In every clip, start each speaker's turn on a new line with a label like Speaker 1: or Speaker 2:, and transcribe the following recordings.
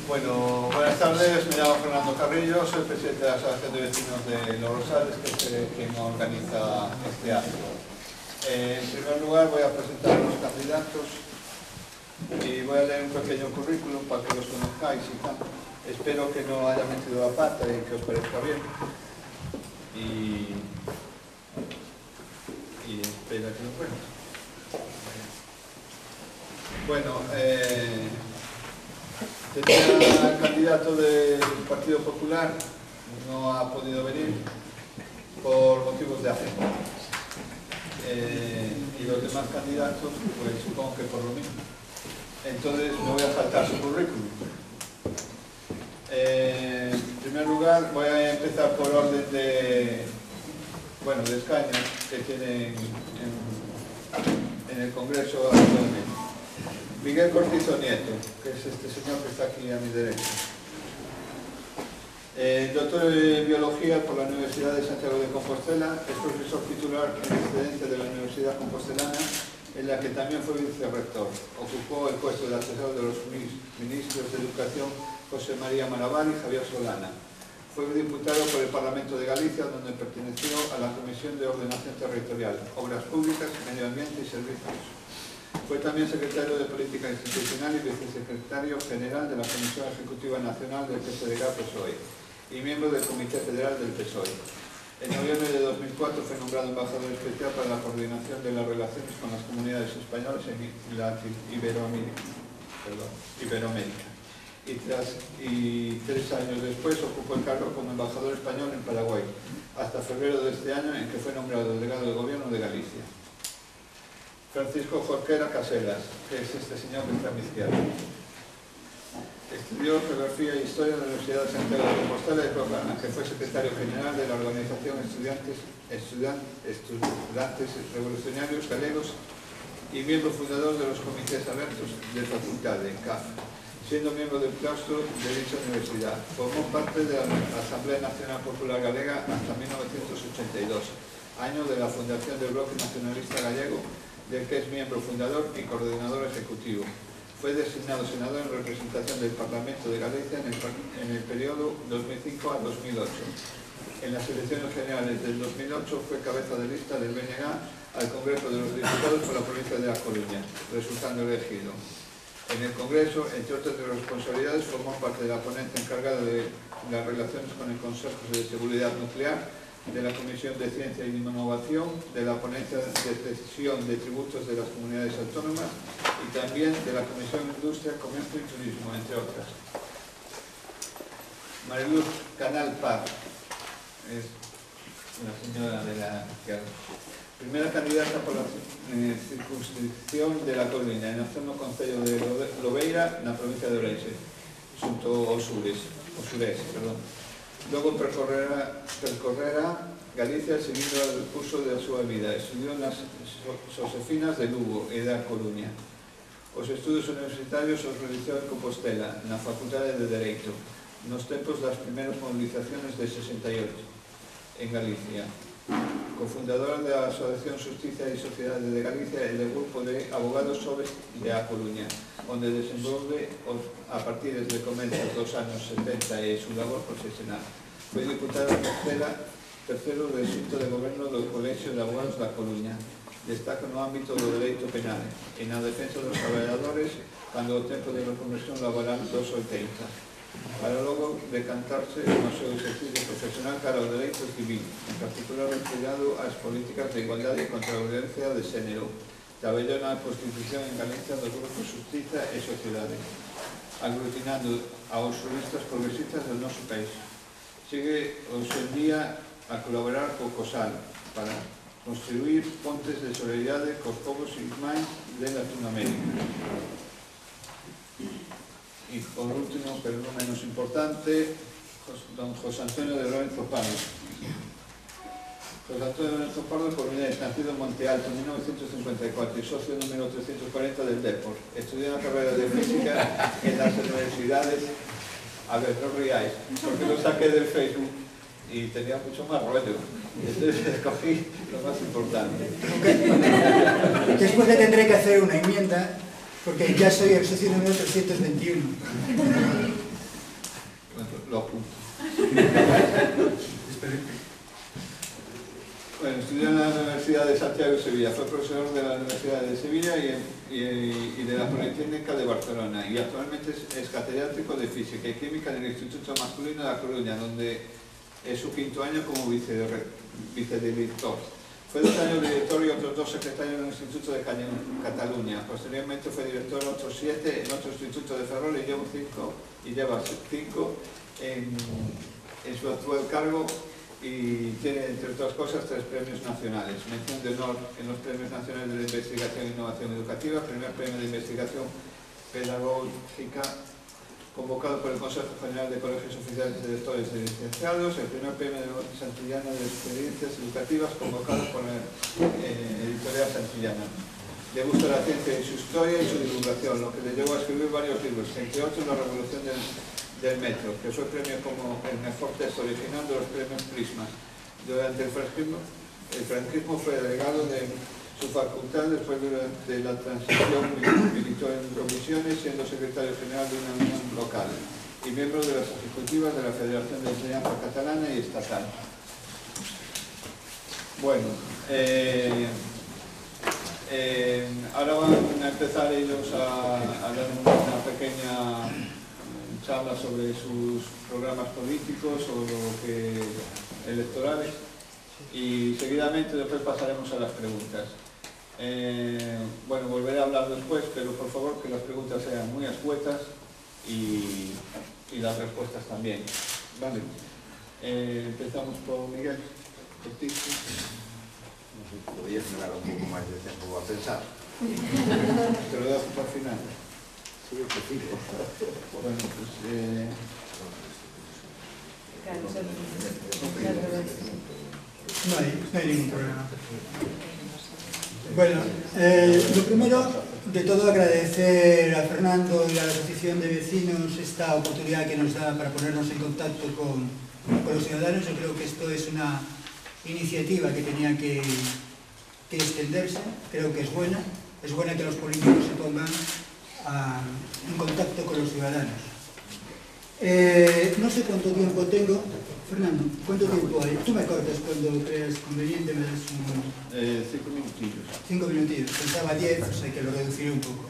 Speaker 1: Bueno, buenas tardes, me llamo Fernando Carrillo, soy presidente de la Asociación de Vecinos de Los Rosales, que es quien organiza este acto. En primer lugar voy a presentar a los candidatos y voy a leer un pequeño currículum para que los conozcáis y tal. Espero que no haya metido la pata y que os parezca bien. Y espera que lo cuente. Bueno, el candidato del Partido Popular no ha podido venir por motivos de agenda. Y los demás candidatos, pues supongo que por lo mismo. Entonces me voy a saltar su currículum. En primer lugar, voy a empezar por orden de escaños que tienen en el Congreso actualmente. Miguel Cortizo Nieto, que es este señor que está aquí a mi derecha. Doctor en Biología por la Universidad de Santiago de Compostela, es profesor titular en excedencia de la Universidad Compostelana, en la que también fue vicerrector. Ocupó el puesto de asesor de los ministros de Educación José María Maraval y Javier Solana. Fue diputado por el Parlamento de Galicia, donde perteneció a la Comisión de Ordenación Territorial, Obras Públicas, Medio Ambiente y Servicios. Fue también secretario de Política Institucional y vicesecretario general de la Comisión Ejecutiva Nacional del PSDG-PSOE y miembro del Comité Federal del PSOE. En noviembre de 2004 fue nombrado embajador especial para la coordinación de las relaciones con las comunidades españolas en Iberoamérica. Y 3 años después ocupó el cargo como embajador español en Paraguay, hasta febrero de este año, en que fue nombrado delegado del Gobierno de Galicia. Francisco Jorquera Caselas, que es este señor que está a mi izquierda. Estudió Geografía e Historia en la Universidad de Santiago de Compostela de Córdoba, que fue secretario general de la organización Estudiantes Revolucionarios Galegos y miembro fundador de los comités abiertos de facultad de CAF, siendo miembro del claustro de dicha universidad. Formó parte de la Asamblea Nacional Popular Galega hasta 1982, año de la fundación del Bloque Nacionalista Gallego, del que es miembro fundador y coordinador ejecutivo. Fue designado senador en representación del Parlamento de Galicia en el periodo 2005 a 2008. En las elecciones generales del 2008 fue cabeza de lista del BNG al Congreso de los Diputados por la provincia de La Coruña, resultando elegido. En el Congreso, entre otras responsabilidades, formó parte de la ponencia encargada de las relaciones con el Consejo de Seguridad Nuclear, de la Comisión de Ciencia y Innovación, de la ponencia de cesión de tributos de las comunidades autónomas y también de la Comisión de Industria, Comercio y Turismo, entre otras. Mariluz Canal Paz es la señora de la izquierda. Primera candidata por la circunscripción de La Coruña, en el zono concello de Lobeira, na provincia de Ourense, xunto ao surés, perdón. Logo percorrerá Galicia seguindo o curso da súa vida. Estudiou nas Josefinas de Lugo e da Coruña. Os estudos universitarios os realizou en Compostela, na Facultade de Dereito, nos tempos das primeras movilizaciones de 68, en Galicia. Cofundadora da Asociación Justicia e Sociedade de Galicia e do Grupo de Abogados Sobes de A Coruña, onde desenvolve a partir de comenzos dos anos 70 e su labor profesional. Foi diputada terceiro do Xunto de Goberno do Colexio de Abogados da Coruña. Destaca no ámbito do dereito penal e na defensa dos traballadores cando o tempo de reconversión laboral dos 80. Para logo decantarse no seu exercicio profesional cara ao dereito civil, en particular empregado ás políticas de igualdade e contra a violencia de xénero. Traballou na Constitución en Galicia dos grupos Justiza e Sociedade, aglutinando aos juristas progresistas do noso país. Sigue hoxe en día a colaborar co COSAL para construir pontes de solidaridade cos povos irmáns de Latinoamérica. Y por último, pero no menos importante, don José Antonio de Lorenzo Pardo. José Antonio de Lorenzo Pardo Corbinés, nacido en Monte Alto en 1954 y socio número 340 del Depor. Estudió una carrera de física en las universidades. A ver, no riáis, porque lo saqué del Facebook y tenía mucho más rollo. Entonces escogí lo más importante.
Speaker 2: Después le tendré que hacer una enmienda, porque ya soy el socio número 321.
Speaker 1: Bueno, lo apunto. Bueno, estudió en la Universidad de Santiago de Sevilla, fue profesor de la Universidad de Sevilla y de la Politécnica de Barcelona, y actualmente es catedrático de Física y Química en el Instituto Masculino de La Coruña, donde es su 5º año como vicedirector. Fue 2 años director y otros 2 secretarios en el Instituto de Cataluña. Posteriormente fue director otros 7 en otro instituto de Ferrol y lleva 5 en su actual cargo, y tiene, entre otras cosas, 3 premios nacionales. Mención de honor en los premios nacionales de la investigación e innovación educativa, primer premio de investigación pedagógica convocado por el Consejo General de Colegios Oficiales de Directores y Licenciados, el primer premio de Santillana de Experiencias Educativas convocado por la editorial Santillana. Le gusta la ciencia y su historia y su divulgación, lo que le llevó a escribir varios libros, entre otros La Revolución del Metro, que fue premio como el mejor texto original de los premios Prisma. Durante el franquismo fue delegado de su facultad, después de la transición militó en comisiones, siendo secretario general de una unión local y miembro de las ejecutivas de la Federación de Enseñanza Catalana y Estatal. Bueno, ahora van a empezar ellos a dar una pequeña charla sobre sus programas políticos o electorales, y seguidamente después pasaremos a las preguntas. Bueno, volveré a hablar después, pero por favor que las preguntas sean muy escuetas y las respuestas también. Vale. Empezamos por Miguel.
Speaker 3: Podrías ganar un poco más de tiempo a pensar.
Speaker 1: Te lo dejo para el final.
Speaker 3: Sí, que sí.
Speaker 1: Bueno, pues...
Speaker 2: No hay ningún problema. Bueno, lo primero de todo agradecer a Fernando y a la Asociación de Vecinos esta oportunidad que nos da para ponernos en contacto con los ciudadanos. Yo creo que esto es una iniciativa que tenía que extenderse, creo que es buena que los políticos se pongan en contacto con los ciudadanos. No sé cuánto tiempo tengo. Fernando, ¿cuánto tiempo hay? Tú me cortas cuando creas conveniente, me das un...
Speaker 1: 5 minutillos.
Speaker 2: 5 minutillos, pensaba 10, o sea que lo reduciré un poco.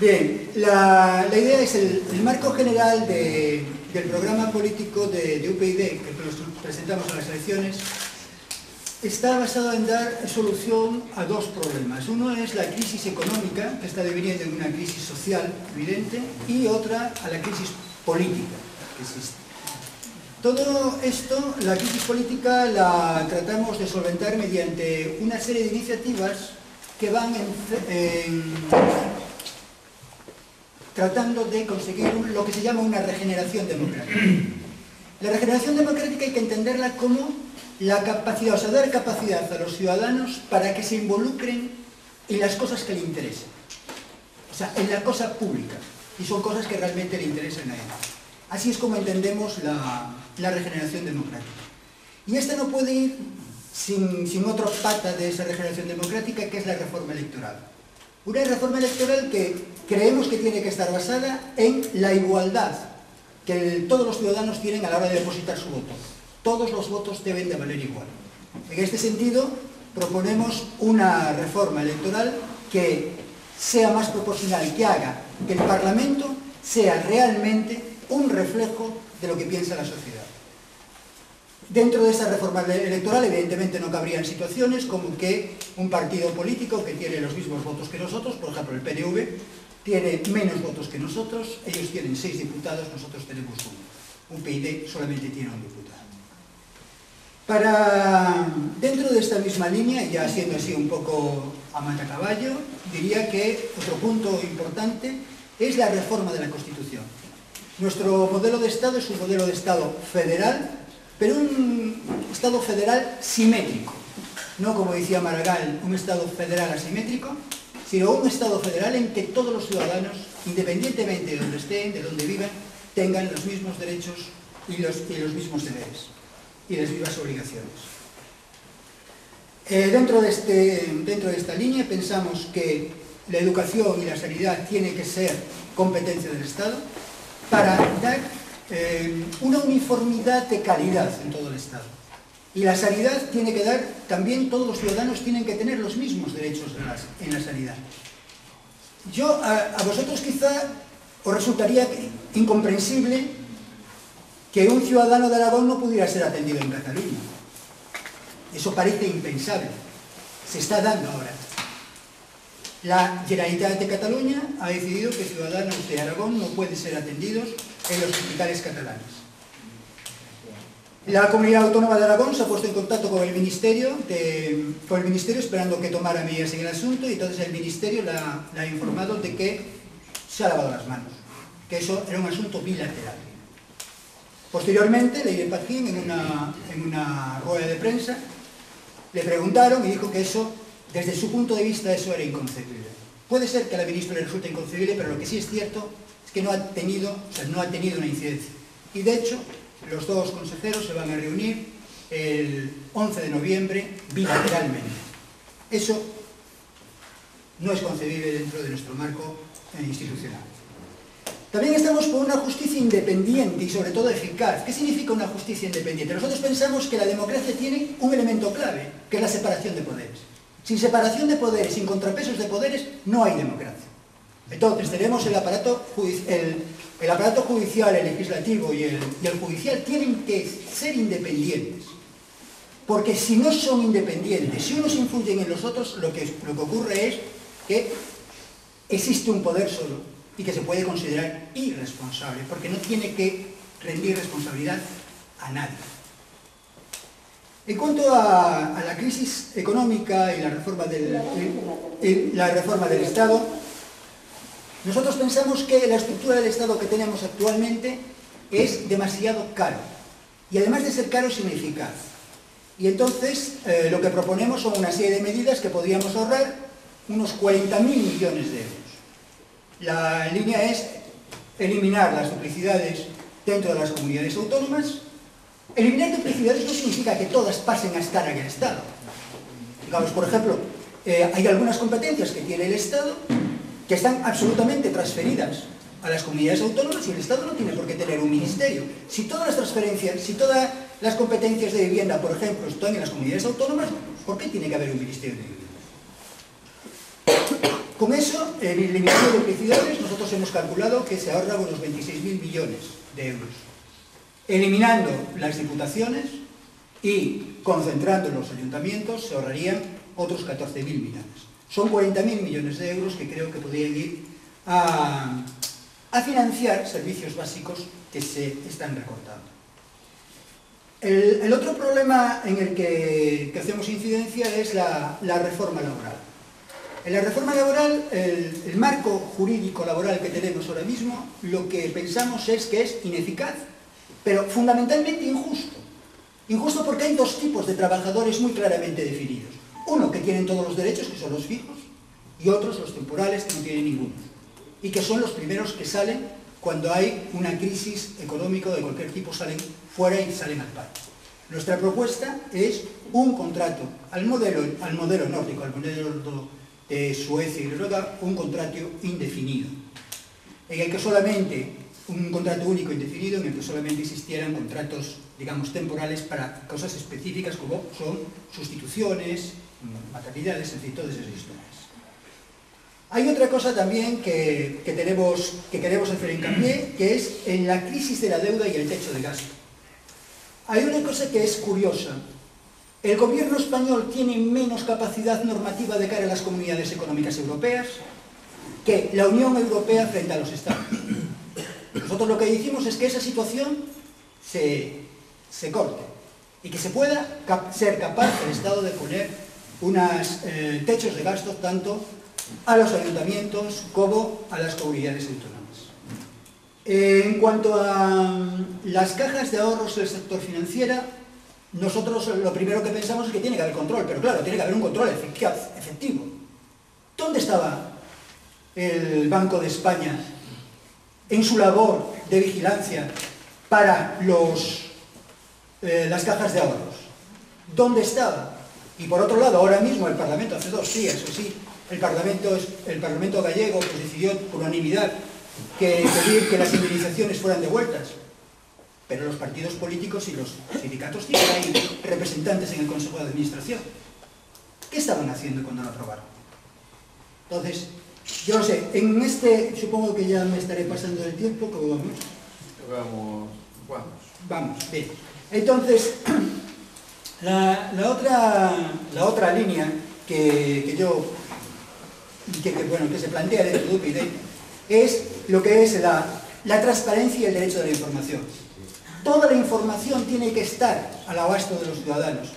Speaker 2: Bien, la idea es el marco general del programa político de UPyD, que nos presentamos a las elecciones, está basado en dar solución a 2 problemas. Uno es la crisis económica, que está deviniendo en una crisis social evidente, y otra a la crisis política que existe. Todo esto, la crisis política, la tratamos de solventar mediante una serie de iniciativas que van tratando de conseguir lo que se llama una regeneración democrática. La regeneración democrática hay que entenderla como la capacidad, o sea, dar capacidad a los ciudadanos para que se involucren en las cosas que le interesen. O sea, en la cosa pública. Y son cosas que realmente le interesan a ellos. Así es como entendemos la regeneración democrática. Y esta no puede ir sin otra pata de esa regeneración democrática, que es la reforma electoral. Una reforma electoral que creemos que tiene que estar basada en la igualdad que todos los ciudadanos tienen a la hora de depositar su voto. Todos los votos deben de valer igual. En este sentido, proponemos una reforma electoral que sea más proporcional, que haga que el Parlamento sea realmente un reflejo de lo que piensa la sociedad. Dentro de esa reforma electoral, evidentemente, no cabrían situaciones como que un partido político que tiene los mismos votos que nosotros, por ejemplo el PNV, tiene menos votos que nosotros, ellos tienen 6 diputados, nosotros tenemos 1. UPyD solamente tiene 1 diputado. Dentro de esta misma línea, ya siendo así un poco a matacaballo, diría que otro punto importante es la reforma de la Constitución. Nuestro modelo de Estado es un modelo de Estado federal, pero un Estado federal simétrico. No, como decía Maragall, un Estado federal asimétrico, sino un Estado federal en que todos los ciudadanos, independientemente de donde estén, de donde vivan, tengan los mismos derechos y los mismos deberes y las mismas obligaciones. Dentro de esta línea pensamos que la educación y la sanidad tienen que ser competencia del Estado para dar una uniformidad de calidad en todo el Estado. Y la sanidad tiene que dar, también todos los ciudadanos tienen que tener los mismos derechos en la sanidad. A vosotros quizá os resultaría incomprensible que un ciudadano de Aragón no pudiera ser atendido en Cataluña. Eso parece impensable. Se está dando ahora. La Generalitat de Cataluña ha decidido que ciudadanos de Aragón no pueden ser atendidos en los hospitales catalanes. La Comunidad Autónoma de Aragón se ha puesto en contacto con el Ministerio esperando que tomara medidas en el asunto, y entonces el Ministerio la ha informado de que se ha lavado las manos, que eso era un asunto bilateral. Posteriormente, Leire Pazín, en una rueda de prensa, le preguntaron y dijo que eso, desde su punto de vista, eso era inconcebible. Puede ser que a la ministra le resulte inconcebible, pero lo que sí es cierto es que no ha tenido una incidencia. Y de hecho, los dos consejeros se van a reunir el 11 de noviembre bilateralmente. Eso no es concebible dentro de nuestro marco institucional. También estamos por una justicia independiente y sobre todo eficaz. ¿Qué significa una justicia independiente? Nosotros pensamos que la democracia tiene un elemento clave, que es la separación de poderes. Sin separación de poderes, sin contrapesos de poderes, no hay democracia. Entonces tenemos el aparato judicial, el legislativo y el judicial tienen que ser independientes. Porque si no son independientes, si unos influyen en los otros, lo que ocurre es que existe un poder solo y que se puede considerar irresponsable, porque no tiene que rendir responsabilidad a nadie. En cuanto a la crisis económica y la reforma del Estado, nosotros pensamos que la estructura del Estado que tenemos actualmente es demasiado caro, y además de ser caro es ineficaz. Y entonces lo que proponemos son una serie de medidas que podríamos ahorrar unos 40.000 millones de euros. La línea es eliminar las duplicidades dentro de las comunidades autónomas. Eliminar duplicidades no significa que todas pasen a estar en el Estado. Digamos, por ejemplo, hay algunas competencias que tiene el Estado que están absolutamente transferidas a las comunidades autónomas, y el Estado no tiene por qué tener un ministerio. Si todas las transferencias, si todas las competencias de vivienda, por ejemplo, están en las comunidades autónomas, ¿por qué tiene que haber un ministerio de vivienda? Con eso, eliminando duplicidades, nosotros hemos calculado que se ahorran unos 26.000 millones de euros. Eliminando las diputaciones y concentrando en los ayuntamientos, se ahorrarían otros 14.000 millones. Son 40.000 millones de euros que creo que podrían ir a financiar servicios básicos que se están recortando. El otro problema en el que hacemos incidencia es la reforma laboral. En la reforma laboral, el marco jurídico laboral que tenemos ahora mismo, lo que pensamos es que es ineficaz, pero fundamentalmente injusto. Injusto porque hay dos tipos de trabajadores muy claramente definidos. Uno que tienen todos los derechos, que son los fijos, y otros, los temporales, que no tienen ninguno. Y que son los primeros que salen cuando hay una crisis económica de cualquier tipo, salen fuera y salen al paro. Nuestra propuesta es un contrato al modelo nórdico, al modelo de Suecia y Noruega, un contrato indefinido, en el que solamente, un contrato único indefinido, en el que solamente existieran contratos, digamos, temporales para cosas específicas como son sustituciones, maternidades, en fin, todas esas historias. Hay otra cosa también que queremos hacer hincapié, que es en la crisis de la deuda y el techo de gasto. Hay una cosa que es curiosa. El gobierno español tiene menos capacidad normativa de cara a las comunidades económicas europeas que la Unión Europea frente a los Estados. Nosotros lo que decimos es que esa situación se corte y que se pueda ser capaz el Estado de poner unos techos de gasto tanto a los ayuntamientos como a las comunidades autónomas. En cuanto a las cajas de ahorros del sector financiero, nosotros lo primero que pensamos es que tiene que haber control, pero claro, tiene que haber un control eficaz, efectivo. ¿Dónde estaba el Banco de España en su labor de vigilancia para las cajas de ahorros? ¿Dónde estaba? Y por otro lado, ahora mismo el Parlamento, hace 2 días, eso sí, el Parlamento gallego pues, decidió por unanimidad pedir que las indemnizaciones fueran devueltas. Pero los partidos políticos y los sindicatos tienen ahí representantes en el Consejo de Administración. ¿Qué estaban haciendo cuando lo aprobaron? Entonces, yo no sé, supongo que ya me estaré pasando el tiempo, ¿cómo vamos? Vamos, bien. Entonces, la otra línea que se plantea dentro de UPyD es lo que es la transparencia y el derecho de la información. Toda la información tiene que estar al abasto de los ciudadanos.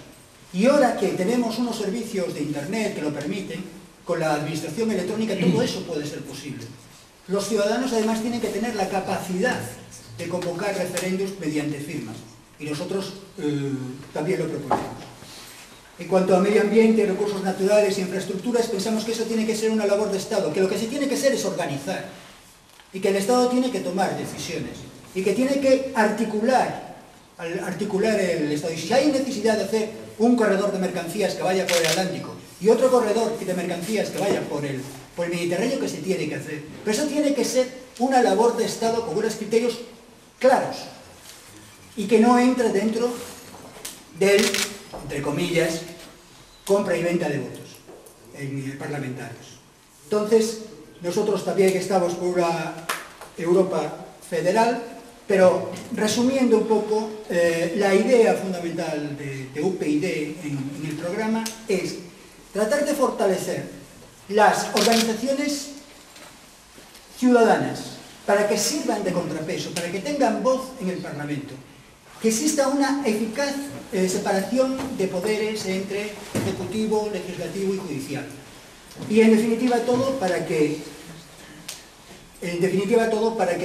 Speaker 2: Y ahora que tenemos unos servicios de Internet que lo permiten, con la administración electrónica todo eso puede ser posible. Los ciudadanos además tienen que tener la capacidad de convocar referéndums mediante firmas. Y nosotros también lo proponemos. En cuanto a medio ambiente, recursos naturales e infraestructuras, pensamos que eso tiene que ser una labor de Estado, que lo que se tiene que hacer es organizar, y que el Estado tiene que tomar decisiones, y que tiene que articular el Estado. Y si hay necesidad de hacer un corredor de mercancías que vaya por el Atlántico, y otro corredor de mercancías que vaya por el Mediterráneo, que se tiene que hacer. Pero eso tiene que ser una labor de Estado con unos criterios claros, y que no entre dentro del, entre comillas, compra y venta de votos parlamentarios. Entonces, nosotros también estamos por una Europa federal, pero resumiendo un poco, la idea fundamental de UPyD en el programa es tratar de fortalecer las organizaciones ciudadanas para que sirvan de contrapeso, para que tengan voz en el Parlamento, que exista una eficaz separación de poderes entre ejecutivo, legislativo y judicial. Y en definitiva todo para que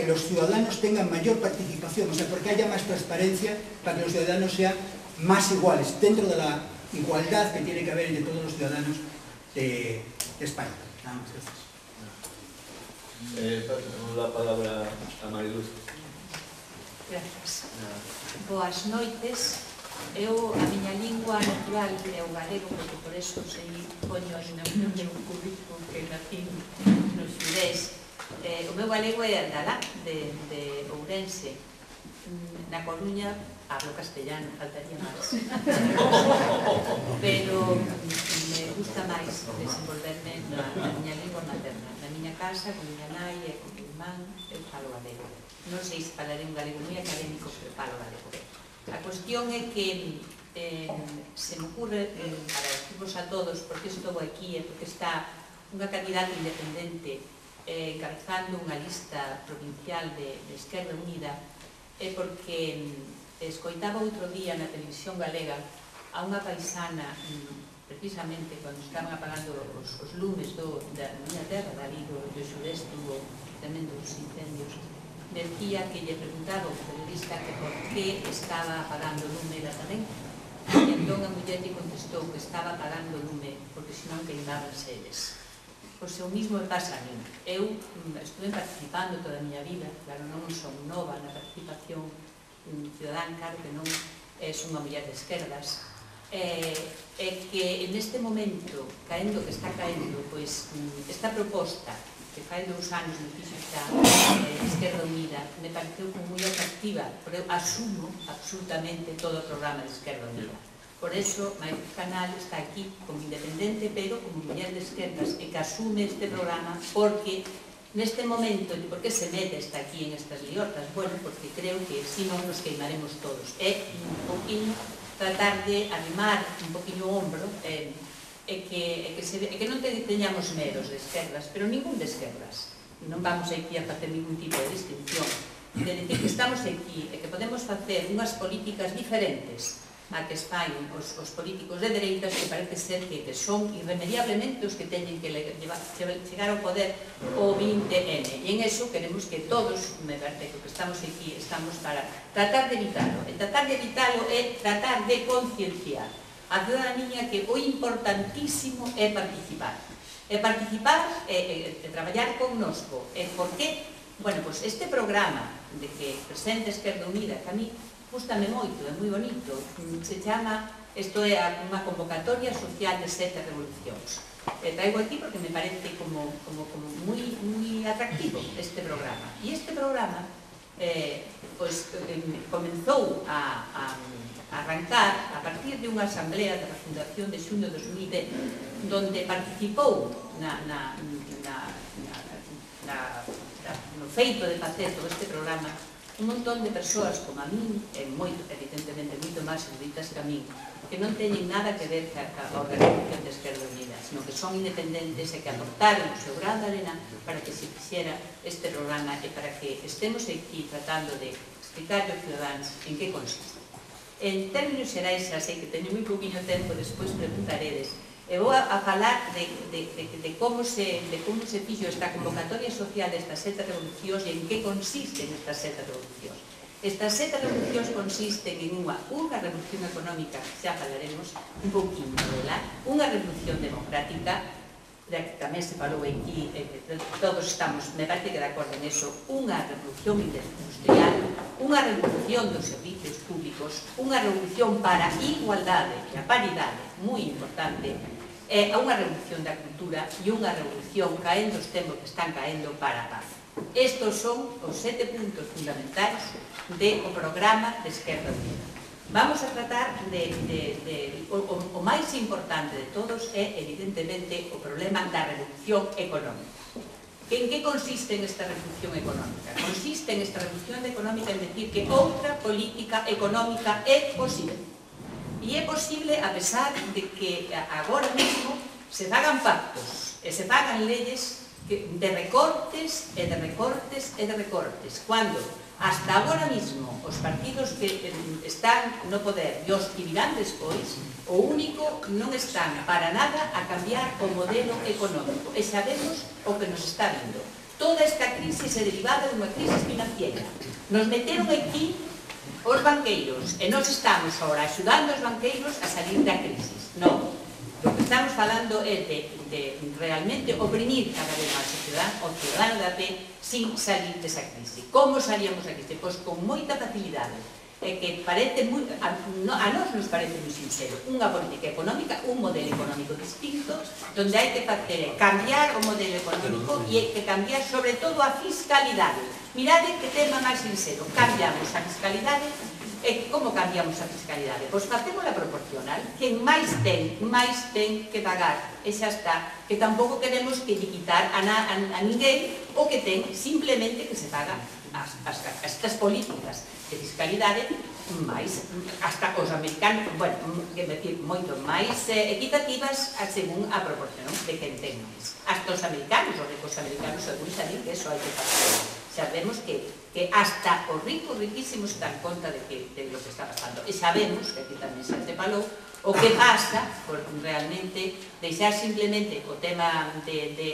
Speaker 2: los ciudadanos tengan mayor participación, o sea, porque haya más transparencia, para que los ciudadanos sean más iguales, dentro de la igualdad que tiene que haber entre todos los ciudadanos de España. Nada más, gracias.
Speaker 4: Pasamos la palabra a Mariluz.
Speaker 5: Gracias. Boas noites. Eu, a miña lingua natural é o galego, porque por eso poño aí na unión de un currículum que nací no Xurés. O meu galego é andalá, de Ourense. Na Coruña hablo castellano, faltaría máis. Pero me gusta máis desenvolverme na miña lingua materna. Na miña casa, con miña nai e con mi irmán, eu falo galego. Non sei se falaré un galego moi académico, pero falo galego. A cuestión é que se me ocurre, para decirvos a todos, porque estou aquí e porque está unha candidata independente encabezando unha lista provincial de Esquerda Unida, é porque escoitaba outro día na televisión galega a unha paisana, precisamente cando estaban apagando os lumes da miña terra, dali do Xurés, tuvo tremendos incendios, decía que lle preguntaba ao periodista que por que estaba apagando o lume da tamén, e entón a muller lle contestou que estaba apagando o lume porque senón queimábanse eles. Pois o mismo me pasa a mí. Eu estuve participando toda a miña vida, claro, non son nova na participación ciudadana, claro que non son unha muller de esquerdas, e que neste momento, caendo que está caendo, pois esta proposta que fai 2 anos me fixo esta Esquerda Unida, me pareceu moi atractiva, pero eu asumo absolutamente todo o programa de Esquerda Unida. Por eso, Mariluz Canal está aquí como independente, pero como muller de esquerdas, e que asume este programa, porque neste momento, e por que se mete está aquí en estas liortas? Bueno, porque creo que si non nos queimaremos todos. É un poquinho tratar de animar un poquinho o hombro, e que non teñamos medos de esquerdas, pero ningún de esquerdas. Non vamos aquí a facer ningún tipo de distinción. De decir que estamos aquí e que podemos facer unhas políticas diferentes a que espán os políticos de dereitas, que parece ser que son irremediablemente os que teñen que chegar ao poder o 20N. E en eso queremos que todos, me parece que estamos aquí, estamos para tratar de evitarlo. E tratar de evitarlo é tratar de concienciar a ciudadanía que o importantísimo é participar. E participar e traballar connosco. E por que? Bueno, pois este programa de que presenta Esquerda Unida, que a mí gústame moito, é moi bonito, se chama, isto é unha convocatoria social de 7 revolucións. Traigo aquí porque me parece como moi atractivo este programa. E este programa comenzou a arrancar a partir de unha asamblea da Fundación de Xuño de 2010, donde participou no feito de facer todo este programa un montón de persoas como a min, e evidentemente moito máis eruditas que a min, que non teñen nada que ver ca organización de Esquerda Unida, sino que son independentes e que aportaron o seu grano de arena para que se fixera este programa e para que estemos aquí tratando de explicar aos ciudadanos en que consiste. En términos xerais, xa sei que teño moi pouquinho tempo, despois preguntaredes. E vou a falar de como se fixo esta convocatoria social destas 7 revolucións e en que consisten estas 7 revolucións. Estas 7 revolucións consisten en unha revolución económica, xa falaremos un pouquinho dela, unha revolución democrática, que tamén se falou aquí, todos estamos, me parece que de acordo en eso, unha revolución industrial, unha revolución dos servicios públicos, unha revolución para a igualdade e a paridade, moi importante, unha revolución da cultura e unha revolución caendo os tempos que están caendo para a paz. Estos son os 7 puntos fundamentais do programa de Esquerda Unida. Vamos a tratar o máis importante de todos é, evidentemente, o problema da revolución económica. En que consiste esta revolución económica? Consiste esta revolución económica en decir que outra política económica é posible. E é posible a pesar de que agora mesmo se fagan pactos e se fagan leyes de recortes e de recortes e de recortes, cuando hasta agora mismo os partidos que están no poder e os que virán despois, o único non están para nada a cambiar o modelo económico e sabemos o que nos está vindo. Toda esta crisis é derivada dunha crisis financiera. Nos meteron aquí os banqueiros e nós estamos agora axudando os banqueiros a salir da crisis. Non. O que estamos falando é de realmente oprimir cada vez máis o ciudadano da pé sin salir desa crise. Como salíamos da crise? Pois con moita facilidade. É que parece a nós nos parece moi sincero. Unha política económica, un modelo económico distinto, donde hai que facer cambiar o modelo económico e hai que cambiar sobre todo a fiscalidade. Mirade que tema máis sincero. Cambiamos a fiscalidade. E como cambiamos a fiscalidade? Pois facémola proporcional. Quen máis ten que pagar. E xa está. Que tampouco queremos que lle quitar a ninguén o que ten, simplemente que se paga estas políticas de fiscalidade máis, hasta os americanos, bueno, que decir, moito máis equitativas según a proporción de quen ten máis. Hasta os americanos, os ricos americanos, según xa din que eso hai que facer. Sabemos que hasta os ricos riquísimos dan conta de lo que está pasando. E sabemos, que aquí tamén se falou, o que pasa por realmente deixar simplemente o tema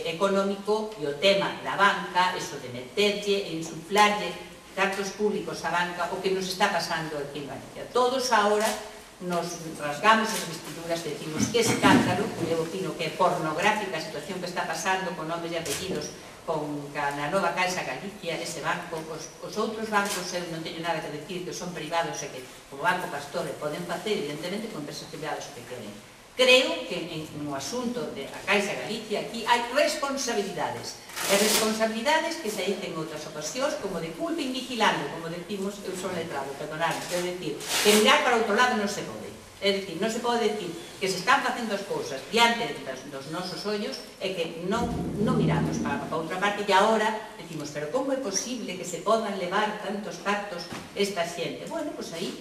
Speaker 5: económico e o tema da banca, eso de meterlle e insuflarlle cartos públicos á banca, o que nos está pasando aquí en Galicia. Todos agora nos rasgamos as vestiduras e decimos que escándalo, eu opino que é pornográfica a situación que está pasando con nomes e apellidos na nova Caixa Galicia, ese banco, os outros bancos, eu non teño nada que decir, que son privados e que, como Banco Pastore, poden facer, evidentemente, con empresas privadas o que queren. Creo que no asunto da Caixa Galicia aquí hai responsabilidades. E responsabilidades que se dicen en outras ocasións, como de culpa invigilando, como decimos, eu son letrado, perdonadme, quero decir, que mirar para outro lado non se pode. É dicir, non se pode decir que se están facendo as cousas diante dos nosos ollos e que non miramos para outra parte e agora decimos, pero como é posible que se podan levar tantos pactos esta xente? Bueno, pois aí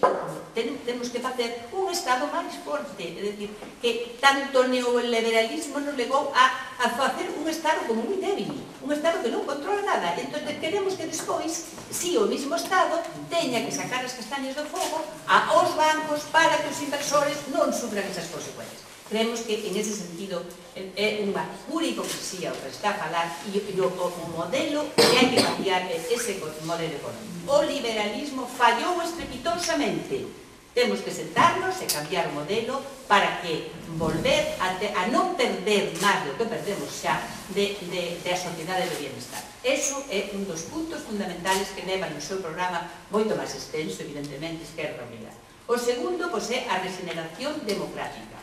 Speaker 5: temos que facer un Estado máis forte, é dicir, que tanto neoliberalismo nos levou a a facer un Estado como moi débil, un Estado que non controla nada. Entón, queremos que despois, si o mismo Estado teña que sacar as castañas do fogo aos bancos para que os inversores non sufran esas consecuencias. Creemos que, en ese sentido, é unha pura hipocresía o que está a falar e o modelo que hai que cambiar é ese modelo económico. O liberalismo fallou estrepitosamente. Temos que sentarnos e cambiar o modelo para que volver a non perder máis do que perdemos xa da sociedade do bienestar. Eso é un dos puntos fundamentales que leva no seu programa moito máis extenso, evidentemente, Esquerda Unida. O segundo, pois, é a regeneración democrática.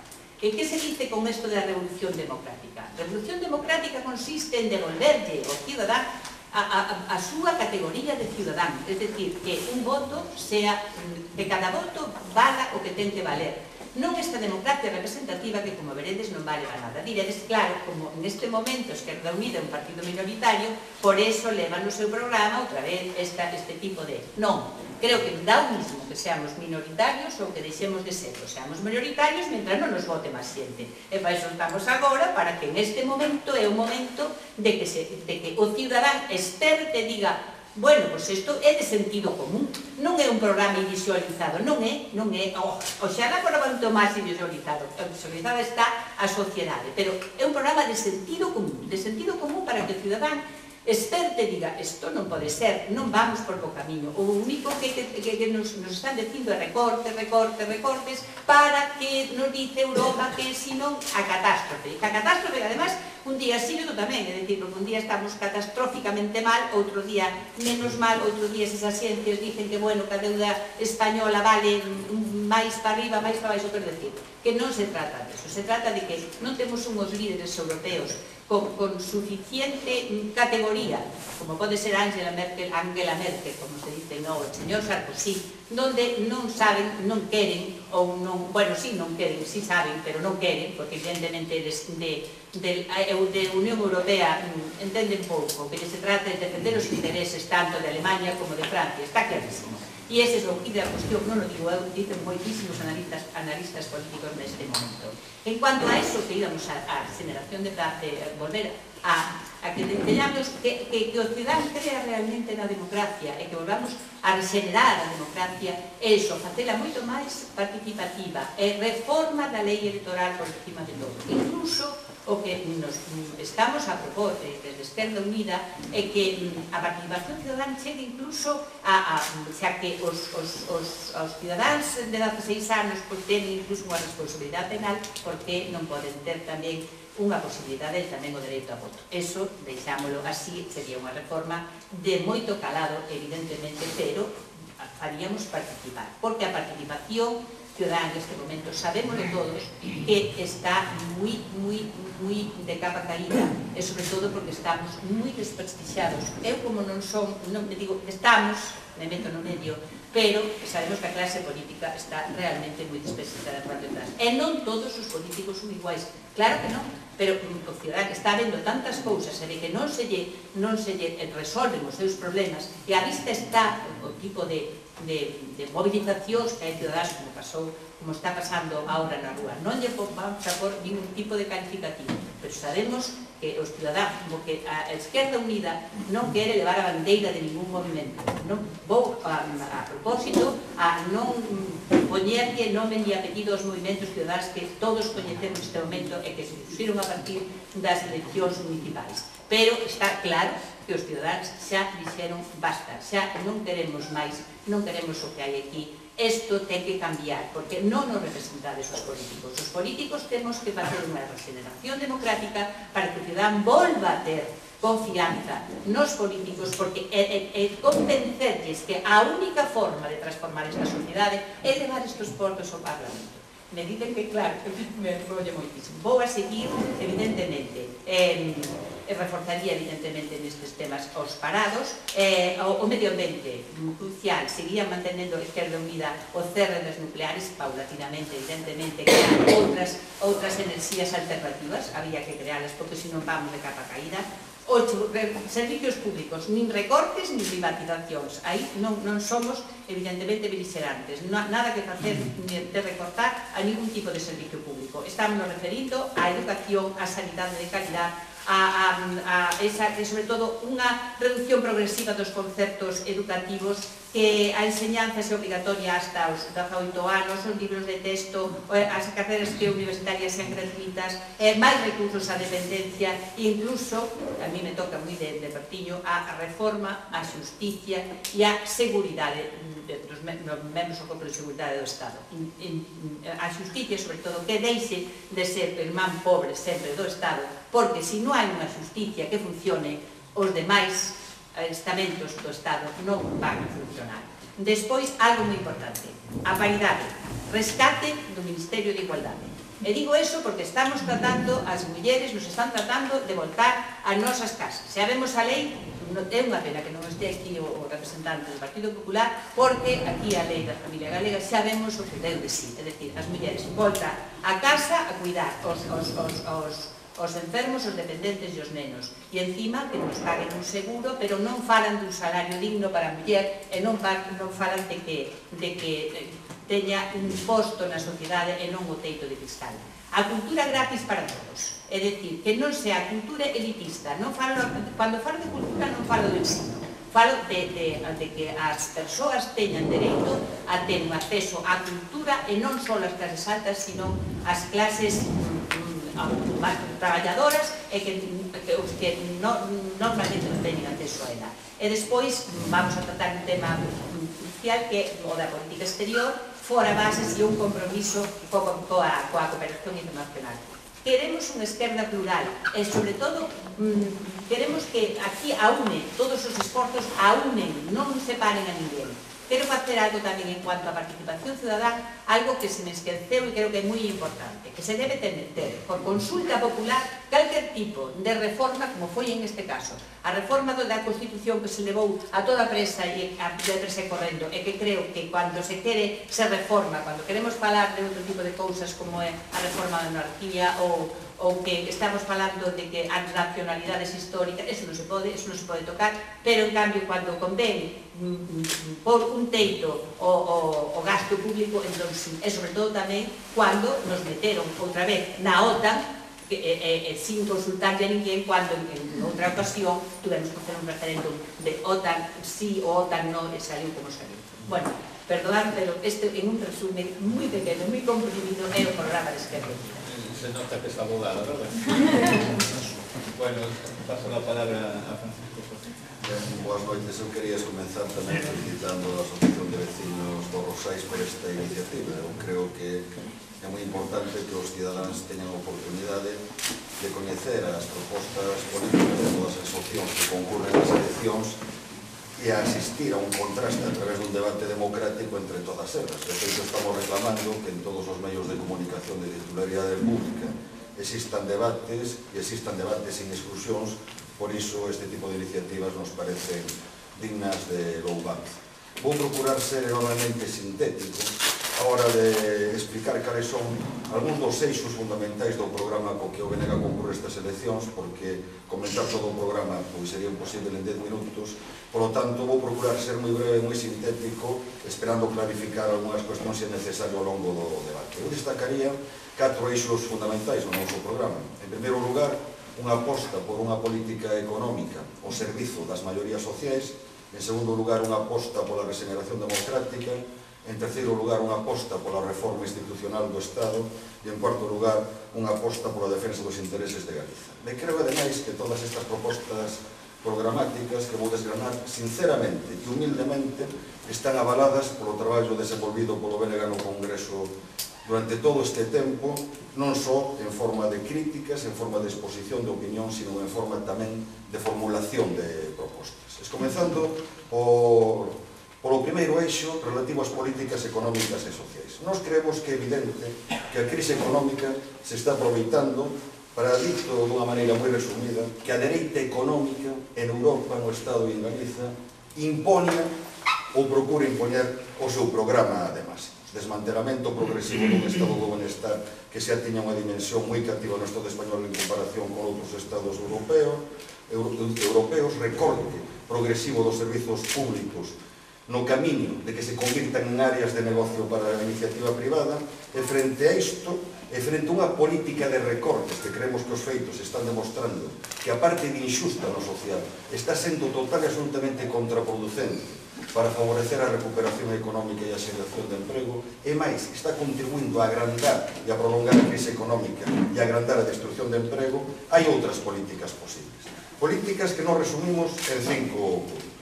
Speaker 5: E que se dice con isto da revolución democrática? A revolución democrática consiste en devolverlle ao cidadán a súa categoría de cidadán, é dicir, que un voto sea, que cada voto valga o que ten que valer. Non esta democracia representativa que, como veredes, non vale para nada. Diredes, claro, como neste momento Esquerda Unida é un partido minoritario, por eso leva no seu programa outra vez este tipo de... Non, creo que dá o mismo que seamos minoritarios ou que deixemos de ser. Seamos minoritarios mentre non nos vote máis xente. E para iso estamos agora, para que neste momento é o momento de que o cidadán experte e diga: bueno, pois isto é de sentido común, non é un programa invisualizado, non é, oxalá por quanto máis invisualizado está a sociedade, pero é un programa de sentido común para que o cidadán experte diga, isto non pode ser, non vamos por bo camiño. O único que nos están dicindo é recortes, para que nos dice Europa que senón a catástrofe. Que a catástrofe, además, un día sí e outro tamén, é dicir, porque un día estamos catastróficamente mal, outro día menos mal, outro día esas ciencias dicen que, bueno, que a deuda española vale máis para arriba, máis para baixo, quero decir, que non se trata disso, se trata de que non temos unhos líderes europeos con suficiente categoría, como pode ser Angela Merkel, como se dice, o señor Sarkozy, donde non saben, non queren, ou non, bueno, sí, non queren, sí saben, pero non queren, porque evidentemente de Unión Europea entenden pouco, que se trata de defender os intereses tanto de Alemania como de Francia, está clarísimo. E ese é o quid da cuestión, non o digo eu, dicen moitísimos analistas políticos neste momento. En cuanto a eso, que íbamos a generación de volver a que teñamos que o cidadán crea realmente na democracia e que volvamos a regenerar a democracia, é iso, facela moito máis participativa, e reforma da lei electoral por encima de todo. Incluso o que nos estamos a propor desde Esquerda Unida é que a participación cidadana chegue incluso xa que os cidadáns de 16 anos tenen incluso unha responsabilidade penal, porque non poden ter tamén unha posibilidade tamén o dereito a voto. Eso, deixámolo así, sería unha reforma de moito calado, evidentemente, pero faríamos participar, porque a participación ciudadana neste momento, sabémoslo todos, que está moi de capa caída, e sobre todo porque estamos moi desprestixiados. Eu, como non son, non me digo, estamos, me meto no medio, pero sabemos que a clase política está realmente moi desprestixiada por detrás. E non todos os políticos son iguais, claro que non, pero o cidadán que está vendo tantas cousas e de que non se lle resolven os seus problemas, e a vista está o tipo de movilizacións que hai ciudadanos, como pasou, como está pasando agora na rúa. Non lle vamos a por ningún tipo de calificativo, pero sabemos que os ciudadanos, como que a Esquerda Unida non quere levar a bandeira de ningún movimento. Non vou a propósito a non poñerlle nome ni apelido aos movimentos ciudadanos que todos coñecemos neste momento e que se puxeron a partir das eleccións municipais. Pero está claro que os ciudadanos xa dixeron basta, xa non queremos máis, non queremos o que hai aquí. Isto ten que cambiar, porque non nos representades os políticos. Os políticos temos que facer unha regeneración democrática para que o cidadán volva a ter confianza nos políticos, porque convencerlles que a única forma de transformar esta sociedade é levar estes portos ao Parlamento. Me dicen que, claro, me enrollo moitísimo. Vou a seguir, evidentemente, reforzaría, evidentemente, nestes temas os parados, o medio ambiente crucial, seguía mantenendo a Esquerda Unida o cerre das nucleares, paulatinamente, evidentemente, crear outras enerxías alternativas, había que crearlas, porque senón vamos de capa caída. servicios públicos, nin recortes nin privatizacións. Aí non somos evidentemente beligerantes, nada que facer de recortar a ningún tipo de servicio público. Estamos referindo á educación, á sanidade de calidad, sobre todo unha reducción progresiva dos conceptos educativos, que a enseñanza é obligatoria hasta os 18 anos, os libros de texto, as carreras universitarias sean gratuitas, máis recursos á dependencia, e incluso, a mí me toca moi de pertiño, a reforma, a xusticia e a seguridade dos membros do corpo de seguridade do Estado. A xusticia, sobre todo, que deixe de ser o irmán pobre sempre do Estado, porque se non hai unha xusticia que funcione, os demais estamentos do Estado non van a funcionar. Despois, algo moi importante, a paridade, rescate do Ministerio de Igualdade. E digo eso porque estamos tratando, as mulleres nos están tratando de voltar ás nosas casas. Se vemos a lei, é unha pena que non este aquí o representante do Partido Popular, porque aquí a lei da familia galega xa vemos o que deu de sí, é dicir, as mulleres voltan a casa a cuidar os enfermos, os dependentes e os nenos, e encima que nos paguen un seguro, pero non falan dun salario digno para a muller, e non falan de que teña un posto na sociedade e non o teito de cristal. A cultura gratis para todos, é dicir, que non sea cultura elitista. Cando falo de cultura non falo do ensino, falo de que as persoas teñan dereito a ter un acceso á cultura, e non só as clases altas, sino as clases traballadoras, e os que normalmente non teñen acceso a ela. E despois vamos a tratar un tema crucial, que é o da política exterior, fora bases e un compromiso coa cooperación internacional. Queremos unha esquerda plural e, sobre todo, queremos que aquí aúne todos os esforzos, non separen a ninguén. Quero facer algo tamén en cuanto a participación cidadá, algo que se me esqueceu e creo que é moi importante, que se debe ter por consulta popular calquer tipo de reforma, como foi en este caso, a reforma da Constitución que se levou a toda presa e correndo, e que creo que cando se quere se reforma, cando queremos falar de outro tipo de cousas como é a reforma da monarquía ou que estamos falando de que as nacionalidades históricas, eso non se pode tocar, pero en cambio cando convén por un teito o gasto público, entón sí, e sobre todo tamén cando nos meteron outra vez na OTAN, sin consultarlle a ninguén, cando en outra ocasión tuvemos que hacer un referéndum de OTAN sí ou OTAN no, e saliu como saliu. Bueno, perdón, pero este en un resumen moi pequeno, moi comprimido, é o programa de Esquerda.
Speaker 1: Se nota que es abogada, ¿verdad? Bueno, paso la palabra a Francisco José.
Speaker 3: Boas noites, eu quería comenzar tamén felicitando a Asociación de Vecinos do Rosais por esta iniciativa. Eu creo que é moi importante que os cidadáns teñan a oportunidade de coñecer as propostas políticas de todas as opcións que concurren ás eleccións e a asistir a un contraste a través dun debate democrático entre todas elas. De feito, estamos reclamando que en todos os medios de comunicación de titularidade pública existan debates e existan debates sin exclusións. Por iso, este tipo de iniciativas nos parecen dignas de louvanza. Vou procurar ser enormemente sintético a hora de explicar cales son algúns dos eixos fundamentais do programa co que o BNG concurre estas eleccións, porque comentar todo o programa pois sería imposible en 10 minutos. Por lo tanto, vou procurar ser moi breve e moi sintético, esperando clarificar algunhas cuestións se é necesario ao longo do debate. Eu destacaría 4 eixos fundamentais no noso programa. En primeiro lugar, unha aposta por unha política económica ao servizo das maiorías sociais. En segundo lugar, unha aposta pola regeneración democrática. En terceiro lugar, unha aposta pola reforma institucional do Estado. E en cuarto lugar, unha aposta pola defensa dos intereses de Galiza. Me creo, ademais, que todas estas propostas programáticas que vou desgranar sinceramente e humildemente están avaladas polo traballo desenvolvido polo BNG no Congreso durante todo este tempo, non só en forma de críticas, en forma de exposición de opinión, sino en forma tamén de formulación de propostas. Comenzando polo primeiro eixo relativo ás políticas económicas e sociais. Nós creemos que é evidente que a crise económica se está aproveitando para, dito dunha maneira moi resumida, que a dereita económica en Europa, no Estado e en Galiza, impoña ou procura impoñer o seu programa de máximos. desmantelamento progresivo dun estado do benestar que xa tiña unha dimensión moi cativa no Estado español en comparación con outros estados europeos, recorte progresivo dos servizos públicos no camiño de que se convirtan en áreas de negocio para a iniciativa privada, e frente a isto, e frente a unha política de recortes que creemos que os feitos están demostrando que a parte de injusta no social está sendo total e absolutamente contraproducente para favorecer a recuperación económica e a xeración de emprego, e máis, está contribuindo a agrandar e a prolongar a crise económica e a agrandar a destrucción de emprego, hai outras políticas posibles. Políticas que nos resumimos en 5 puntos.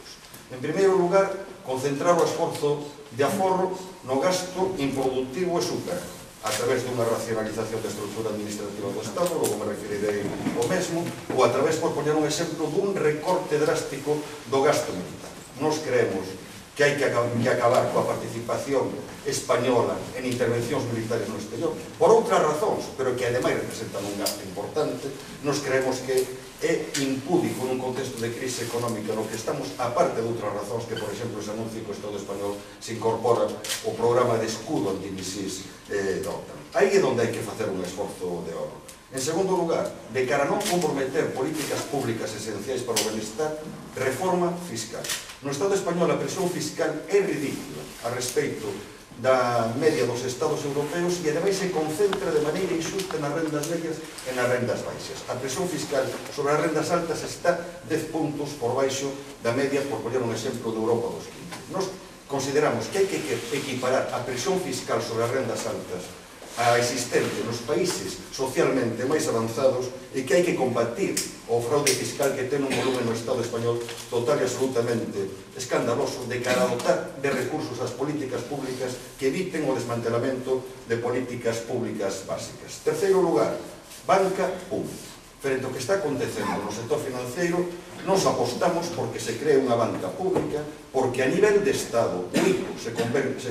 Speaker 3: En primeiro lugar, concentrar o esforzo de aforro no gasto improductivo e superfluo, a través dunha racionalización da estrutura administrativa do Estado, logo me referirei ao mesmo, ou a través, por poñer un exemplo, dun recorte drástico do gasto militar. Nos creemos que hai que acabar coa participación española en intervencións militares no exterior, por outras razóns, pero que ademais representan un gasto importante. Nos creemos que é impúdico nun contexto de crise económica no que estamos, aparte de outras razóns, que, por exemplo, se anuncia que o Estado español se incorpora o programa de escudo antimisís da OTAN. Aí é onde hai que facer un esforzo de ahorro. En segundo lugar, de cara a non comprometer políticas públicas esenciais para o benestar, reforma fiscal. No Estado español a presión fiscal é ridícula a respeito da media dos estados europeos e ademais se concentra de maneira injusta nas rendas medias e nas rendas baixas. A presión fiscal sobre as rendas altas está 10 puntos por baixo da media, por poñer un exemplo, de Europa dos 15. Nos consideramos que hai que equiparar a presión fiscal sobre as rendas altas a existente nos países socialmente máis avanzados e que hai que combatir o fraude fiscal que ten un volumen no Estado español total e absolutamente escandaloso de cara a dotar de recursos ás políticas públicas que eviten o desmantelamento de políticas públicas básicas. Terceiro lugar, banca pública. Frente ao que está acontecendo no sector financiero, nos apostamos porque se cree unha banca pública, porque a nivel de Estado o ICO se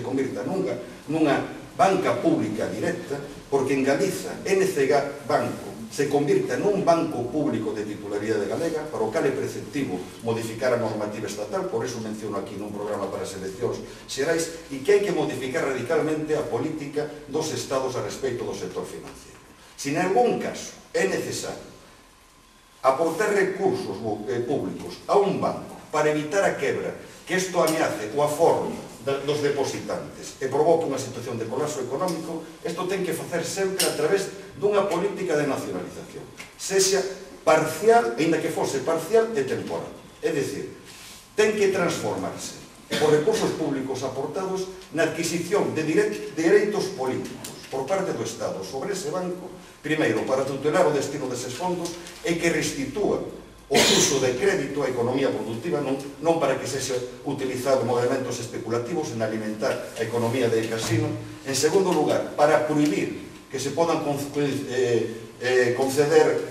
Speaker 3: convirta nunha banca pública directa, porque en Galiza NCG Banco se convirta nun banco público de titularidade galega, para o cal é preceptivo modificar a normativa estatal, por eso menciono aquí nun programa para as eleccións xerais, e que hai que modificar radicalmente a política dos estados a respecto do sector financiero. Se en algún caso é necesario aportar recursos públicos a un banco para evitar a quebra, que isto ameace o aforro dos depositantes e provoca unha situación de colapso económico, isto ten que facer sempre a través dunha política de nacionalización, sexa parcial, ainda que fose parcial e temporal. É dicir, ten que transformarse os recursos públicos aportados na adquisición de dereitos políticos por parte do Estado sobre ese banco, primeiro, para tutelar o destino deses fondos e que restitúa o uso de crédito a economía productiva, non para que sexa utilizado movimentos especulativos en alimentar a economía de casino. En segundo lugar, para prohibir que se podan conceder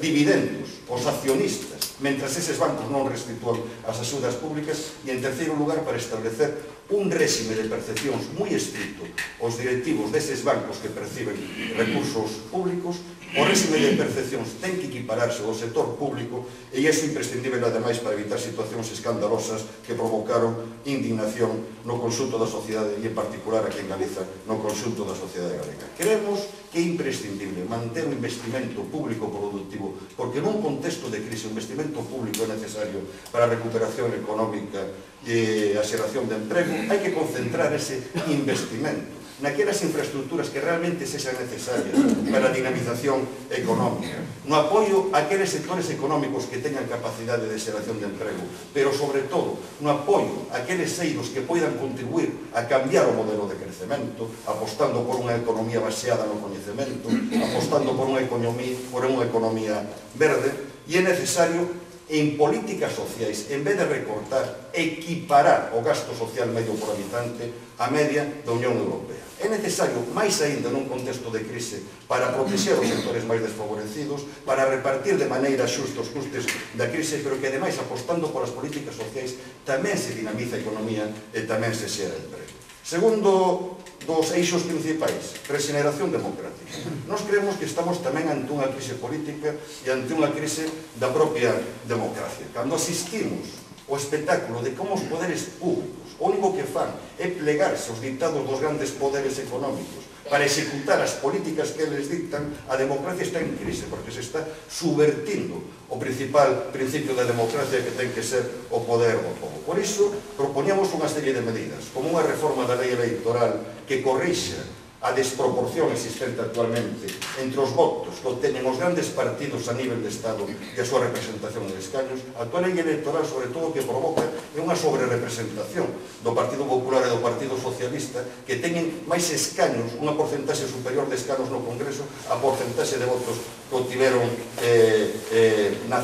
Speaker 3: dividendos aos accionistas mentras eses bancos non restitúan as axudas públicas. E en terceiro lugar, para establecer un réxime de percepcións moi estricto aos directivos deses bancos que perciben recursos públicos. O réxime de percepcións ten que equipararse ao sector público e iso é imprescindible ademais para evitar situacións escandalosas que provocaron indignación no conxunto da sociedade e en particular aquí en Galiza no conxunto da sociedade galega. Creemos que é imprescindible manter o investimento público productivo, porque nun contexto de crise o investimento público é necesario para a recuperación económica e a xeración de emprego. Hai que concentrar ese investimento naquelas infraestructuras que realmente sexan necesarias para a dinamización económica, no apoio a aqueles sectores económicos que teñan capacidade de xeración de emprego, pero sobre todo no apoio a aqueles eidos que poidan contribuir a cambiar o modelo de crecemento, apostando por unha economía baseada no coñecemento, apostando por unha economía verde. E é necesario, en políticas sociais, en vez de recortar, equiparar o gasto social medio por habitante a media da Unión Europea. É necesario, máis aínda nun contexto de crise, para protexer os sectores máis desfavorecidos, para repartir de maneira xusta os custes da crise, pero que ademais, apostando polas políticas sociais, tamén se dinamiza a economía e tamén se xera emprego. Segundo dos eixos principais, regeneración democrática. Nos creemos que estamos tamén ante unha crise política e ante unha crise da propia democracia. Cando asistimos o espectáculo de como os poderes públicos o único que fan é plegarse aos dictados dos grandes poderes económicos para executar as políticas que eles dictan, a democracia está en crise, porque se está subvertindo o principal principio da democracia que ten que ser o poder do povo. Por iso, proponíamos unha serie de medidas, como unha reforma da lei electoral que corrixa a desproporción existente actualmente entre os votos que obtenen os grandes partidos a nivel de Estado e a súa representación en escaños. A actual lei electoral, sobre todo, o que provoca é unha sobrerepresentación do Partido Popular e do Partido Socialista, que teñen máis escaños, unha porcentaxe superior de escaños no Congreso a porcentaxe de votos que obtiveron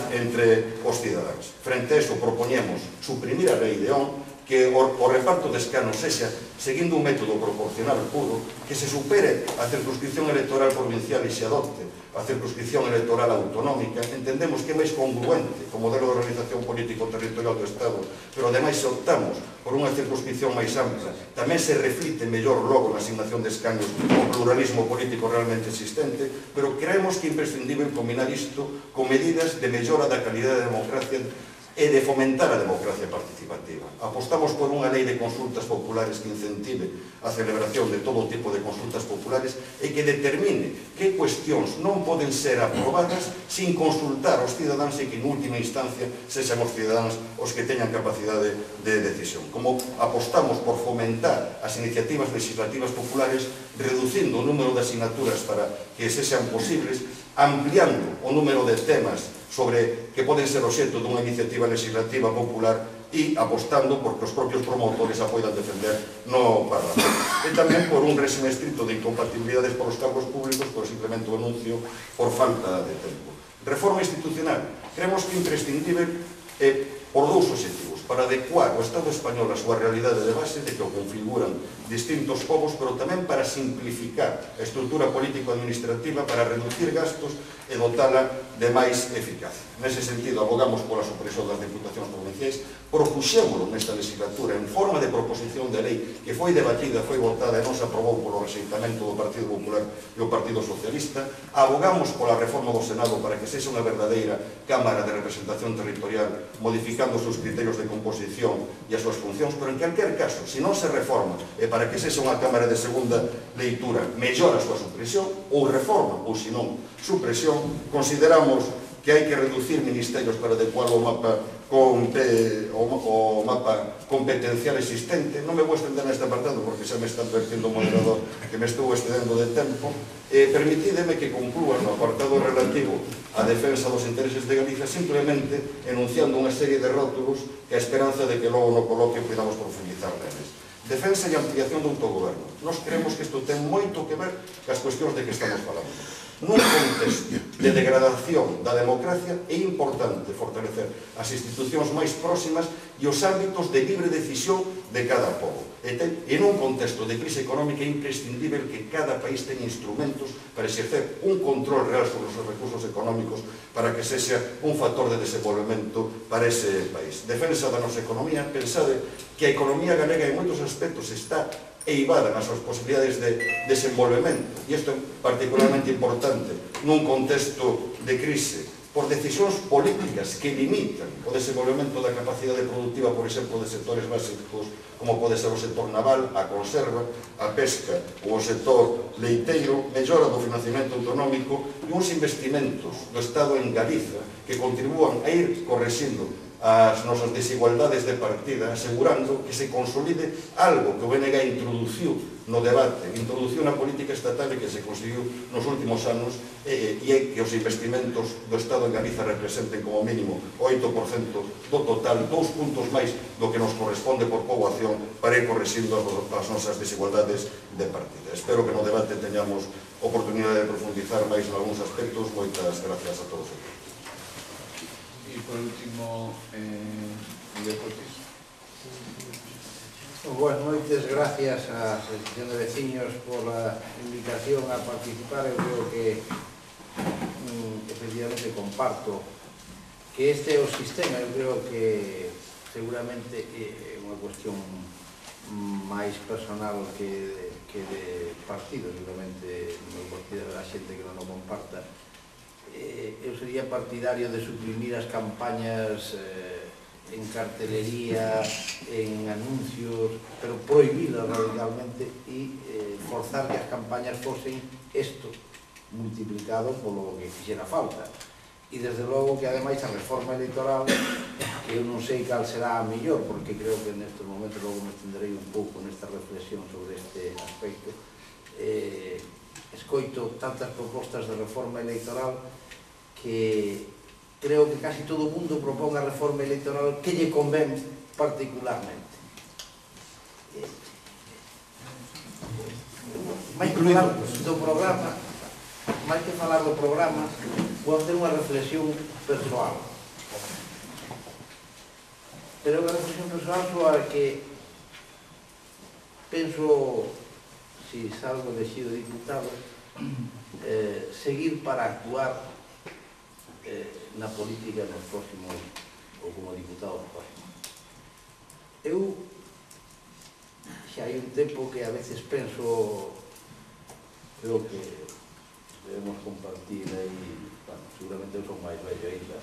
Speaker 3: entre os cidadáns. Frente a iso, propoñemos suprimir a lei de ON, que o reparto de escanos sexa seguindo un método proporcional puro, que se supere a circunscripción electoral provincial e se adopte a circunscripción electoral autonómica. Entendemos que é máis congruente co modelo de organización político-territorial do Estado, pero ademais se optamos por unha circunscripción máis ampla, tamén se reflite mellor logo na asignación de escanos o pluralismo político realmente existente, pero creemos que é imprescindible combinar isto con medidas de mellora da calidade da democracia e de fomentar a democracia participativa. Apostamos por unha lei de consultas populares que incentive a celebración de todo tipo de consultas populares e que determine que cuestións non poden ser aprobadas sin consultar aos cidadáns e que, en última instancia, sexan os cidadáns os que teñan capacidade de decisión. Como apostamos por fomentar as iniciativas legislativas populares, reducindo o número de asignaturas para que sexan posibles, ampliando o número de temas sobre que poden ser obxecto dunha iniciativa legislativa popular e apostando porque os propios promotores a poidan defender no Parlamento. E tamén por un réxime estricto de incompatibilidades por os cargos públicos, por simplemente o anuncio por falta de tempo. Reforma institucional. Creemos que é imprescindible por dous obxectivos: para adecuar o Estado español á súa realidade de base, de que o configuran distintos povos, pero tamén para simplificar a estrutura político-administrativa, para reducir gastos e dotala de máis eficacia. Nese sentido, abogamos pola supresión das diputacións provinciais, propuxémolo nesta legislatura en forma de proposición de lei que foi debatida, foi votada e non se aprobou polo rexeitamento do Partido Popular e o Partido Socialista. Abogamos pola reforma do Senado para que sexa unha verdadeira Cámara de Representación Territorial, modificando os seus criterios de composición e as súas funcións, pero en calquer caso, se non se reforma e para que sexa unha Cámara de segunda leitura mellora a súa supresión, ou reforma, ou senón supresión, consideramos que hai que reducir ministerios para adecuar o mapa competencial existente. Non me vou estender neste apartado porque xa me está advertindo o moderador que me estou excedendo de tempo. Permitídeme que conclúa no apartado relativo á defensa dos intereses de Galicia simplemente enunciando unha serie de rótulos que a esperanza de que logo no coloquio podamos profundizar neles. Defensa e ampliación do autogoberno. Nós creemos que isto ten moito que ver cas cuestións de que estamos falando. Nun contexto de degradación da democracia é importante fortalecer as institucións máis próximas e os ámbitos de libre decisión de cada pobo. E nun contexto de crise económica é imprescindible que cada país teña instrumentos para exercer un control real sobre os seus recursos económicos para que sexa un factor de desenvolvemento para ese país. Defensa da nosa economía. Pensade que a economía galega en moitos aspectos está eivada nas súas posibilidades de desenvolvemento, e isto é particularmente importante nun contexto de crise, por decisións políticas que limitan o desenvolvemento da capacidade productiva, por exemplo, de sectores básicos como pode ser o sector naval, a conserva, a pesca ou o sector leiteiro, mellora do financiamento autonómico e uns investimentos do Estado en Galiza que contribúan a ir correxindo as nosas desigualdades de partida, asegurando que se consolide algo que o BNG introduciu no debate, introduciu na política estatal e que se conseguiu nos últimos anos, e é que os investimentos do Estado en Galiza representen como mínimo 8% do total, 2 puntos máis do que nos corresponde por poboación, para ir correxindo as nosas desigualdades de partida. Espero que no debate teñamos oportunidade de profundizar máis en algúns aspectos. Moitas gracias a todos.
Speaker 1: Y por último, Miguel Cortés.
Speaker 6: Bueno, moitas gracias á Asociación de Veciños pola invitación a participar. Eu creo que efectivamente comparto que este é o sistema. Eu creo que seguramente é unha cuestión máis personal que de partido. Seguramente no partido da xente que non o comparta. Eu sería partidario de suprimir as campañas en cartelería, en anuncios, pero prohibila radicalmente e forzar que as campañas fosen isto multiplicado polo que fixera falta. E desde logo que ademais a reforma electoral, que eu non sei cal será a mellor, porque creo que nestes momentos logo me extenderei un pouco nesta reflexión sobre este aspecto, escoito tantas propostas de reforma electoral que creo que casi todo o mundo propón a reforma electoral que lle convén particularmente. Máis que falar do programa, vou facer unha reflexión persoal. Pero unha reflexión persoal sobre a que penso, si salgo elegido diputado, seguir para actuar na política nos próximos, ou como diputado nos próximos. Eu xa hai un tempo que a veces penso, creo que debemos compartir aí, bueno, seguramente eu son máis vello ainda,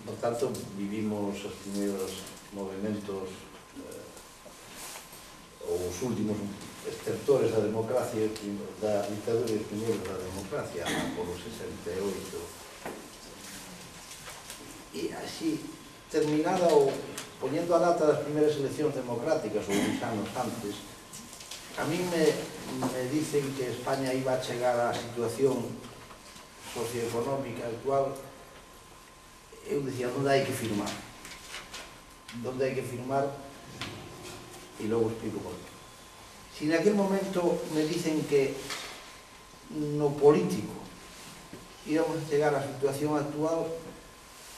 Speaker 6: por tanto vivimos os primeiros movimentos ou os últimos estertores da democracia, da dictadura e os primeiros da democracia, por os 68. E así, terminada ou poñendo a data das primeiras eleccións democráticas ou uns anos antes, a mí me dicen que España iba a chegar á situación socioeconómica actual. Eu dicía, onde hai que firmar? Onde hai que firmar? E logo explico por qué. Si naquele momento me dicen que no político íbamos a chegar á situación actual,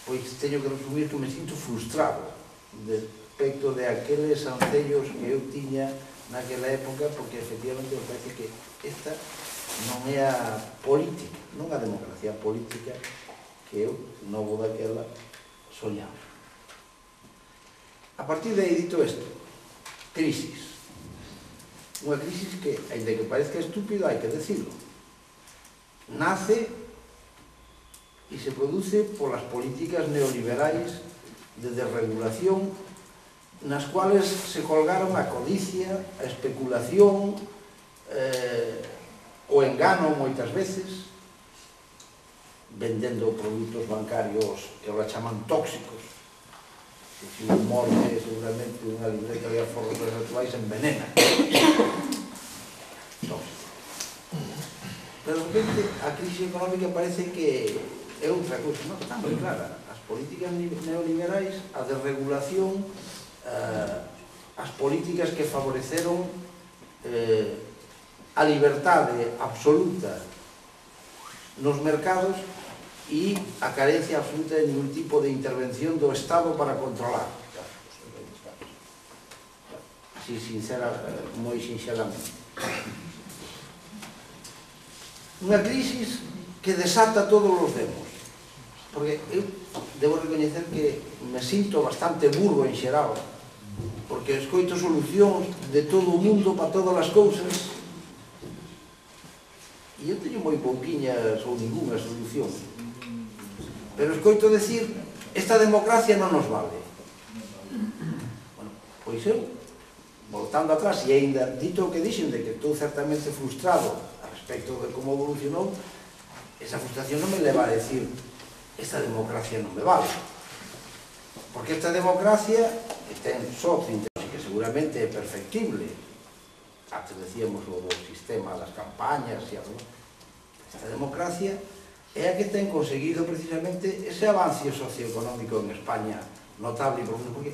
Speaker 6: pois teño que resumir que me sinto frustrado respecto de aqueles ancellos que eu tiña naquela época, porque efectivamente me parece que esta non é a política, non a democracia política que eu, novo daquela, soñaba. A partir de aí, dito isto, crisis. Unha crisis que, ainda que parezca estúpido, hai que decirlo. Nace e se produce polas políticas neoliberais de desregulación nas cuales se colgaron a codicia, a especulación, o engano moitas veces, vendendo produtos bancarios que ahora chaman tóxicos, que se un morte seguramente unha libreta de aforros actuais envenena. Tóxico. Pero de repente a crise económica parece que é outra cousa, non está moi clara. As políticas neoliberais, a desregulación, as políticas que favoreceron a liberdade absoluta nos mercados e a carencia absoluta de ningún tipo de intervención do Estado para controlar. Así, moi sinxelamente. Unha crisis que desata todos os demos. Porque eu debo recoñecer que me sinto bastante burro en xeral, porque escoito solucións de todo o mundo para todas as cousas, e eu teño moi pouquiñas ou ninguna solución. Pero escoito decir, esta democracia non nos vale. Bueno, pois eu, voltando atrás, e ainda dito o que dixen de que estou certamente frustrado a respecto de como evolucionou, esa frustración non me leva a decir esta democracia non me vale. Porque esta democracia que ten só 30 anos, que seguramente é perfectible, antes decíamos o do sistema das campañas e algo, esta democracia é a que ten conseguido precisamente ese avance socioeconómico en España notable e profundo, porque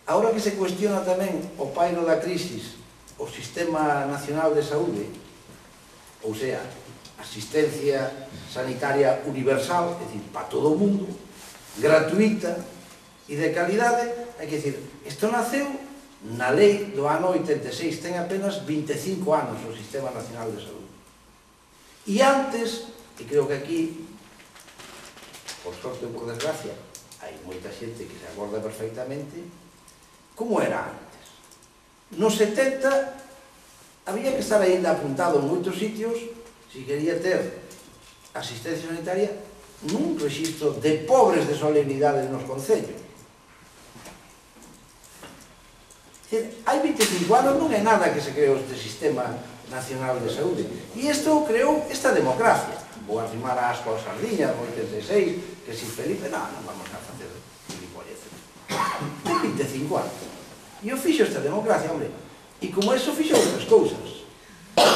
Speaker 6: agora que se cuestiona tamén o pairo da crisis, o Sistema Nacional de Saúde, ou sea, asistencia sanitaria universal, é dicir, para todo o mundo, gratuita e de calidade, hai que dicir, isto naceu na lei do ano 86, ten apenas 25 anos o Sistema Nacional de Saúde. E antes, e creo que aquí, por sorte ou por desgracia, hai moita xente que se acorda perfectamente, como era antes. Nos 70 había que estar ainda apuntado en moitos sitios se quería ter asistencia sanitaria nun registro de pobres de solemnidades nos concellos. Hai 25 anos non é nada que se creou este sistema nacional de saúde. E isto creou esta democracia. Vou arrimar a asco a sardiña, 86, que si Felipe, non vamos a facer gilipolleces. Ten 25 anos. E eu fixo esta democracia, hombre. E como eso fixo outras cousas.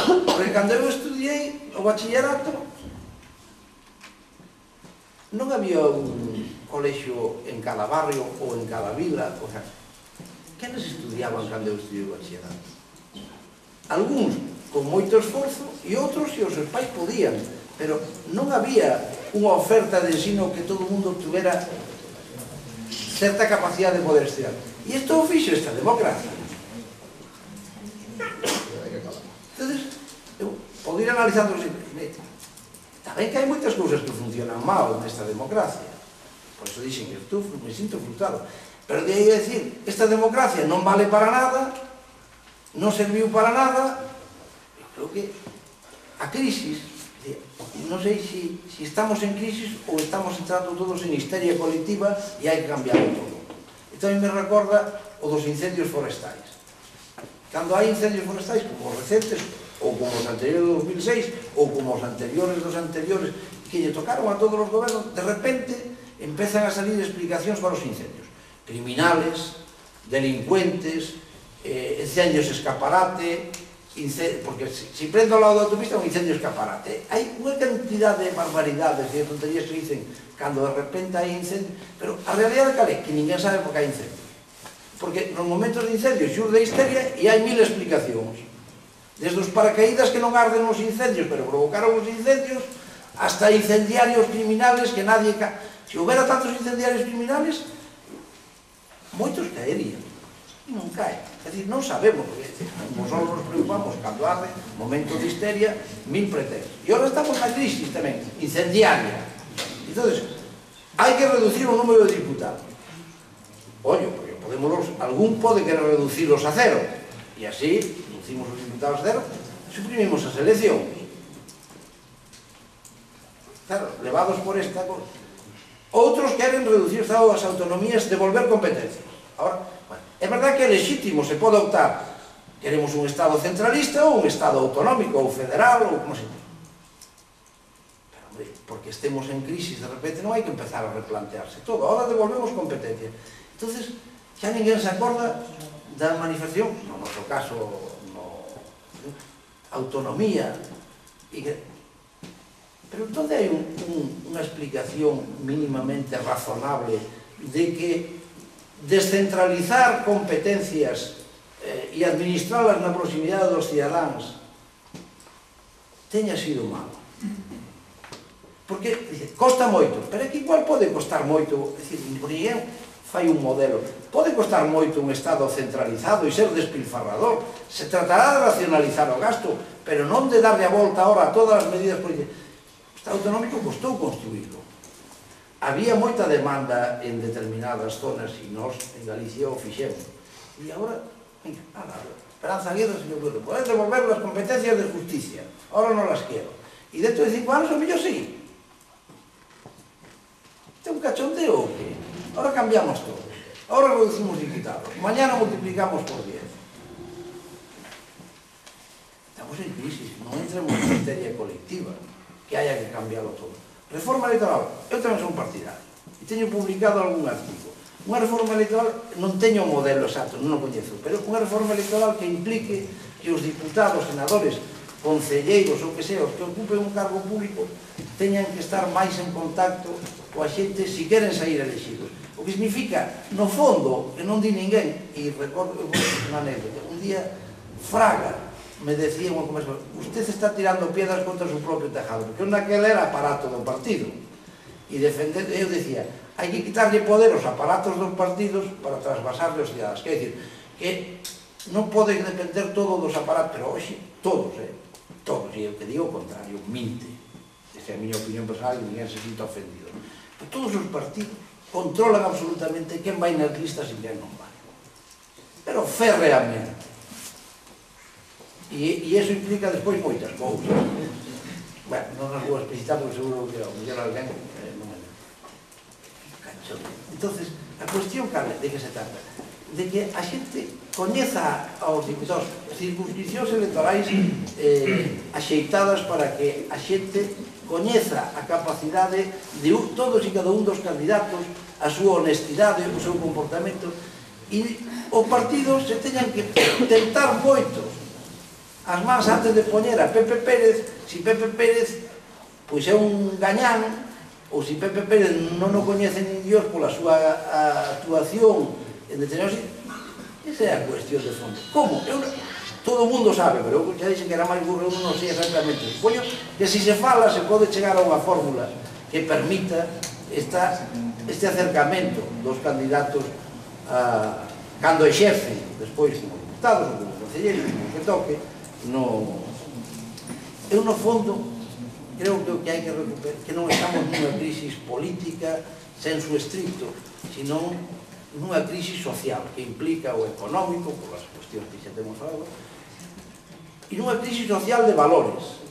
Speaker 6: Porque cando eu estudiei o bachillerato, non había un colexio en cada barrio ou en cada vila, o sea, quenes estudiaban cando eu estudiei o bachillerato? Algúns con moito esforzo e outros se os seus pais podían, pero non había unha oferta de ensino que todo o mundo tuvera certa capacidade de poder estudiar. E isto o fixo esta democracia. Entonces, eu podo ir analizando tamén que hai moitas cousas que funcionan mal nesta democracia. Por iso dixen que me sinto frustrado. Pero de aí a decir, esta democracia non vale para nada, non serviu para nada, eu creo que a crisis, non sei se estamos en crisis ou estamos entrando todos en histeria colectiva e hai que cambiarlo todo. E tamén me recorda o dos incendios forestais. Cando hai incendios forestais, como os recentes, ou como os anteriores de 2006, ou como os anteriores dos anteriores, que lle tocaron a todos os gobernos, de repente empezan a salir explicacións para os incendios. Criminales, delincuentes, incendios escaparate, porque se prende ao lado da autopista un incendio escaparate. Hai unha cantidad de barbaridades e de tonterías que dicen cando de repente hai incendio, pero a realidade é que ninguén sabe por que hai incendio. Porque nos momentos de incendio xurde a histeria e hai 1000 explicacións. Desde os paracaídas que non arden os incendios, pero provocaron os incendios, hasta incendiarios criminales que nadie... Se houbera tantos incendiarios criminales, moitos caerían. E non caen. É dicir, non sabemos, porque nosotros nos preocupamos cando arde, momento de histeria, 1000 pretextos. E ahora estamos na crisis tamén, incendiaria. Entonces, hai que reducir o número de diputados. Ollo, porque algún pode querer reducirlos a cero. E así, reducimos os diputados a cero, suprimimos as eleccións. Claro, levados por esta cosa. Outros queren reducir as autonomías, devolver competencias. Ahora, é verdad que é legítimo, se pode optar. Queremos un Estado centralista ou un Estado autonómico ou federal ou como se dice. Pero, hombre, porque estemos en crisis, de repente non hai que empezar a replantearse todo. Ahora devolvemos competencias. Entonces, xa ninguén se acorda da manifestación, no noso caso, autonomía. Pero entón hai unha explicación mínimamente razonable de que descentralizar competencias e administralas na proximidade dos cidadáns teña sido malo. Porque, dice, costa moito, pero é que igual pode costar moito, é dicir, ninguén fai un modelo. Pode costar moito un Estado centralizado e ser despilfarrador. Se tratará de racionalizar o gasto, pero non de darle a volta ahora a todas as medidas políticas. O Estado autonómico costou construído. Había moita demanda en determinadas zonas e nós en Galicia o fixemos. E agora, Esperanza Aguirre, señor Bruno, poden devolver as competencias de justicia. Ahora non las quiero. E dentro de 5 anos, o mellor sí. Este é un cachondeo o que? Ahora cambiamos todo. Ahora reducimos diputados. Mañana multiplicamos por 10. Estamos en crisis. Non entremos en histeria colectiva. Que haya que cambiarlo todo. Reforma electoral, eu tamén son partidario e teño publicado algún artigo. Unha reforma electoral, non teño o modelo exacto, non o coñezo, pero unha reforma electoral que implique que os diputados, senadores, concelleiros ou que sea, os que ocupen un cargo público teñan que estar máis en contacto coa xente se queren sair elegidos. O que significa, no fondo, que non di ninguén, e recordo unha anécdota, un día Fraga me decía unha conversación, usted está tirando piedras contra o seu propio tejado, porque naquel era aparato do partido. E defender, eu decía, hai que quitarlle poder aos aparatos dos partidos para trasvasarle aos cidadanos. Quer dizer, que non pode depender todo dos aparatos, pero hoxe, todos, todos, e o que digo o contrario, minte. Esta é a miña opinión personal e ninguén se sinta ofendido. Pero todos os partidos controlan absolutamente quen vai nas listas e quen non vai. Pero férreamente. E iso implica despois moitas cousas. Bueno, non as vou explicitar porque seguro que o mellor alguén non me lembra. Entonces, a cuestión, Carmen, de que se trata? de que a xente coñeza aos diputados, circunscripcións electorais axeitadas para que a xente coñeza a capacidade de todos e cada un dos candidatos, a súa honestidade, o seu comportamento, e os partidos se teñan que tentar moitos as mans antes de poñer a Pepe Pérez, si Pepe Pérez pois é un gañán, ou si Pepe Pérez non o coñece nin Dios pola súa actuación en determinados sitios. Esa é a cuestión de fondo. Como? Todo o mundo sabe, pero eu xa dixen que era máis burro, eu non sei exactamente. Supoño que se fala, se pode chegar a unha fórmula que permita este acercamento dos candidatos cando exercen, despois como diputados ou como concelleiros, como que toque. Eu no fondo creo que hai que recuperar, que non estamos nunha crisis política sensu estricto, sino nunha crisis social que implica o económico, por as cuestións que xa temos falado, e nunha crisis social de valores.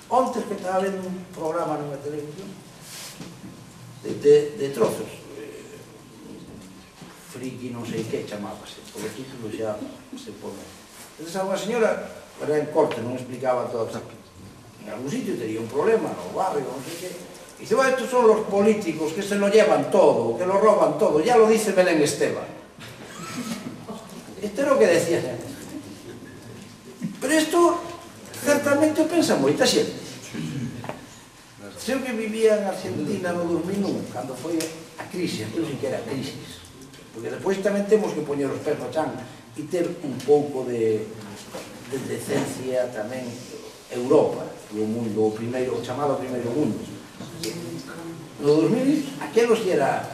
Speaker 6: Ontes que estaba vendo un programa nunha televisión de trozos, friki non sei que chamábase, polo título xa se pone. Entón, unha señora, era en corte, non explicaba todo, en algún sitio tenía un problema, no barrio, non sei que, y dice, bueno, estos son los políticos que se lo llevan todo, que lo roban todo, ya lo dice Belén Esteban. Esto es lo que decía. Pero esto, certamente, o pensa moita xente. Sei que vivía en Argentina no 2001, cando foi a crisis, aquilo sí que era crisis, porque despois tamén temos que poñer os pés no chan e ter un pouco de decencia tamén Europa, o mundo, o chamado primeiro mundo. No 2000, aquelo si era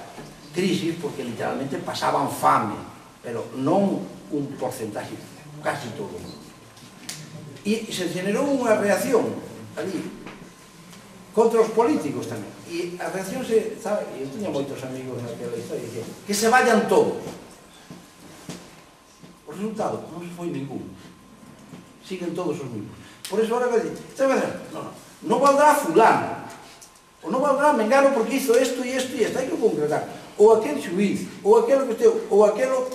Speaker 6: crisis porque literalmente pasaban fame, pero non un porcentaje, casi todo. E se generou unha reacción ali contra os políticos tamén. E a reacción se, sabe, eu tiña moitos amigos naquela historia, que se vayan todos. O resultado non se foi ningún. Siguen todos os mismos. Por eso ahora que non valdrá fulano, ou non valdrá Mengano porque hizo isto e isto e isto, hai que concretar. Ou aquel xuiz, ou aquelo que esteu, ou aquelo...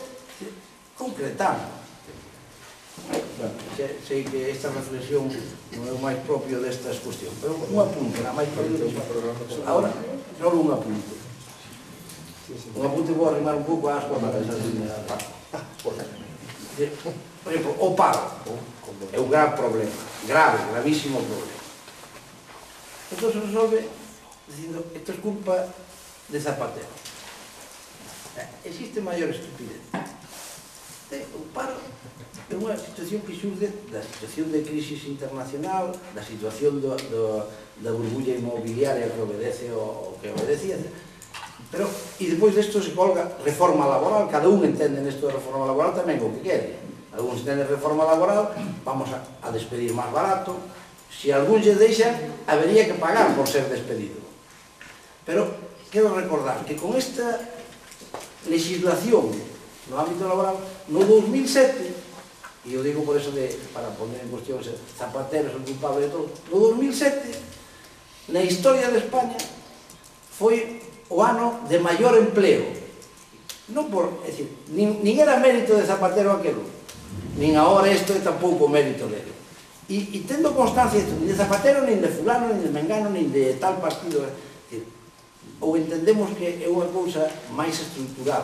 Speaker 6: concretamos. Bueno, sei que esta reflexión non é o máis propio destas cuestións, pero un apunte, a máis propio destas cuestións. Ahora, só un apunte. Un apunte vou arrimar un pouco a asco para esa línea. Por exemplo, o paro é un gran problema, grave, gravísimo problema. Esto se resolve dicindo, esto es culpa de Zapatero. Existe maior estupidez. O paro é unha situación que xurde da situación de crisis internacional, da situación da burbulla inmobiliaria que obedece o que obedecía, pero, e depois desto se colga reforma laboral, cada un entende nesto de reforma laboral tamén o que quere. Alguns entenden reforma laboral, vamos a despedir máis barato, se algún lle deixa, habería que pagar por ser despedido. Pero quero recordar que con esta legislación no ámbito laboral, no 2007, e eu digo por eso para poner en cuestión Zapatero é o culpable de todo, no 2007, na historia de España, foi o ano de maior empleo. Non por, é dicir, nin era mérito de Zapatero aquelo, nin agora isto é tampouco mérito dele. E tendo constancia isto, nin de Zapatero, nin de fulano, nin de Mengano, nin de tal partido, ou entendemos que é unha cousa máis estructural,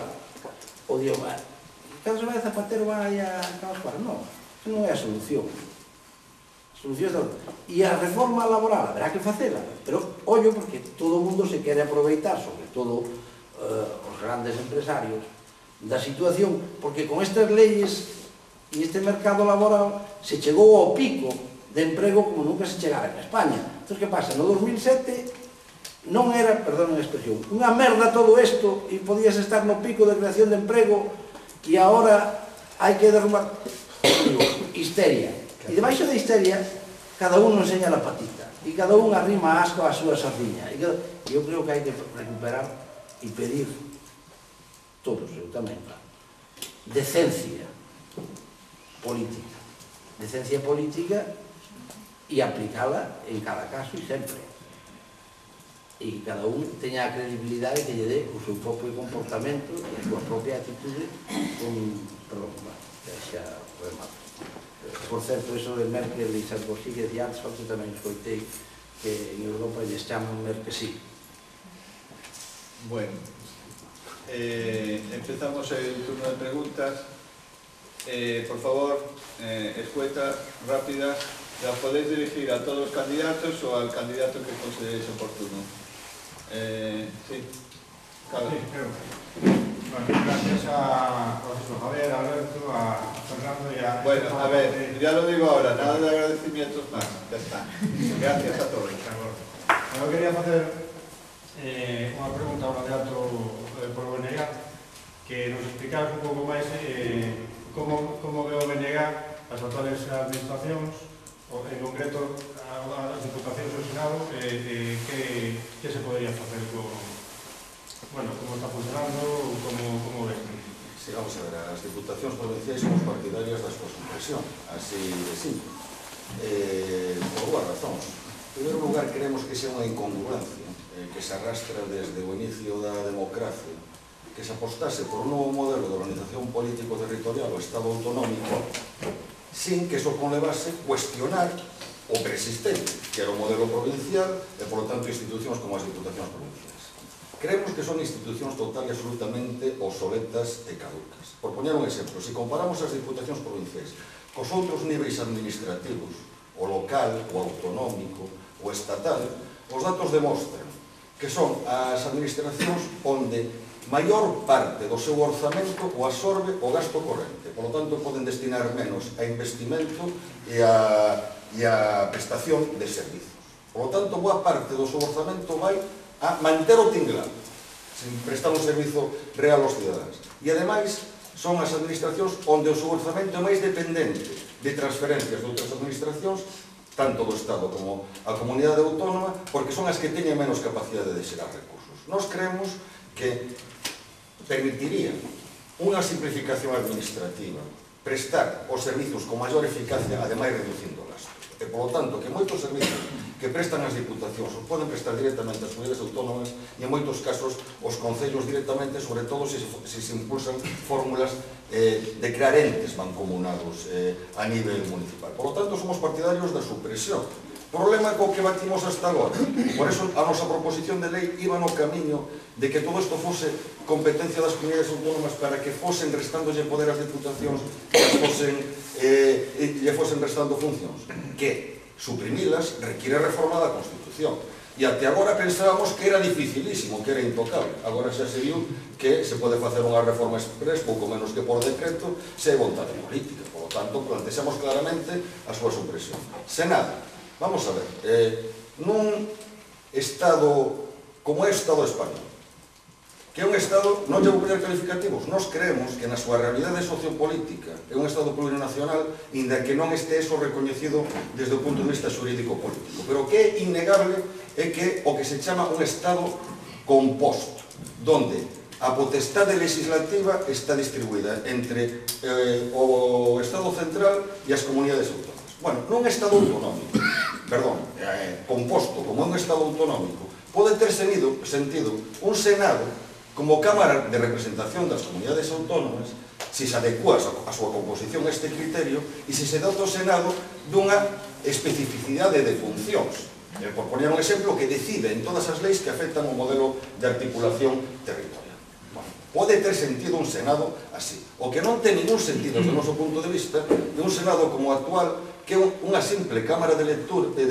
Speaker 6: ou digo, cando se vai a Zapatero vai a Campos, non, non é a solución. A solución é outra. E a reforma laboral haberá que facela, pero ollo porque todo o mundo se quere aproveitar, sobre todo os grandes empresarios, da situación, porque con estas leyes e este mercado laboral se chegou ao pico de emprego como nunca se chegara en España. Entón, que pasa? No 2007 non era, perdón a expresión, unha merda todo isto e podías estar no pico de creación de emprego e agora hai que derrubar histeria. E debaixo da histeria cada un enseña a patita e cada un arrima asco a súa sardiña. E eu creo que hai que recuperar e pedir todos, eu tamén, decencia política. Decencia política e aplicala en cada caso e sempre. e que cada un teña a credibilidade que lle dé o seu propio comportamento e a súa propia actitude perdón, xa remato. Por certo, eso de Merkel e Sarkozy que decía antes, que tamén escoitei que en Europa lles chaman Merkesí.
Speaker 1: Bueno, empezamos el turno de preguntas. Por favor, escuetas rápidas, las podéis dirigir a todos los candidatos o al candidato que consideréis oportuno. Sí, Carlos.
Speaker 7: Sí, creo. Bueno, gracias a Javier, a Alberto, a Fernando y a...
Speaker 1: Bueno, a ver, ya lo digo ahora, nada de agradecimientos más, ya está. Gracias a todos.
Speaker 7: Eu quería facer unha pregunta ao candidato por BNG, que nos explicaras un pouco máis como ve o BNG as actuales administracións, en concreto as diputacións do Senado, que se podría facer con, bueno, como está funcionando, como ves?
Speaker 3: Sí, vamos a ver, as diputacións provinciais somos partidarias da súa supresión, así de simple, por dúas razóns. En primeiro lugar, creemos que sea unha incongruencia que se arrastra desde o inicio da democracia, que se apostase por un novo modelo de organización político-territorial o Estado autonómico sin que eso conlevase cuestionar o preexistente, que era o modelo provincial e, por lo tanto, institucións como as diputacións provinciais. Creemos que son institucións total e absolutamente obsoletas e caducas. Por poñer un exemplo, se comparamos as diputacións provinciais cos outros niveis administrativos, o local, o autonómico, o estatal, os datos demostran que son as administracións onde maior parte do seu orzamento o absorbe o gasto corrente. Por lo tanto, poden destinar menos a investimento e a prestación de servizos. Por lo tanto, boa parte do seu orzamento vai a manter o tinglado, sin prestar un servizo real aos cidadáns. E, ademais, son as administracións onde o seu orzamento é máis dependente de transferencias de outras administracións, tanto do Estado como a comunidade autónoma, porque son as que teñen menos capacidade de xerar recursos. Nós creemos que permitiría unha simplificación administrativa, prestar os servizos con maior eficacia, ademais reducindo o gasto. E, por lo tanto, que moitos servizos que prestan as diputacións os poden prestar directamente as comunidades autónomas e, en moitos casos, os concellos directamente, sobre todo se impulsan fórmulas de crear entes mancomunados a nivel municipal. Por lo tanto, somos partidarios da supresión. Problema co que batimos hasta agora. Por eso, a nosa proposición de lei iba no camiño de que todo isto fose competencia das comunidades autónomas para que fosen restándolle poder ás diputacións e lle fosen restando funcións. Que suprimilas requiere reforma da Constitución. E até agora pensábamos que era dificilísimo, que era intocable. Agora xa se viu que se pode facer unha reforma express, pouco menos que por decreto, se é vontade política. Por lo tanto, plantexamos claramente a súa supresión. Senado, vamos a ver, nun Estado como é o Estado español, que é un Estado, non lle vou poñer calificativos, nós creemos que na súa realidade sociopolítica é un Estado plurinacional, inda que non este eso recoñecido desde o punto de vista xurídico-político, pero que é innegable é que o que se chama un Estado composto, donde a potestade legislativa está distribuída entre o Estado central e as comunidades autónomas. Bueno, nun Estado autonómico, composto como un Estado autonómico, pode ter sentido un Senado como Cámara de Representación das Comunidades Autónomas, se se adecua a súa composición a este criterio e se dota ao Senado dunha especificidade de funcións. Por poner un exemplo, que decide en todas as leis que afectan o modelo de articulación territorial. Pode ter sentido un Senado así. O que non ten ningún sentido, desde o noso punto de vista, de un Senado como o actual, que unha simple Cámara de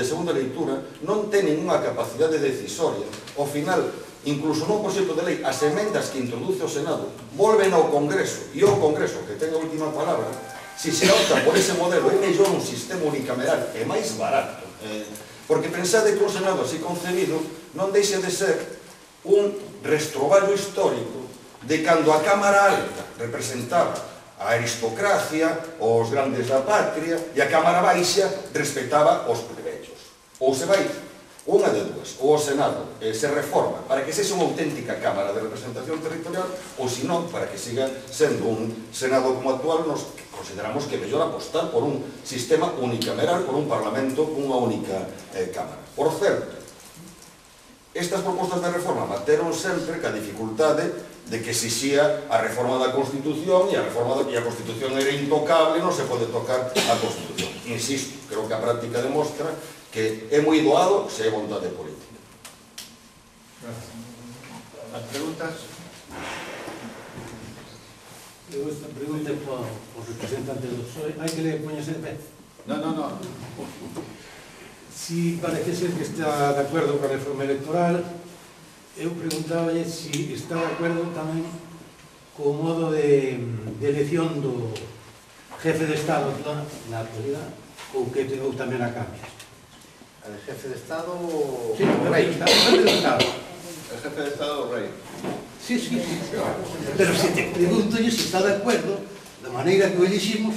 Speaker 3: segunda leitura non ten ninguna capacidade decisoria. Ao final, incluso nun proxecto de lei, as emendas que introduce o Senado volven ao Congreso, e o Congreso, que ten a última palabra, se se opta por ese modelo, é mellor un sistema unicameral, é máis barato. Porque pensade que un Senado así concebido non deixe de ser un restroballo histórico de cando a Cámara Alta representaba a aristocracia, os grandes da patria, e a Cámara Baixa respetaba os plebeyos. Ou se vai unha de dúas, ou o Senado se reforma para que sexa unha auténtica Cámara de Representación Territorial, ou se non, para que siga sendo un Senado como actual, nos consideramos que é mellor apostar por un sistema unicameral, por un Parlamento, unha única Cámara. Por certo, Estas propostas de reforma bateron sempre ca dificultade de que exixía a reforma da Constitución e a Constitución era intocable, non se pode tocar a Constitución. Insisto, creo que a práctica demostra que é moi doado se hai vontade política.
Speaker 1: Gracias. As preguntas?
Speaker 8: Eu esta pregunta é para os representantes do PSOE. Hai que le poñerse de pé.
Speaker 1: No.
Speaker 8: Si parece ser que está de acordo con a reforma electoral, eu preguntaballe si está de acordo tamén co modo de elección do jefe de Estado na actualidade, ou tamén a cambias.
Speaker 6: A de jefe de Estado...
Speaker 8: Sí, o rei.
Speaker 1: El jefe de Estado o rei.
Speaker 8: Sí. Pero se te pregunto yo si está de acordo da maneira que o eliximos,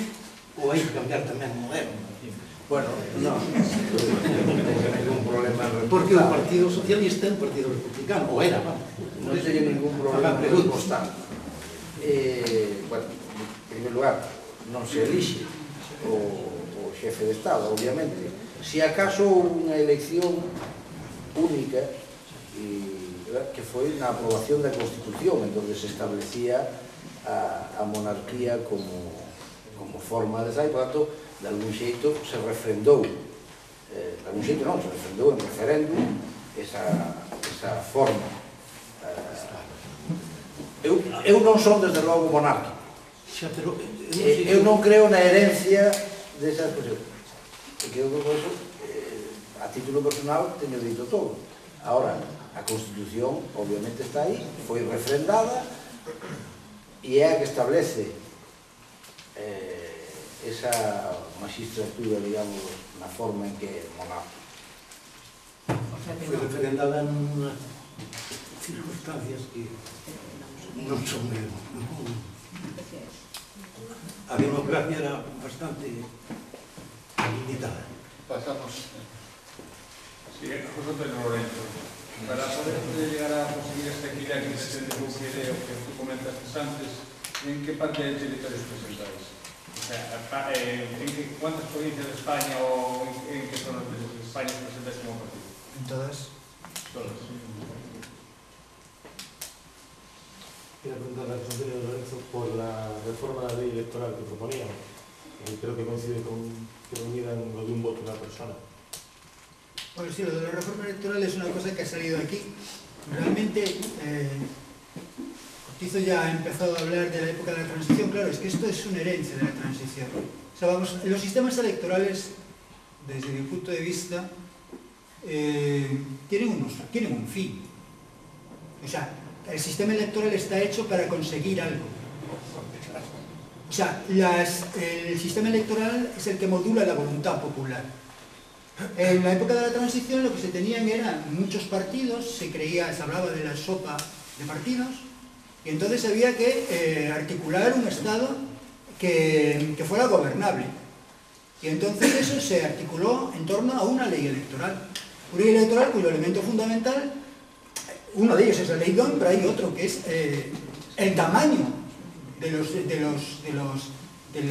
Speaker 8: ou hai que cambiar tamén o modelo.
Speaker 6: Bueno, non teño ningún problema.
Speaker 8: Porque o Partido Socialista é un partido republicano, ou era, vamos.
Speaker 6: Non teño ningún problema en postar. Bueno, en primer lugar, non se elixe o xefe de Estado, obviamente. Si acaso unha elección única que foi na aprobación da Constitución, en donde se establecía a monarquía como forma de sair, por tanto, de algún xeito se refrendou, de algún xeito non, se refrendou en referéndum esa forma. Eu non son, desde logo, monárquico. Eu non creo na herencia desas cosas. Porque eu, a título personal, teño dito todo. Ahora, a Constitución, obviamente, está aí, foi refrendada, e é a que establece esa magistratura, digamos, na forma en que é monárquico.
Speaker 8: Foi referendada en unhas circunstancias que non son mesmo. A democracia era bastante limitada.
Speaker 1: Pasamos.
Speaker 7: Sí, José Antonio Lorenzo. Para poder llegar a conseguir este equilibrio que se refiere o que tú comentaste antes, ¿en qué parte del territorio os presentáis? O sea, ¿cuántas provincias de España o en qué zonas de España os presentáis como partido?
Speaker 2: En todas.
Speaker 7: Todas.
Speaker 9: Quería preguntar a José Antonio Lorenzo por la reforma de la ley electoral que proponían. Creo que coincide con que reunieran lo de un voto de una persona.
Speaker 2: Bueno, sí, lo de la reforma electoral es una cosa que ha salido aquí. Realmente, Cortizo ya ha empezado a hablar de la época de la transición. Claro, es que esto es una herencia de la transición. O sea, vamos, los sistemas electorales, desde mi punto de vista, tienen un fin. O sea, el sistema electoral está hecho para conseguir algo. O sea, el sistema electoral es el que modula la voluntad popular. En la época de la transición lo que se tenían eran muchos partidos, se hablaba de la sopa de partidos, y entonces había que articular un Estado que fuera gobernable. Y entonces eso se articuló en torno a una ley electoral. Una ley electoral cuyo elemento fundamental, uno de ellos es la ley DON, pero hay otro que es el tamaño de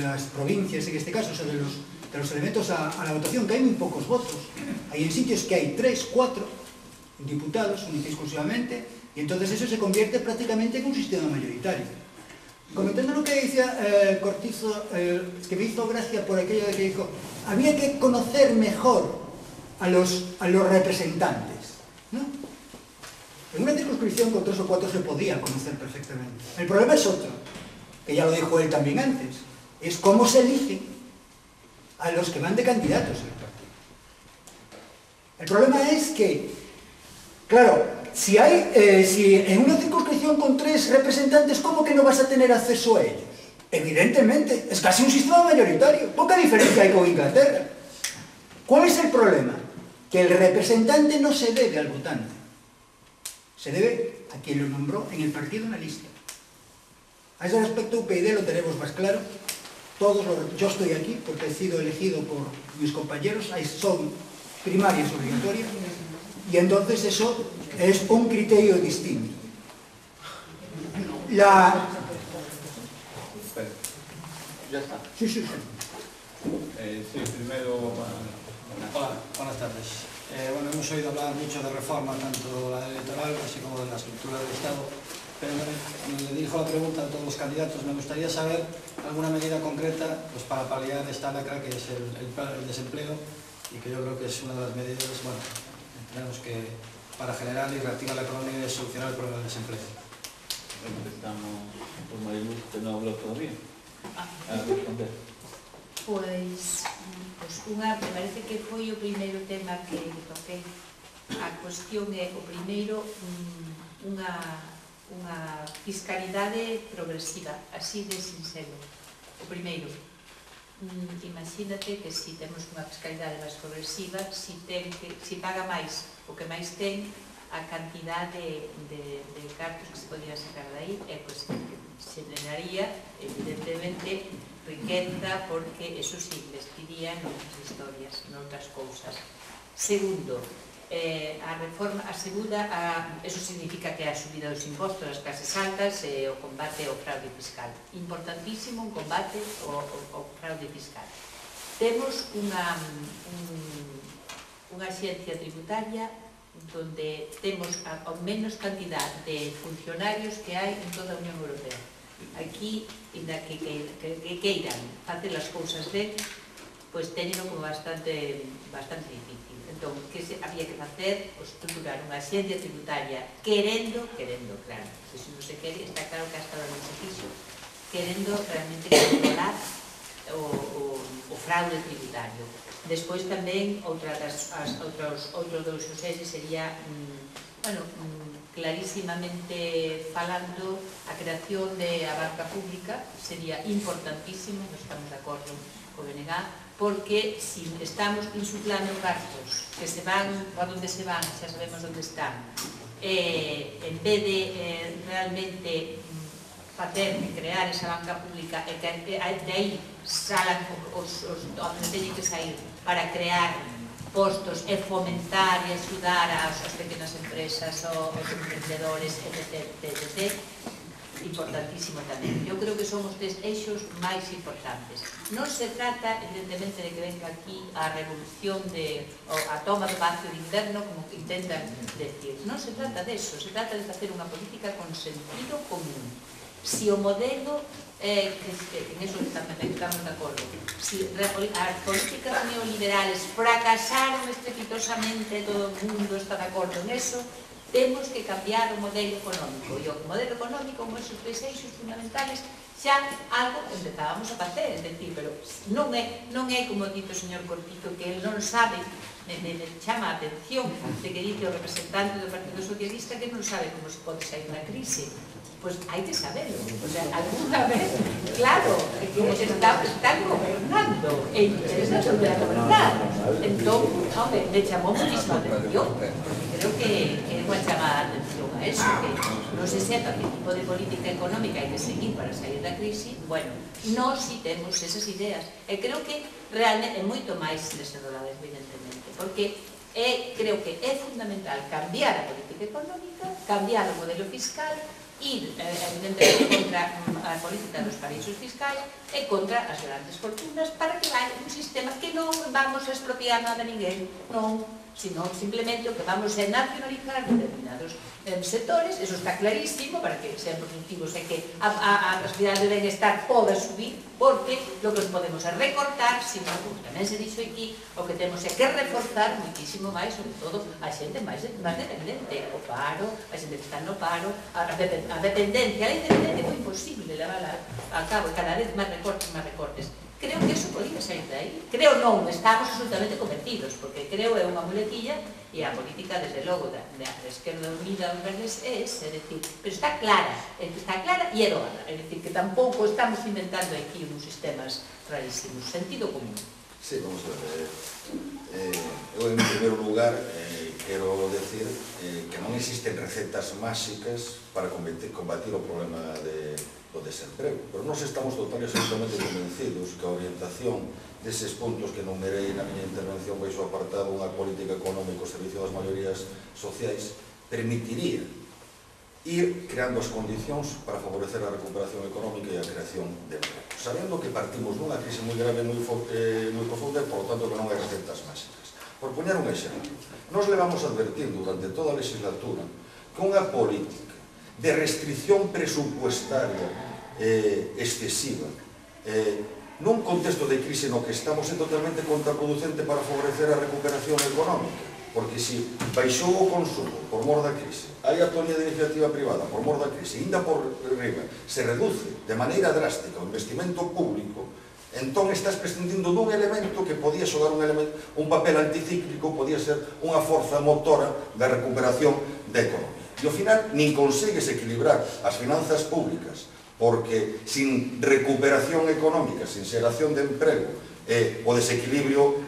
Speaker 2: las provincias, en este caso, o sea, de los elementos a la votación, que hay muy pocos votos. Hay en sitios que hay 3, 4 diputados, única y exclusivamente, y entonces eso se convierte prácticamente en un sistema mayoritario. Comentando lo que decía Cortizo, es que me hizo gracia por aquello de que dijo, había que conocer mejor a los representantes, ¿no? En una circunscripción con 3 o 4 se podía conocer perfectamente. El problema es otro, que ya lo dijo él también antes, es cómo se eligen a los que van de candidatos en el partido. El problema es que, claro, si en una circunscripción con 3 representantes, ¿cómo que no vas a tener acceso a ellos? Evidentemente, es casi un sistema mayoritario. Poca diferencia hay con Inglaterra. ¿Cuál es el problema? Que el representante no se debe al votante. Se debe a quien lo nombró en el partido en la lista. A ese respecto, UPyD lo tenemos más claro. Yo estoy aquí porque he sido elegido por mis compañeros, son primarias obligatorias, y entonces eso es un criterio distinto.
Speaker 1: Ya está.
Speaker 2: Sí.
Speaker 1: Sí, primero...
Speaker 10: Hola, buenas tardes. Bueno, hemos oído hablar mucho de reforma, tanto la electoral así como de la estructura del Estado, pero me dirijo la pregunta a todos los candidatos. Me gustaría saber alguna medida concreta pues, para paliar esta lacra que es el desempleo, y que yo creo que es una de las medidas, bueno, tenemos que, para generar y reactivar la economía y solucionar el problema del desempleo.
Speaker 4: Empezamos por Mariluz, que non hablou todavía. A responder.
Speaker 5: Pois unha, me parece que foi o primeiro tema que toquei. A cuestión é, o primeiro, unha fiscalidade progresiva, así de sincero. O primeiro, imagínate que se temos unha fiscalidade máis progresiva, se paga máis o que máis ten, a cantidad de cartos que se podría sacar de aí, pues se generaría, evidentemente, riqueza, porque eso se investiría en outras historias, en outras cousas. Segundo, a reforma, a segunda, eso significa que a subida dos impostos ás clases altas e o combate ao fraude fiscal. Importantísimo un combate ao fraude fiscal. Temos unha axencia tributaria donde temos a menos cantidad de funcionarios que hai en toda a Unión Europea. Aquí, inda que queiran facer as cousas ben, pois teñeno como bastante difícil. Entón, que había que facer? Estruturar unha axencia tributaria querendo, claro, que se non se quere, está claro que hasta non se fixo, querendo realmente controlar o fraude tributario. Despois tamén, outros dous sucesos sería, clarísimamente falando, a creación da banca pública sería importantísimo, non estamos de acordo co BNG, porque se estamos insuflando cartos que se van, por onde se van, xa sabemos onde están, en vez de realmente facer, crear esa banca pública e que de aí salan onde teñen que sair para crear postos e fomentar e axudar as pequenas empresas, os emprendedores, etc. Importantísimo tamén. Eu creo que son os tres eixos máis importantes. Non se trata, evidentemente, de que venga aquí a revolución a toma do patio de inverno, como que intentan decir. Non se trata deso, se trata de facer unha política con sentido común. Si o modelo, en eso tamén estamos de acordo, si as políticas neoliberales fracasaron estrepitosamente, todo o mundo está de acordo en eso, temos que cambiar o modelo económico. E o modelo económico, como esos tres eixos fundamentales, xa algo empezábamos a facer, é dicir, pero non é como dito o señor Cortito, que ele non sabe, me chama a atención de que dice o representante do Partido Socialista que non sabe como se pode sair da crise. Pois hai que saberlo, o sea, alguna vez, claro, que están gobernando e interesa volver a gobernar. Entón, home, me chamou muchísima atención, porque creo que é unha chamada de atención a eso, que non se sepa que tipo de política económica hai que seguir para sair da crise. Bueno, nós si temos esas ideas, e creo que realmente é moito máis desenrolada, evidentemente, porque creo que é fundamental cambiar a política económica, cambiar o modelo fiscal, ir, evidentemente, contra a política dos paraísos fiscais e contra as grandes fortunas, para que vai un sistema que non vamos a expropiar nada a ninguén, non, sino simplemente o que vamos a nacionalizar determinados sectores. Eso está clarísimo, para que sean productivos e que a posibilidade de benestar poda subir, porque lo que nos podemos é recortar, sino, tamén se dixo aquí, o que temos é que reforzar muitísimo máis, sobre todo, a xente máis dependente, o paro, a xente que está no paro, a dependencia. A independencia é imposible levarla a cabo, cada vez máis recortes. Creo que eso podía sair de aí. Creo non, estamos absolutamente convencidos, porque creo é unha muletilla, e a política, desde logo, da Esquerda Unida aos Verdes é ese, é dicir, pero está clara e é doada, é dicir, que tampouco estamos inventando aquí uns sistemas rarísimos, sentido común.
Speaker 3: Sí, vamos a ver. Eu, en primeiro lugar, quero decir que non existen recetas máxicas para combatir o problema do desemprego, pero nós estamos totalmente convencidos que a orientación deses puntos que numerei na miña intervención baixo o apartado unha política económica ao servicio das maiorías sociais permitiría ir creando as condicións para favorecer a recuperación económica e a creación de emprego, sabendo que partimos dunha crise moi grave, moi profunda, e, por lo tanto, que non hai recetas máxicas. Por poñer un exemplo, nos levamos advertindo durante toda a legislatura que unha política de restricción presupuestaria excesiva nun contexto de crise no que estamos é totalmente contraproducente para favorecer a recuperación económica, porque se baixou o consumo por mor da crise, hai a tonía de iniciativa privada por mor da crise, ainda por riba se reduce de maneira drástica o investimento público, entón estás prescindindo dun elemento que podía xogar un papel anticíclico, podía ser unha forza motora da recuperación da economía. E ao final, nin consigues equilibrar as finanzas públicas, porque sin recuperación económica, sin xeración de emprego, o desequilibrio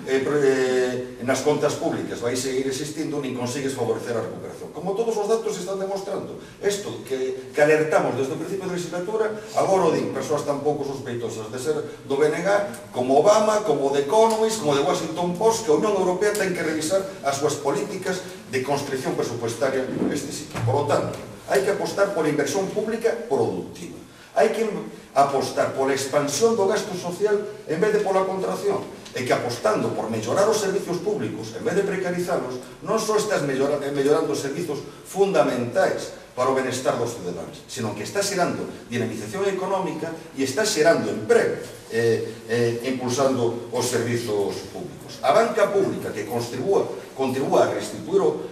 Speaker 3: nas contas públicas vai seguir existindo, nin consigues favorecer a recuperación. Como todos os datos están demostrando. Isto que alertamos desde o principio da legislatura, agora o din persoas tan pouco sospeitosas de ser do BNG, como Obama, como The Economist, como The Washington Post, que a Unión Europea ten que revisar as súas políticas de constricción presupuestaria excesiva. Por lo tanto, hai que apostar pola inversión pública productiva. Hai que apostar pola expansión do gasto social en vez de pola contracción. E que apostando por mellorar os servicios públicos en vez de precarizalos, non só estás mellorando os servizos fundamentais para o benestar dos ciudadanos, sino que estás xerando dinamización económica e estás xerando emprego, impulsando os servizos públicos. A banca pública que contribúa a restituir o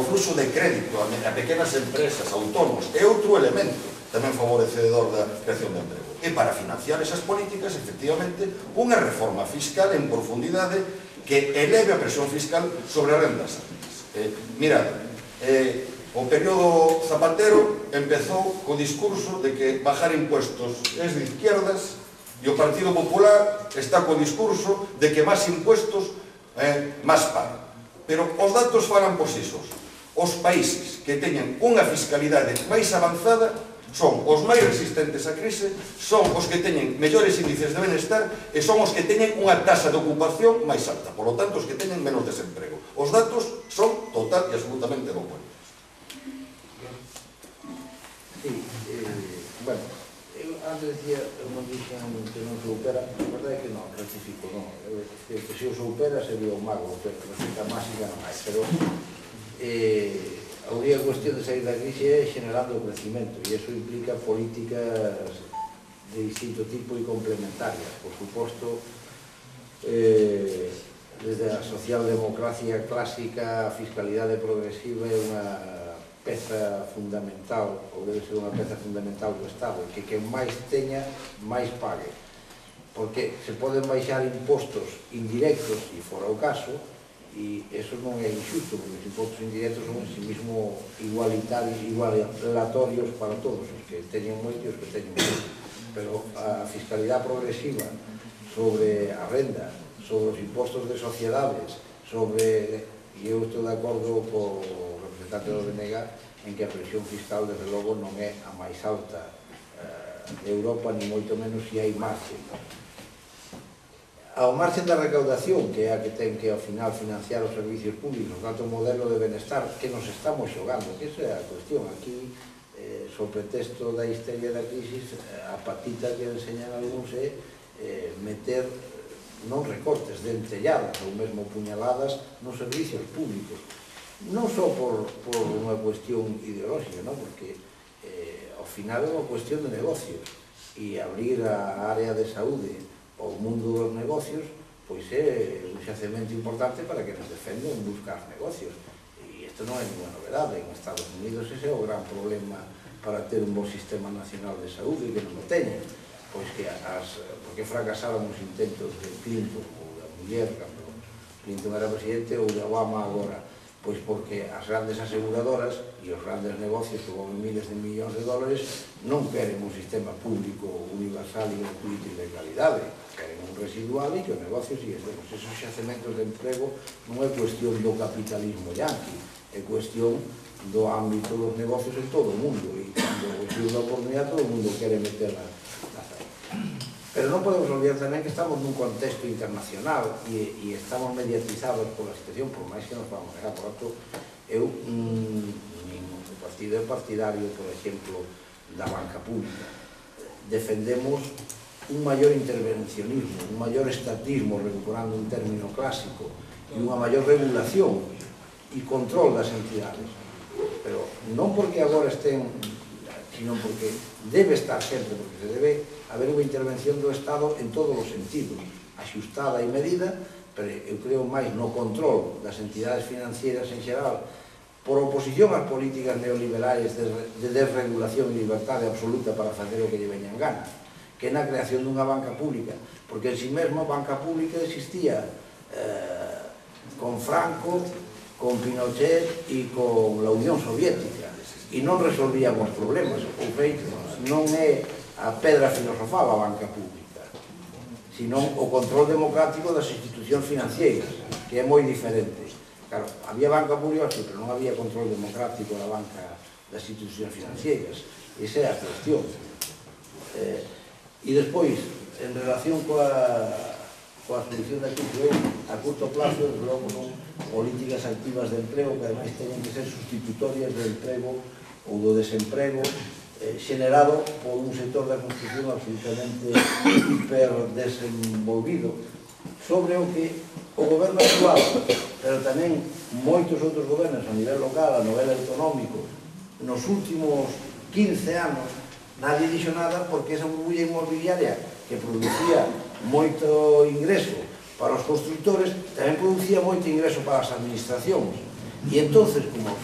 Speaker 3: fluxo de crédito a pequenas empresas, autónomos, é outro elemento tamén favorecedor da creación de emprego. E para financiar esas políticas, efectivamente, unha reforma fiscal en profundidade que eleve a presión fiscal sobre as rendas altas. Mirad, o período Zapatero empezou co discurso de que bajar impuestos é de izquierdas e o Partido Popular está co discurso de que máis impuestos máis pagan. Pero os datos falan por si sós. Os países que teñen unha fiscalidade máis avanzada son os máis resistentes á crise, son os que teñen mellores índices de benestar e son os que teñen unha taxa de ocupación máis alta, por lo tanto, os que teñen menos desemprego. Os datos son total e absolutamente elocuentes.
Speaker 6: Sí, bueno, eu antes decía, eu non dixen que non se opera, a verdade é que non, rectifico, non. Que se o supera sería un mago, pero receta máxica non hai, pero a única cuestión de sair da crise é generando o crecimento e iso implica políticas de distinto tipo e complementarias. Por suposto, desde a socialdemocracia clásica, a fiscalidade progresiva é unha peza fundamental, ou debe ser unha peza fundamental do Estado, que quen máis teña, máis pague. Porque se poden baixar impostos indirectos, e fora o caso, e eso non é injusto, porque os impostos indirectos son en sí mismo igualatorios para todos, os que teñen moito e os que teñen moito. Pero a fiscalidade progresiva sobre a renda, sobre os impostos de sociedades, sobre, e eu estou de acordo co representante do BNG, en que a presión fiscal, desde logo, non é a máis alta de Europa, ni moito menos se hai margen. Ao margen da recaudación, que é a que ten que, ao final, financiar os servicios públicos, tanto o modelo de benestar que nos estamos xogando, que esa é a cuestión. Aquí, sobre pretexto da histeria da crisis, a patita que enseñan algúns é meter non recortes dentelladas ou mesmo puñaladas nos servicios públicos. Non só por unha cuestión ideolóxica, porque ao final é unha cuestión de negocios, e abrir a área de saúde ao mundo dos negocios pois é un xacemento importante para que nos defenden buscar negocios, e isto non é ninguna novedade. En Estados Unidos ese é o gran problema para ter un bo sistema nacional de saúde, que non o teñen, pois que porque fracasaron os intentos de Clinton ou da muller cando Clinton era presidente, ou de Obama agora, pois porque as grandes aseguradoras e os grandes negocios que moven miles de millóns de dólares non queren un sistema público universal e gratuito e de calidade, queren un residual e que o negocio sigue. Esos xacementos de emprego non é cuestión do capitalismo yanqui, é cuestión do ámbito dos negocios en todo o mundo, e cando existe a oportunidade todo o mundo quere meter na zaga. Pero non podemos olvidar tamén que estamos nun contexto internacional e estamos mediatizados pola situación, por máis que nos vamos negar. Por outro, eu, o partido é partidario, por exemplo, da banca pública. Defendemos un maior intervencionismo, un maior estatismo, recuperando un término clásico, e unha maior regulación e control das entidades. Pero non porque agora estén, sino porque debe estar sempre, porque se debe haber unha intervención do Estado en todos os sentidos, axustada e medida, pero eu creo máis no control das entidades financieras en xeral, por oposición ás políticas neoliberales de desregulación e libertade absoluta para facer o que lle veñan gana, que na creación dunha banca pública, porque en si mesmo a banca pública existía con Franco, con Pinochet e con la Unión Soviética, e non resolvíamos problemas. O feito non é a pedra filosofal a banca pública, sino o control democrático das institucións financieras, que é moi diferente. Claro, había banca pública, sí, pero non había control democrático da banca das institucións financieras. Esa é a cuestión. E despois, en relación coa solución da crise, a curto plazo, desde logo, son políticas activas de emprego que ademais teñen que ser sustitutorias do emprego ou do desemprego generado por un sector da construcción absolutamente hiperdesenvolvido, sobre o que o goberno actual, pero tamén moitos outros gobernos a nivel local, a nivel autonómico, nos últimos 15 anos, nadie dixo nada porque esa burbulla inmobiliaria que producía moito ingreso para os constructores, tamén producía moito ingreso para as administracións. E entonces, como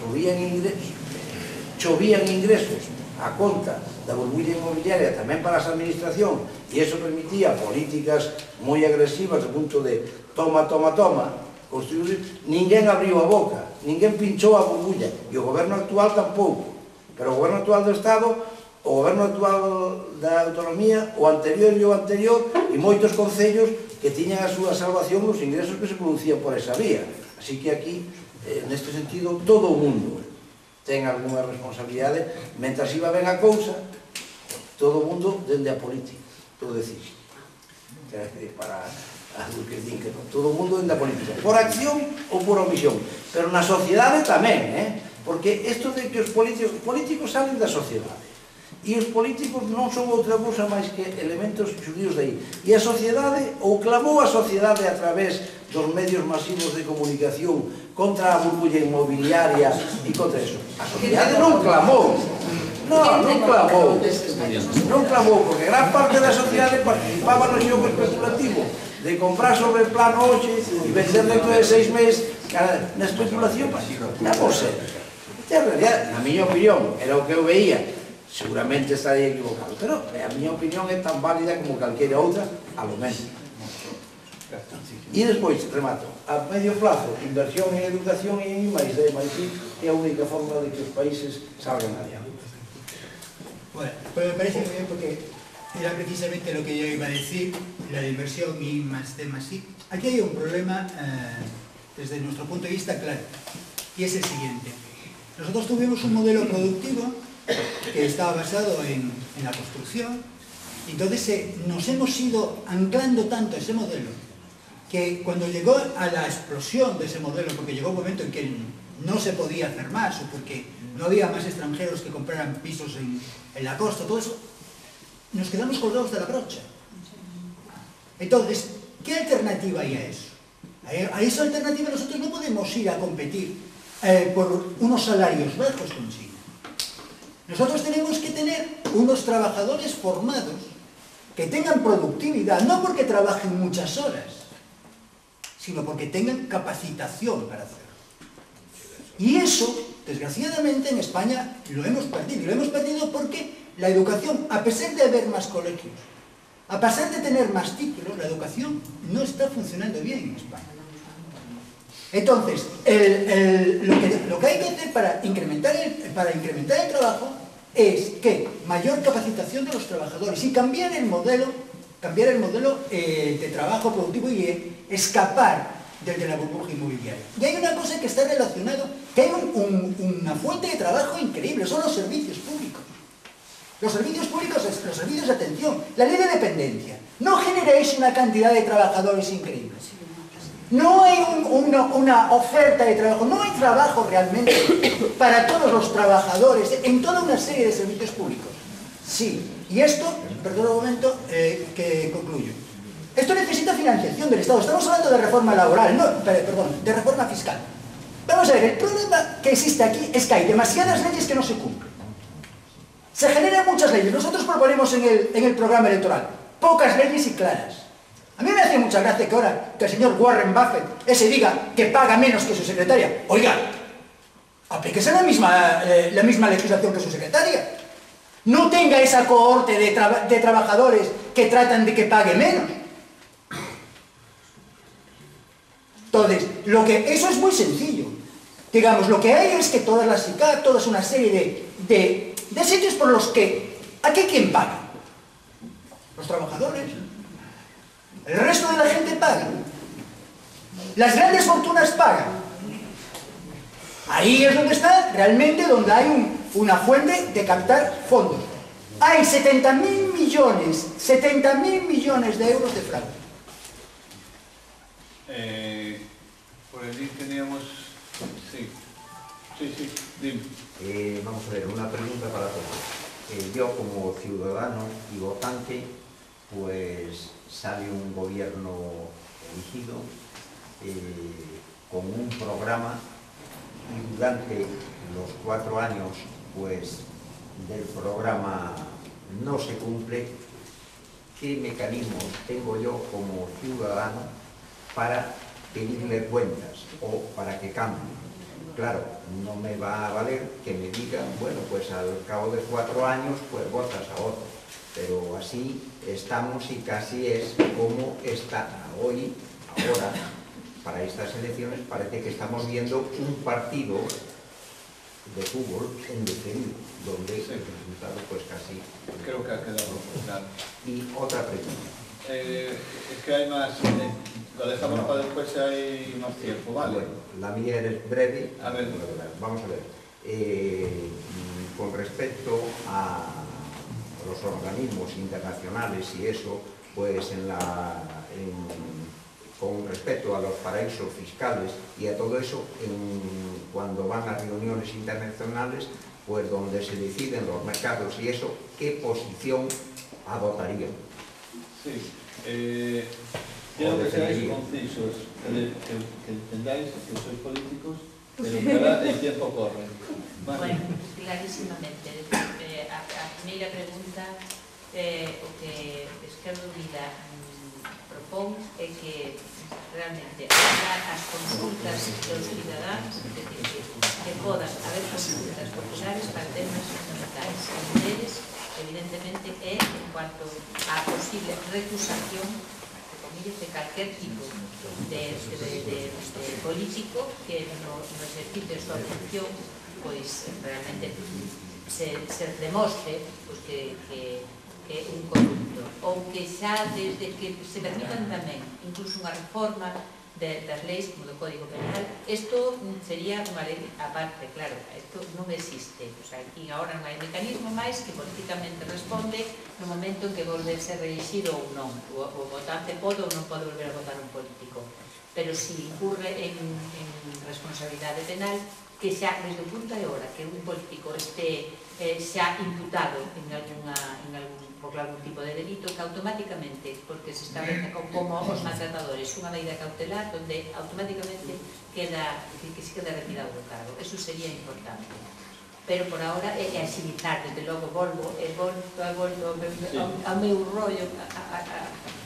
Speaker 6: chovían ingresos a conta da burbulla inmobiliaria tamén para as administracións, e iso permitía políticas moi agresivas do punto de toma, construir, ninguén abriu a boca, ninguén pinchou a burbulla, e o goberno actual tampouco. Pero o goberno actual do Estado, o goberno actual da autonomía, o anterior e o anterior, e moitos concellos que tiñan a súa salvación nos ingresos que se producían por esa vía. Así que aquí, neste sentido, todo o mundo ten algunha responsabilidade, mentras iba ben a cousa, todo o mundo dende a política, todo decir, para algo que din que non, todo o mundo dende a política, por acción ou por omisión, pero na sociedade tamén, porque isto de que os políticos salen da sociedade, e os políticos non son outra cousa máis que elementos xurdidos de aí, e a sociedade, ou clamou a sociedade a través dos medios masivos de comunicación contra a burbulla inmobiliaria e contra eso. A sociedade non clamou, non clamou, porque gran parte da sociedade participaba no xogo especulativo de comprar sobre el plano hoxe e vender dentro de 6 meses na especulación. Non sei, en realidad, na miña opinión, era o que eu veía, seguramente estaría equivocado, pero a miña opinión é tan válida como calquera outra, a lo menos. E despois, remato, a medio plazo, inversión en educación e en I+D+I é a única forma de que os países salgan adiante.
Speaker 2: Bueno, pues me parece muy bien porque era precisamente lo que yo iba a decir, la inversión I+D+I. Aquí hay un problema desde nuestro punto de vista claro, y es el siguiente. Nosotros tuvimos un modelo productivo que estaba basado en la construcción, y entonces nos hemos ido anclando tanto a ese modelo que cuando llegó a la explosión de ese modelo, porque llegó un momento en que no se podía hacer más, o porque no había más extranjeros que compraran pisos en la costa, todo eso, nos quedamos colgados de la brocha. Entonces, ¿qué alternativa hay a eso? A esa alternativa nosotros no podemos ir a competir por unos salarios bajos con China. Nosotros tenemos que tener unos trabajadores formados que tengan productividad, no porque trabajen muchas horas, sino porque tengan capacitación para hacerlo. Y eso, desgraciadamente, en España lo hemos perdido. Y lo hemos perdido porque la educación, a pesar de haber más colegios, a pesar de tener más títulos, la educación no está funcionando bien en España. Entonces, lo que hay que hacer para incrementar el trabajo es que mayor capacitación de los trabajadores y cambiar el modelo de trabajo productivo y escapar de la burbuja inmobiliaria. Y hay una cosa que está relacionada, que hay una fuente de trabajo increíble, son los servicios públicos. Los servicios públicos, los servicios de atención, la ley de dependencia. No generéis una cantidad de trabajadores increíbles. No hay una oferta de trabajo, no hay trabajo realmente para todos los trabajadores en toda una serie de servicios públicos. Sí, y esto, perdón un momento, que concluyo. Esto necesita financiación del Estado. Estamos hablando de reforma laboral, no, perdón, de reforma fiscal. Vamos a ver, el problema que existe aquí es que hay demasiadas leyes que no se cumplen. Se generan muchas leyes. Nosotros proponemos en el programa electoral pocas leyes y claras. A mí me hace mucha gracia que ahora que el señor Warren Buffett ese diga que paga menos que su secretaria. Oiga, aplíquese la misma legislación que su secretaria. No tenga esa cohorte de trabajadores que tratan de que pague menos. Entonces, eso es muy sencillo. Digamos, lo que hay es que todas las SICAP, toda una serie de sitios por los que... ¿Aquí quién paga? Los trabajadores. El resto de la gente paga. Las grandes fortunas pagan. Ahí es donde está realmente donde hay una fuente de captar fondos. Hay 70.000 millones de euros de fraude.
Speaker 1: Por allí teníamos... Sí, dime.
Speaker 11: Vamos a ver, una pregunta para todos. Yo como ciudadano y votante, pues sale un gobierno elegido con un programa y durante los 4 años pues del programa no se cumple. ¿Qué mecanismos tengo yo como ciudadano para pedirle cuentas o para que cambie? Claro, no me va a valer que me digan, bueno, pues al cabo de 4 años pues votas a otro, pero así estamos y casi es como está hoy, ahora, para estas elecciones parece que estamos viendo un partido de fútbol indefinido, donde el resultado pues casi...
Speaker 1: Creo que ha quedado claro.
Speaker 11: Y otra pregunta.
Speaker 1: Es que hay más... Lo dejamos para después si hay más tiempo, ¿vale?
Speaker 11: Bueno, la mía es breve.
Speaker 1: A ver.
Speaker 11: Vamos a ver. Con respecto a los organismos internacionales y eso, pues con respecto a los paraísos fiscales y a todo eso, cuando van a reuniones internacionales, pues donde se deciden los mercados y eso, ¿qué posición adoptarían?
Speaker 1: Sí. Quiero que seáis concisos, que entendáis que sois políticos, pero que ahora el tiempo corre.
Speaker 5: Bueno, clarísimamente. A primeira pregunta, o que Esquerda Unida propón é que realmente as consultas dos cidadáns, é dicir, que podan haber consultas populares para temas fundamentales. Un deles, evidentemente, é en cuanto a posible recusación de calquer tipo de político que no exercite a súa función pois realmente se demostre que é un corrupto ou que xa desde que se permitan tamén incluso unha reforma das leis como do Código Penal, isto sería unha lei aparte, claro, isto non existe, o sea, aquí agora non hai mecanismo máis que políticamente responde no momento en que volve a ser reelexido ou non, o votante pode ou non pode volver a votar un político, pero si incurre en responsabilidade penal, que xa desde o punto de hora que un político este xa imputado por algún tipo de delito, que automáticamente, porque se establece como os maltratadores unha medida cautelar onde automáticamente que se queda retirado do cargo. Eso sería importante. Pero por ahora é agilizar, desde logo volto ao meu rollo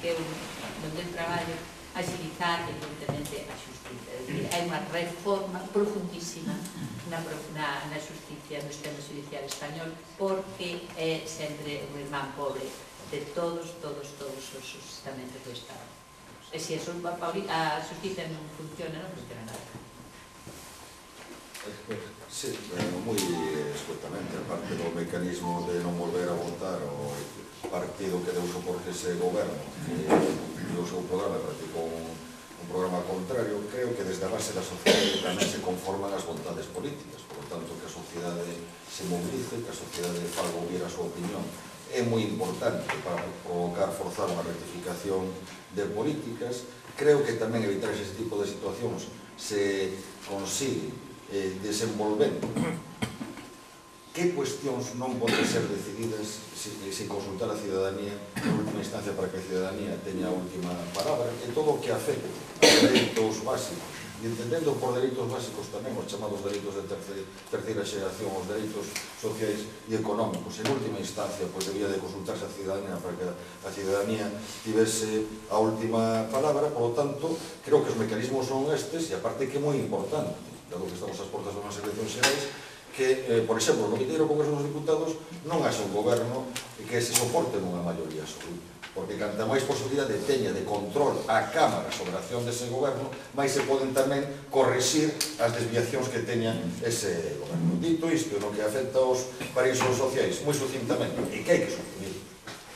Speaker 5: que é onde traballo, agilizar evidentemente a xusticia. Hai unha reforma profundísima na xusticia, no sistema judicial español, porque é sempre un irmán pobre de todos os estamentos do Estado. E se a xusticia non funciona, non funciona nada.
Speaker 3: Sí, moi escuetamente, aparte do mecanismo de non volver a votar o partido que deu soporte ese goberno, que o seu programa practicou un programa contrario, creo que desde a base da sociedade tamén se conforman as vontades políticas, por lo tanto que a sociedade se movilice, que a sociedade faga ouvir a súa opinión, é moi importante para provocar, forzar unha rectificación de políticas. Creo que tamén evitar ese tipo de situacións se consigue desenvolvendo que cuestións non poden ser decididas sin consultar a cidadanía en última instancia para que a cidadanía teña a última palabra, e todo o que afecte a dereitos básicos, e entendendo por dereitos básicos tamén os chamados dereitos de terceira xeración, os dereitos sociais e económicos. En última instancia, pois debía de consultarse a cidadanía para que a cidadanía tivese a última palabra. Por lo tanto, creo que os mecanismos son estes, e aparte que é moi importante, dado que estamos ás portas de unhas eleccións xerais, que, por exemplo, no vindeiro Congreso dos Diputados non haxa un goberno que se soporte nunha maioría absoluta, porque canta máis posibilidade teña de control a Cámara sobre a acción dese goberno, máis se poden tamén corrixir as desviacións que teña ese goberno. Dito isto, no que afecta aos paraísos sociais, moi sucintamente, e que hai que suprimir.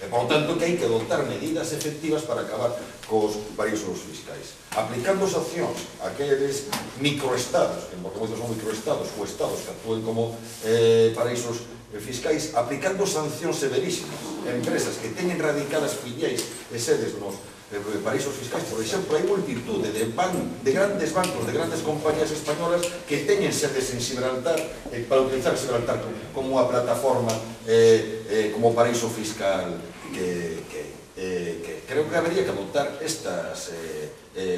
Speaker 3: E, por tanto, que hai que adoptar medidas efectivas para acabar cos paraísos fiscais. Aplicando sancións a aqueles microestados, que porque moitos son microestados, ou estados que actúen como paraísos fiscais, aplicando sancións severísimas a empresas que teñen radicadas filiais e sedes nos paraísos fiscais. Por exemplo, hai multitude de grandes bancos, de grandes compañías españolas que teñen sedes en Gibraltar para utilizar Gibraltar como unha plataforma, como paraíso fiscal que creo que habería que adoptar estas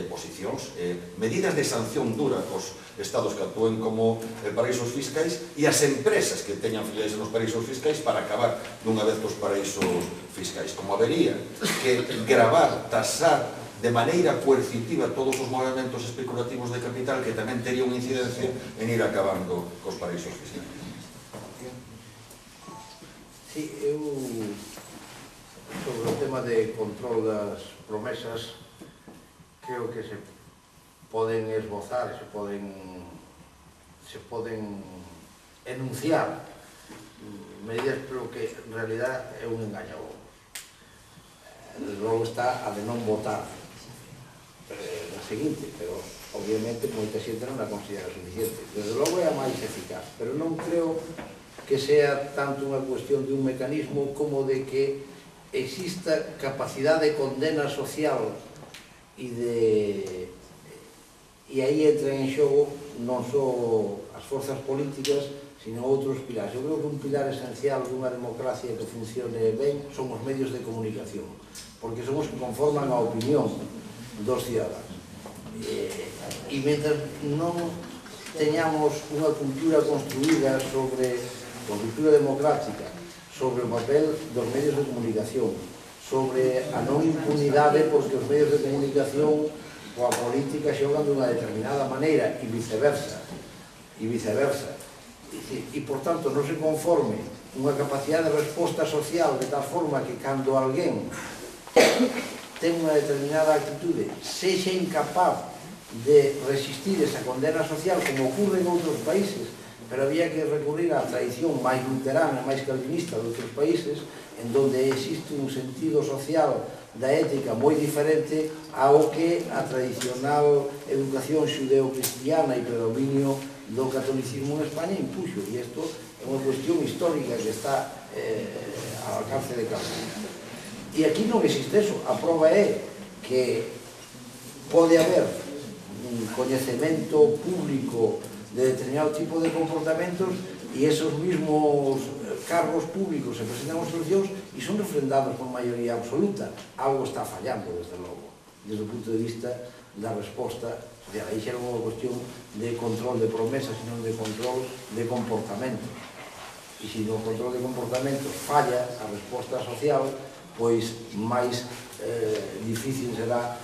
Speaker 3: posicións, medidas de sanción dura cos estados que actúen como paraísos fiscais e as empresas que teñan filiais nos paraísos fiscais para acabar dunha vez cos paraísos fiscais. Como habería que gravar, tasar de maneira coercitiva todos os movimentos especulativos de capital, que tamén tería unha incidencia en ir acabando cos paraísos fiscais.
Speaker 6: Sí, eu sobre o tema de control das promesas creo que se poden esbozar, se poden enunciar medidas, pero que en realidad é un engaño. Desde logo está a de non votar na seguinte, pero obviamente moita xente non a considera suficiente. Desde logo é a máis eficaz, pero non creo que sea tanto unha cuestión de un mecanismo como de que exista capacidade de condena social e aí entran en xogo non só as forzas políticas, sino outros pilares. Eu creo que un pilar esencial dunha democracia que funcione ben son os medios de comunicación, porque son os que conforman a opinión dos cidadanos. E mentre non teñamos unha cultura construída sobre a cultura democrática, sobre o papel dos medios de comunicación, sobre a non impunidade porque os medios de comunicación coa política xogan dunha determinada maneira e viceversa. E, por tanto, non se conforme unha capacidade de resposta social de tal forma que cando alguén ten unha determinada actitude sexa incapaz de resistir esa condena social, como ocurre en outros países, pero había que recurrir á tradición máis luterana, máis calvinista de outros países, en donde existe un sentido social da ética moi diferente ao que a tradicional educación xudeo-cristiana e predominio do catolicismo en España impuxo. E isto é unha cuestión histórica que está ao alcance de cada un. E aquí non existe eso. A prova é que pode haber un coñecemento público de determinado tipo de comportamentos e esos mismos cargos públicos se presentan as solucións e son refrendados por maioría absoluta. Algo está fallando, desde logo, desde o punto de vista da resposta social. Aí xa era unha cuestión de control de promesas, senón de control de comportamentos. E se no control de comportamentos falla a resposta social, pois máis difícil será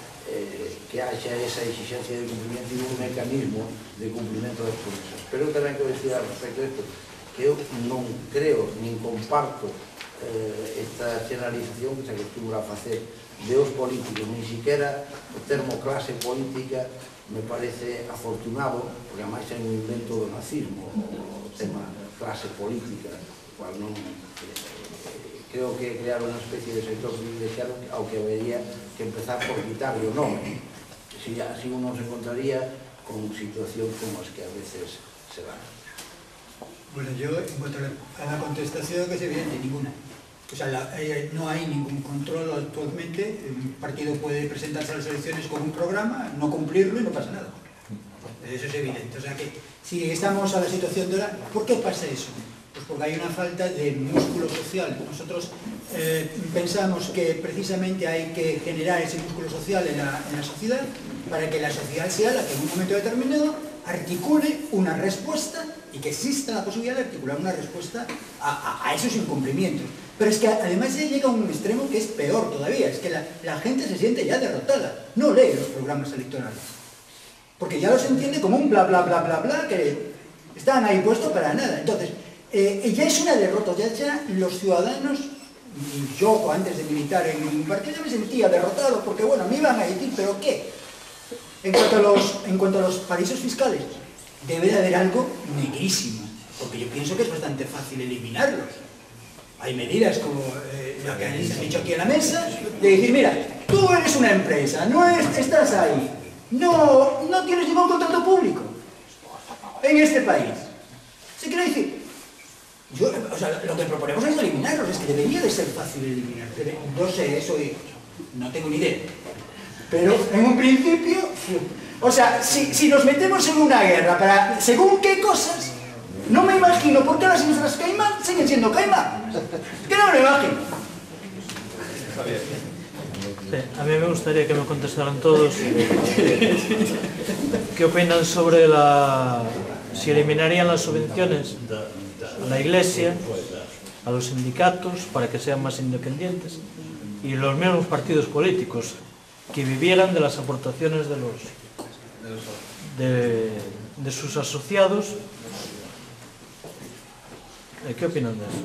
Speaker 6: que haxa esa exigencia de cumprimento e un mecanismo de cumprimento das promesas. Pero eu tamén quero dicir al respecto de isto, que eu non creo, nin comparto esta generalización que se acostumbra a facer de os políticos, nin siquiera o termo clase política me parece afortunado, porque ademais é un invento do nazismo, o tema clase política, cual non... Creo que crear unha especie de sector privilexiado ao que habería que empezar por quitarle o nome. Así uno se encontraría con situacións como as que a veces se dan.
Speaker 2: Bueno, yo, en cuanto a la contestación, que es evidente, ninguna. O sea, no hay ningún control actualmente. Un partido puede presentarse a las elecciones con un programa, no cumplirlo y no pasa nada. Eso es evidente. O sea que, si estamos a la situación de ahora, ¿por qué pasa eso? Pues Pues porque hay una falta de músculo social. Nosotros pensamos que precisamente hay que generar ese músculo social en la sociedad para que la sociedad sea la que en un momento determinado articule una respuesta y que exista la posibilidad de articular una respuesta a esos incumplimientos. Pero es que además ya llega a un extremo que es peor todavía, es que la gente se siente ya derrotada, no lee los programas electorales, porque ya los entiende como un bla bla bla bla bla que están ahí puestos para nada. Entonces, ya es una derrota, ya los ciudadanos, y yo antes de militar en un partido ya me sentía derrotado, porque bueno, me iban a decir, ¿pero qué? En cuanto a los paraísos fiscales, debe de haber algo negrísimo, porque yo pienso que es bastante fácil eliminarlos. Hay medidas como lo que han dicho aquí en la mesa, de decir, mira, tú eres una empresa, no estás ahí, no tienes ningún contrato público en este país. ¿Se quiere decir? O sea, lo que proponemos es eliminarlos, es que debería de ser fácil eliminar. No sé, eso no tengo ni idea. Pero en un principio, o sea, si nos metemos en una guerra para según qué cosas, no me imagino por qué las Islas Caimán siguen siendo Caimán. Que no me lo imagino.
Speaker 12: Sí, a mí me gustaría que me contestaran todos qué opinan sobre si eliminarían las subvenciones a la Iglesia, a los sindicatos, para que sean más independientes, y los mismos partidos políticos, que vivieran de las aportaciones de sus asociados. ¿Qué opinan de eso?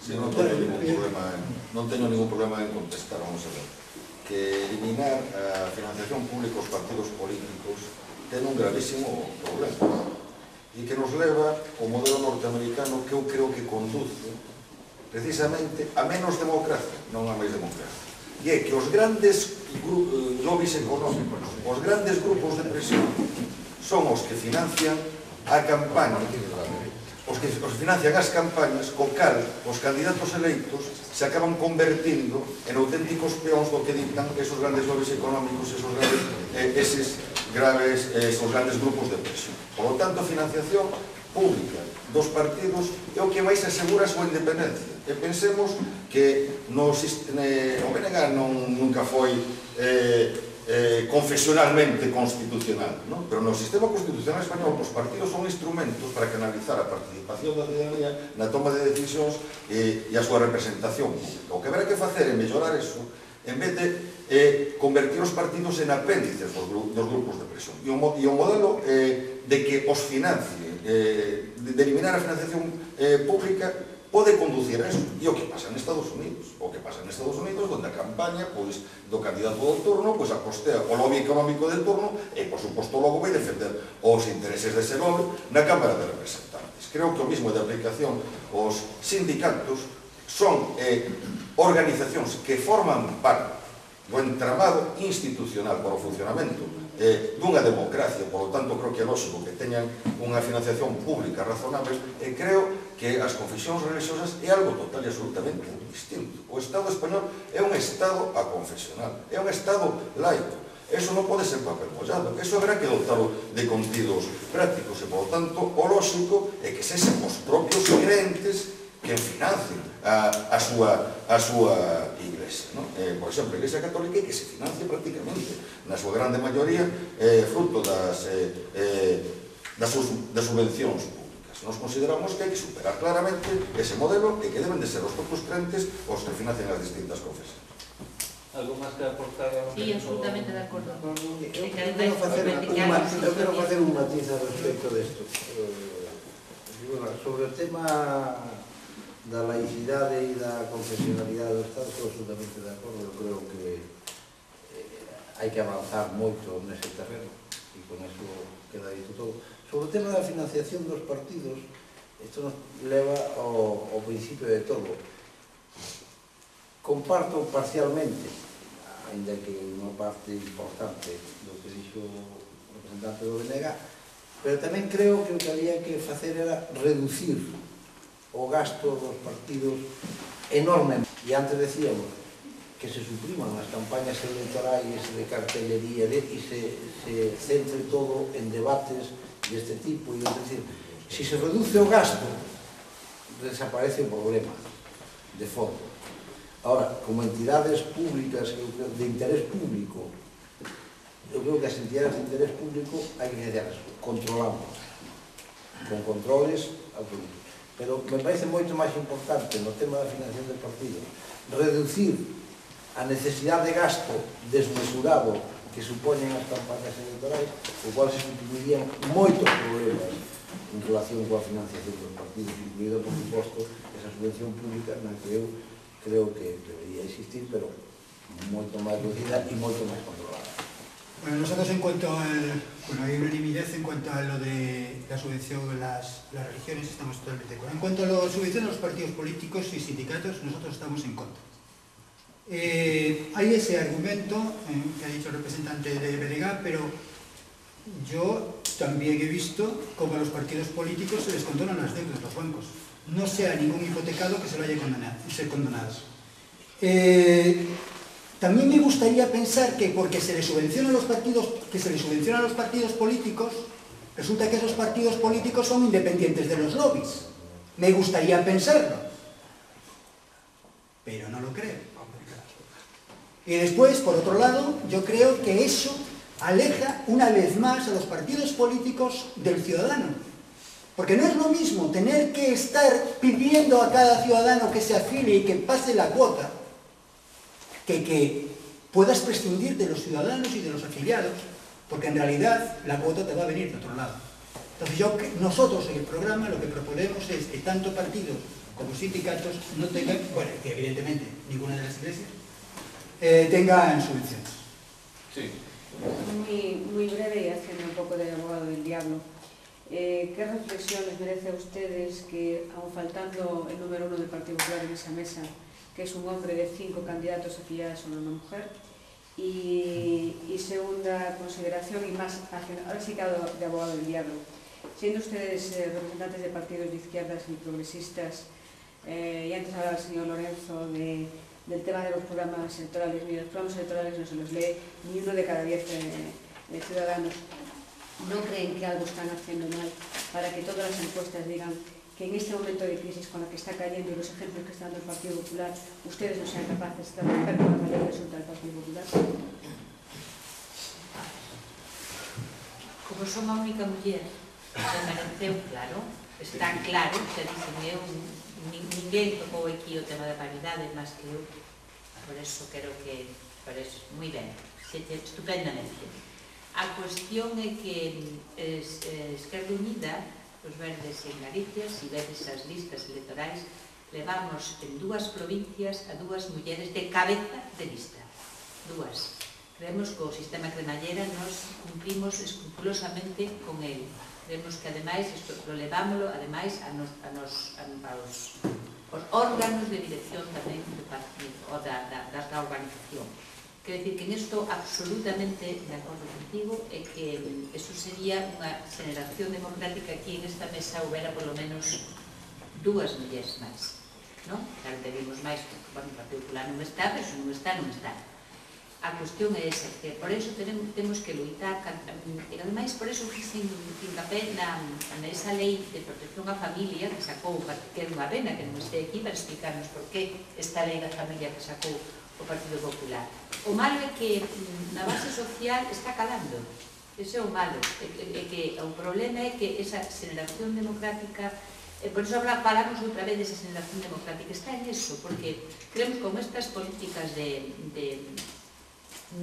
Speaker 3: Sí, non teño ningún problema en contestar, vamos a ver. Que eliminar a financiación pública aos partidos políticos ten un gravísimo problema e que nos leva ao modelo norteamericano que eu creo que conduce precisamente a menos democracia, non a máis democracia. E é que os grandes lobbies económicos, os grandes grupos de presión, son os que financian a campaña, os que financian as campañas, co cal os candidatos eleitos se acaban convertindo en auténticos peóns do que dictan esos grandes lobbies económicos, esos grandes grupos de presión. Por lo tanto, a financiación pública dos partidos é o que máis asegura a súa independencia. E pensemos que o BNG nunca foi confesionalmente constitucional, ¿no? Pero no sistema constitucional español os partidos son instrumentos para canalizar a participación da ciudadanía na toma de decisións e a súa representación pública. O que haberá que facer é mellorar eso en vez de convertir os partidos en apéndices dos grupos de presión. E o modelo de que os financie, de eliminar a financiación pública, pode conducir a eso. E o que pasa en Estados Unidos? O que pasa en Estados Unidos, onde a campaña do candidato do turno acostea o lobby económico del turno e, por suposto, logo vai defender os intereses dese lobby na Cámara de Representantes. Creo que o mismo de aplicación os sindicatos son organizacións que forman parte do entramado institucional para o funcionamento dunha democracia. Por lo tanto, creo que é lógico que teñan unha financiación pública razonable, e creo que as confesións religiosas é algo total e absolutamente distinto. O Estado español é un Estado aconfesional, é un Estado laico. Eso non pode ser papel mollado, eso habrá que dotalo de contidos prácticos, e, por lo tanto, o lógico é que sesen os propios crentes que financien a súa iglesia. Por exemplo, a Iglesia Católica é que se financia prácticamente, na súa grande maioría, fruto das subvencións públicas. Nos consideramos que hai que superar claramente ese modelo e que deben de ser os propios crentes os que financian as distintas confesiones.
Speaker 4: Algo máis que aportar?
Speaker 5: Sí, absolutamente de acordo.
Speaker 6: Eu quero facer un matiz al respecto desto. Sobre o tema da laicidade e da confesionalidade do Estado, estou absolutamente de acordo. Eu creo que hai que avanzar moito nese terreno, e con eso queda dito todo. Sobre o tema da financiación dos partidos, isto nos leva ao principio de todo. Comparto parcialmente, ainda que unha parte importante do que dixo o representante do BNG, pero tamén creo que o que había que facer era reducir o gasto dos partidos enormemente. E antes decíamos que se supriman as campañas electorais de cartelería e se centre todo en debates deste tipo, e, é dicir, se se reduce o gasto, desaparece o problema de fondo. Ahora, como entidades públicas de interés público, eu creo que as entidades de interés público hai que controlamos con controles autónomos. Pero me parece moito máis importante no tema da financiación del partido reducir a necesidade de gasto desmesurado que supoñen as campañas electorais, o cual se sustituirían moitos problemas en relación coa financiación dos partidos, incluído, por suposto, esa subvención pública na que eu creo que debería existir, pero moito máis reducida e moito máis controlada.
Speaker 2: Bueno, nosotros en cuanto hay unanimidad en cuanto a lo de la subvención de las religiones, estamos totalmente de acuerdo. En cuanto a la subvención de los partidos políticos y sindicatos, nosotros estamos en contra. Hay ese argumento que ha dicho el representante de BDG, pero yo también he visto cómo a los partidos políticos se les condonan las deudas, los bancos. No sea ningún hipotecado que se lo haya condonado. También me gustaría pensar que porque se les subvenciona a los partidos, políticos, resulta que esos partidos políticos son independientes de los lobbies. Me gustaría pensarlo, pero no lo creo. Y después, por otro lado, yo creo que eso aleja una vez más a los partidos políticos del ciudadano. Porque no es lo mismo tener que estar pidiendo a cada ciudadano que se afilie y que pase la cuota, que puedas prescindir de los ciudadanos y de los afiliados, porque en realidad la cuota te va a venir de otro lado. Entonces nosotros en el programa lo que proponemos es que tanto partidos como sindicatos no tengan, bueno, que evidentemente ninguna de las iglesias, tengan subvenciones.
Speaker 1: Sí.
Speaker 13: Muy breve y haciendo un poco de abogado del diablo. ¿Qué reflexiones merece a ustedes que, aun faltando el número 1 del Partido Popular en esa mesa, que es un hombre de 5 candidatos afiliados a una mujer? Y segunda consideración, y más, ahora sí que hablo de abogado del diablo, siendo ustedes representantes de partidos de izquierdas y progresistas, y antes hablaba el señor Lorenzo del tema de los programas electorales, los programas electorales no se los lee ni 1 de cada 10 ciudadanos. ¿No creen que algo están haciendo mal para que todas las encuestas digan que en este momento de crisis con la que está cayendo y los ejemplos que está dando el Partido Popular, ustedes no sean capaces de romper con la mayor resulta del Partido Popular?
Speaker 5: Como son a única muller, me pareceu claro, está claro, que dicen eu, ninguén tocou aquí o tema da paridade, máis que eu, por eso creo que, por eso, moi ben, estupendamente. A cuestión é que Esquerda Unida, os verdes en Galicia, se vedes as listas electorais, levamos en 2 provincias a 2 mulleres de cabeza de lista. 2. Creemos que o sistema cremallera nos cumplimos escrupulosamente con ele. Creemos que, ademais, isto lo levámoslo, ademais, aos órganos de dirección tamén do partido, ou da organización. Quero dicir que nesto absolutamente de acordo contigo é que eso sería unha generación democrática aquí en esta mesa houbera polo menos 2 mulleres máis, non? Claro, teríamos máis, porque, bueno, o Partido Popular non está, pero se non está, non está. A cuestión é esa, que por eso temos que luitar, e ademais por eso fixen fincapé nesa lei de protección á familia que sacou, que é unha pena que non este aquí para explicarnos por que esta lei da familia que sacou o Partido Popular. O malo é que na base social está calando, ese é o malo, é que o problema é que esa generación democrática, por eso falamos outra vez desa generación democrática, está en eso, porque creemos que con estas políticas de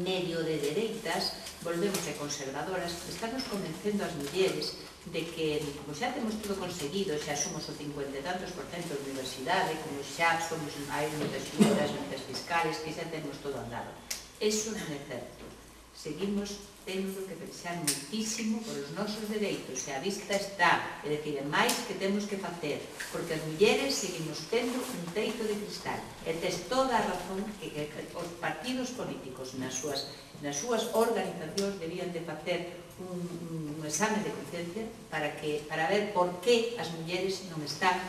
Speaker 5: medio de dereitas, volvemos de conservadoras, estamos convencendo as mulleres de que, como xa temos todo conseguido, xa somos o 50 e tantos % de universidade, como xa somos, hai moitas xuntas, moitas fiscales, que xa temos todo andado. Eso non é certo. Seguimos tendo que pensar muitísimo por os nosos dereitos, e a vista está, é dicir, é máis que temos que facer, porque as mulleres seguimos tendo un teito de cristal, e tes toda a razón que os partidos políticos nas súas organizacións debían de facer un exame de conciencia para ver por que as mulleres non están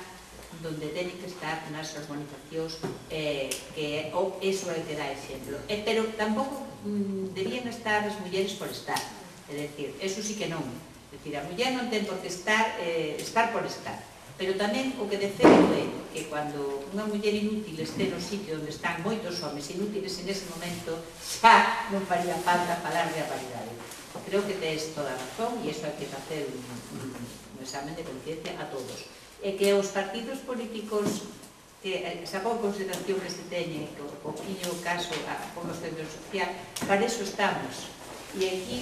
Speaker 5: donde teñen que estar nas organizacións, que eso é que dá exemplo. Pero tampouco debían estar as mulleres por estar, é dicir, eso sí que non. É dicir, a muller non ten por que estar por estar. Pero tamén o que defendo é que cando unha muller inútil este no sitio onde están moitos homes inútiles, en ese momento xa non faría falta falar de a paridade. Creo que tes toda a razón e iso hai que facer un examen de conciencia a todos. E que os partidos políticos, que esa pouca consideración que se teñe, o pouquinho caso a pouco centro social, para eso estamos. E aquí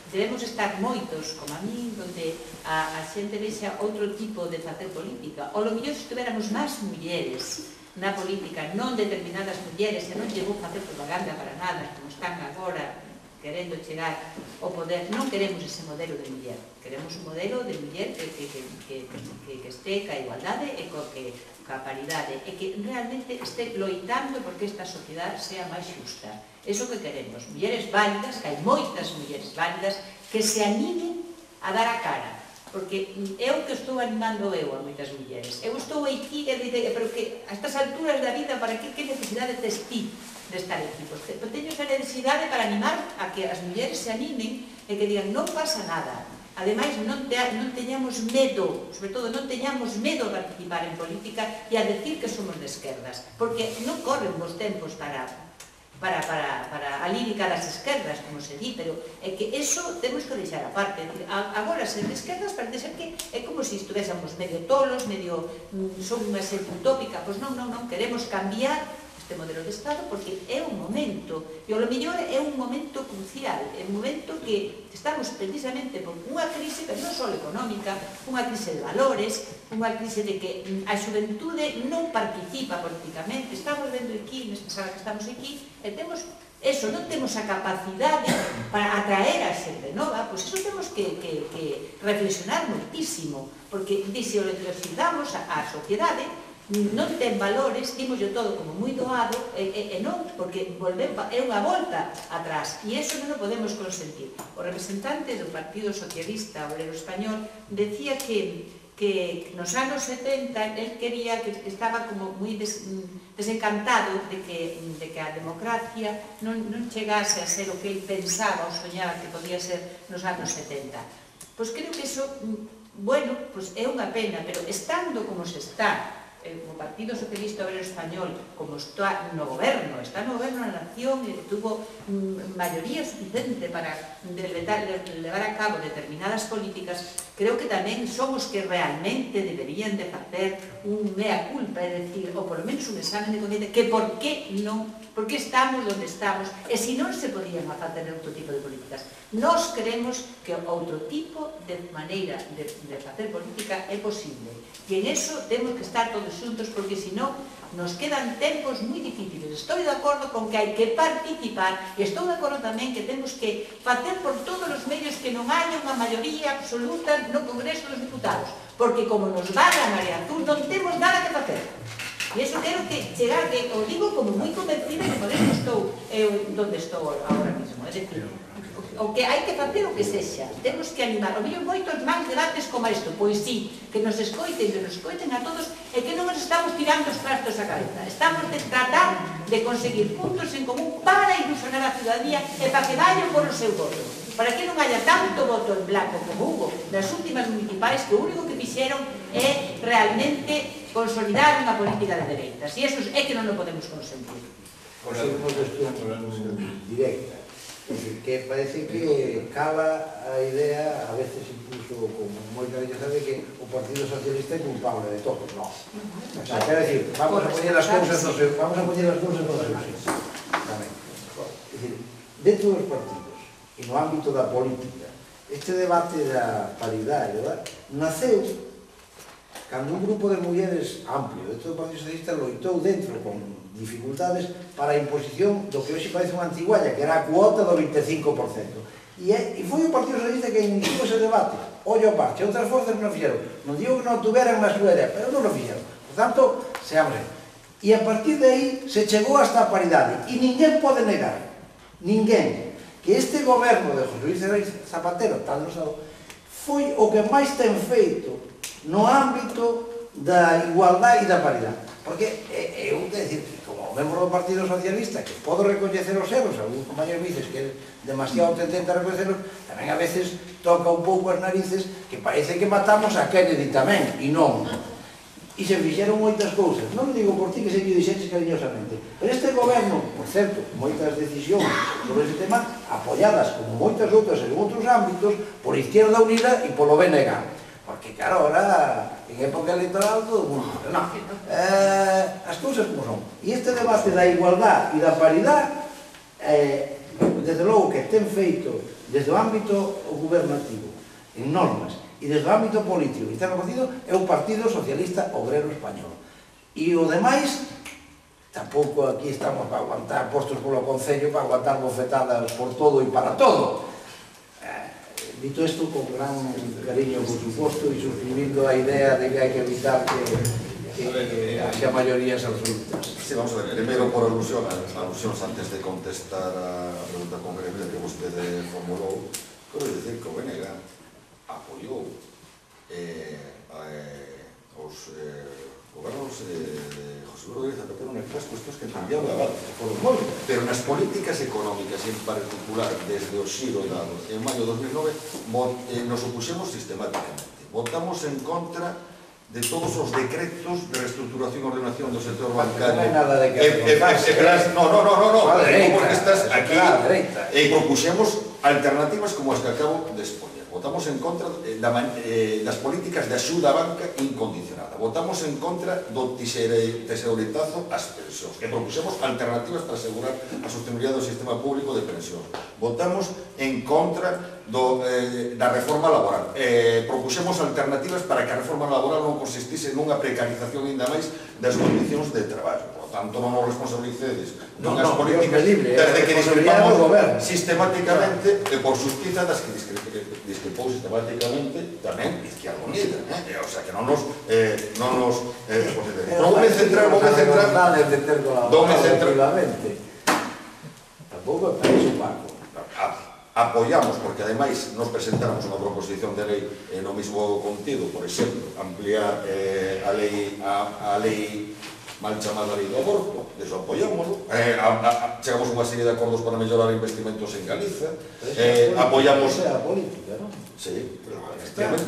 Speaker 5: debemos estar moitos, como a min, donde a xente vexa outro tipo de facer política. O lo mellor se tuviéramos máis mulleres na política, non determinadas mulleres, e non lle vou facer propaganda para nada, como están agora querendo chegar ao poder. Non queremos ese modelo de muller, queremos un modelo de muller que este ca igualdade e ca paridade, e que realmente este loitando porque esta sociedade sea máis xusta. Iso que queremos, mulleres válidas, que hai moitas mulleres válidas, que se animen a dar a cara. Porque é o que estou animando eu a moitas mulleres. Eu estou aquí, pero que a estas alturas da vida, para que necesidade tes ti de estar aquí? Pois teño esa necesidade para animar a que as mulleres se animen e que digan, non pasa nada. Ademais, non teñamos medo, sobre todo, non teñamos medo a participar en política e a decir que somos de esquerdas. Porque non corren bons tempos para a lírica das esquerdas, como se di, pero é que eso temos que deixar aparte. Agora, ser de esquerdas parece ser que é como se estuvésemos medio tolos, medio son unha xente utópica. Pois non, queremos cambiar este modelo de Estado porque é un momento, e ao mellor é un momento crucial, é un momento que estamos precisamente por unha crise, pero non só económica, unha crise de valores, unha crise de que a xuventude non participa políticamente. Estamos vendo aquí, nesta sala que estamos aquí, e temos eso, non temos a capacidade para atraer a xente nova, pois eso temos que reflexionar moitísimo, porque se o reflexionamos a sociedade, non ten valores, dimoslo todo como moi doado, e non, porque é unha volta atrás, e iso non o podemos consentir. O representante do Partido Socialista Obrero Español decía que nos anos 70 él quería, que estaba como moi desencantado de que a democracia non chegase a ser o que él pensaba ou soñaba que podía ser nos anos 70. Pois creo que iso, bueno, é unha pena, pero estando como se está, o Partido Socialista Obrero Español, como está no goberno na nación, tuvo maioría suficiente para levar a cabo determinadas políticas, creo que tamén son os que realmente deberían de facer un mea culpa, é dicir, ou polo menos un examen de conciencia, que por que estamos onde estamos, e se non se podían facer outro tipo de políticas. Nós creemos que outro tipo de maneira de facer política é posible, e en eso temos que estar todos xuntos, porque senón nos quedan tempos moi difíciles. Estou de acordo con que hai que participar, e estou de acordo tamén que temos que facer por todos os medios que non haya unha maioría absoluta no Congreso dos Diputados, porque como nos va a Marea Azul non temos nada que facer. E iso quero que chegar, que o digo como moi convencida, que por eso estou onde estou agora mesmo. É dicir, o que hai que facer o que sexa, temos que animar. O mellor moitos máis debates como isto, pois sí, que nos escoiten a todos, e que non nos estamos tirando os trastos a cabeza. Estamos de tratar de conseguir puntos en común para ilusionar a ciudadanía e para que vayan por o seu voto. Para que non haya tanto voto en blanco como hubo nas últimas municipais, que o único que fixeron é realmente consolidar unha política de dereitas. E iso é que non o podemos consentir.
Speaker 6: Por ser unha cuestión directa. Que parece que cala a idea, a veces incluso con moita gente sabe que o Partido Socialista é culpable de todo. No. O sea, quero decir, vamos a poñer as cousas no seu sitio. É dicir, dentro dos partidos e no ámbito da política, este debate da paridade naceu cando un grupo de mulleres amplio dentro do Partido Socialista loitou dentro con dificultades para a imposición do que hoxe parece unha antigualla, que era a cuota do 25%. E foi o Partido Socialista que inició ese debate. Ollo parte, outras forzas non fixeron. Non digo que non tuveran máis súa idea, pero non lo fixeron. Por tanto, seamos aí. E a partir de aí se chegou hasta a paridade. E ninguén pode negar, ninguén, que este goberno de José Luis Zapatero, tal no Estado, foi o que máis ten feito no ámbito da igualdade e da paridade. Porque eu, decir, como membro do Partido Socialista, que podo recoñecer os erros, algúns compañeros dices que é demasiado tendente a recoñecerlos, tamén a veces toca un pouco as narices que parece que matamos a Kennedy tamén, e non. E se fixeron moitas cousas. Non digo por ti que se lle dixeches cariñosamente, pero este goberno, por certo, moitas decisións sobre ese tema apoiadas, como moitas outras en outros ámbitos, por Izquierda Unida e polo BNG. Porque, claro, ahora, en época electoral, todo o mundo... Non, as cousas como son. E este debate da igualdad e da paridade, desde logo que ten feito desde o ámbito gubernativo, en normas, e desde o ámbito político que está no partido, é o Partido Socialista Obrero Español. E o demais, tampouco aquí estamos para aguantar postos polo Concello, para aguantar bofetadas por todo e para todo. Dito isto, con gran cariño, por suposto, e suscribindo a idea de que hai que evitar que haxa maiorías absolutas.
Speaker 3: Sí, vamos a ver, primeiro por alusións antes de contestar a pregunta concreta que vostede formulou, quero dicir que o BNG apoiou os gobernos de José Luis Rodríguez Zapatero nestas cuestións que cambiaron a base, foron moito, pero nas políticas económicas, en particular desde o xiro dado en maio de 2009, nos opuxemos sistemáticamente. Votamos en contra de todos os decretos de reestructuración e ordenación do sector bancario.
Speaker 6: Non hai nada de que
Speaker 3: No, porque estás aquí e propuxemos alternativas como as que acabo de expoñer. Votamos en contra das políticas de axuda á banca incondicionada. Votamos en contra do tesouretazo ás pensións. E propuxemos alternativas para asegurar a sostenibilidade do sistema público de pensións. Votamos en contra da reforma laboral. Propuxemos alternativas para que a reforma laboral non consistise nunha precarización ainda máis das condicións de traballo. Por tanto, non nos responsabilicedes nunhas políticas desde que discrepamos sistemáticamente e por justiza das que discrepou sistemáticamente tamén Izquierda Unida. O sea, que non nos... Voume centrar...
Speaker 6: Tampouco é iso, Paco.
Speaker 3: Apoiamos, porque ademais nos presentamos unha proposición de lei no mesmo contido, por exemplo, ampliar a lei mal chamada lei do aborto, deso apoiámoslo, chegamos unha serie de acordos para mellorar investimentos en Galiza, apoiamos... Sí,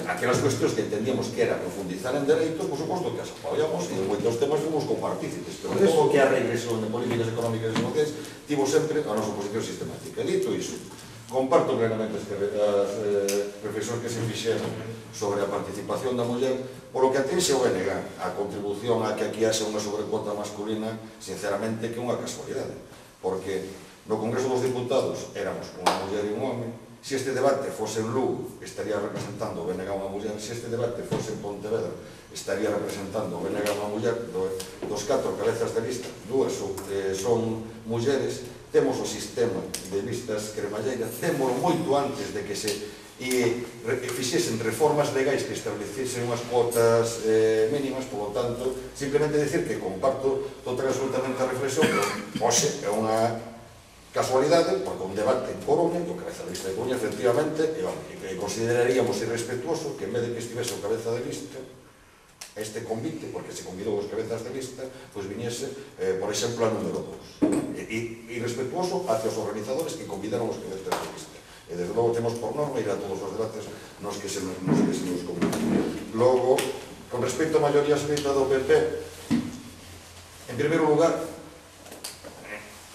Speaker 3: aquelas cuestións que entendíamos que era profundizar en dereitos, por suposto que as apoiamos e en moitos temas fomos compartícipes, pero todo o que a regresión de políticas económicas e sociais tivo sempre a nosa oposición sistemática. E dito iso, comparto plenamente as reflexións que se fixeron sobre a participación da muller, polo que atinxe o BNG, a contribución a que aquí haxe unha sobrecuota masculina, sinceramente que é unha casualidade, porque no Congreso dos Diputados éramos unha muller e un home. Se este debate fose en Lugo, estaría representando o BNG unha muller. Se este debate fose en Pontevedra, estaría representando o BNG unha muller. Dos 4 cabezas de lista, 2 son mulleres. Temos o sistema de listas cremalleira, temos moito antes de que se fixesen reformas legais que estableciesen unhas cuotas mínimas. Por lo tanto, simplemente decir que comparto total absolutamente a reflexión, pero hoxe é unha casualidade, porque un debate en Coruña, que o cabeza de lista de Coruña, efectivamente, e consideraríamos irrespetuoso que en vez de que estivese o cabeza de lista este convite, porque se convidou os cabezas de lista, pois viniese, por exemplo, a número 2. Irrespetuoso hacia os organizadores que convidaron os cabezas de lista. E, desde logo, temos por norma ir a todos os debates nos que se nos conviden. Logo, con respecto á maioría absoluta do PP, en primeiro lugar,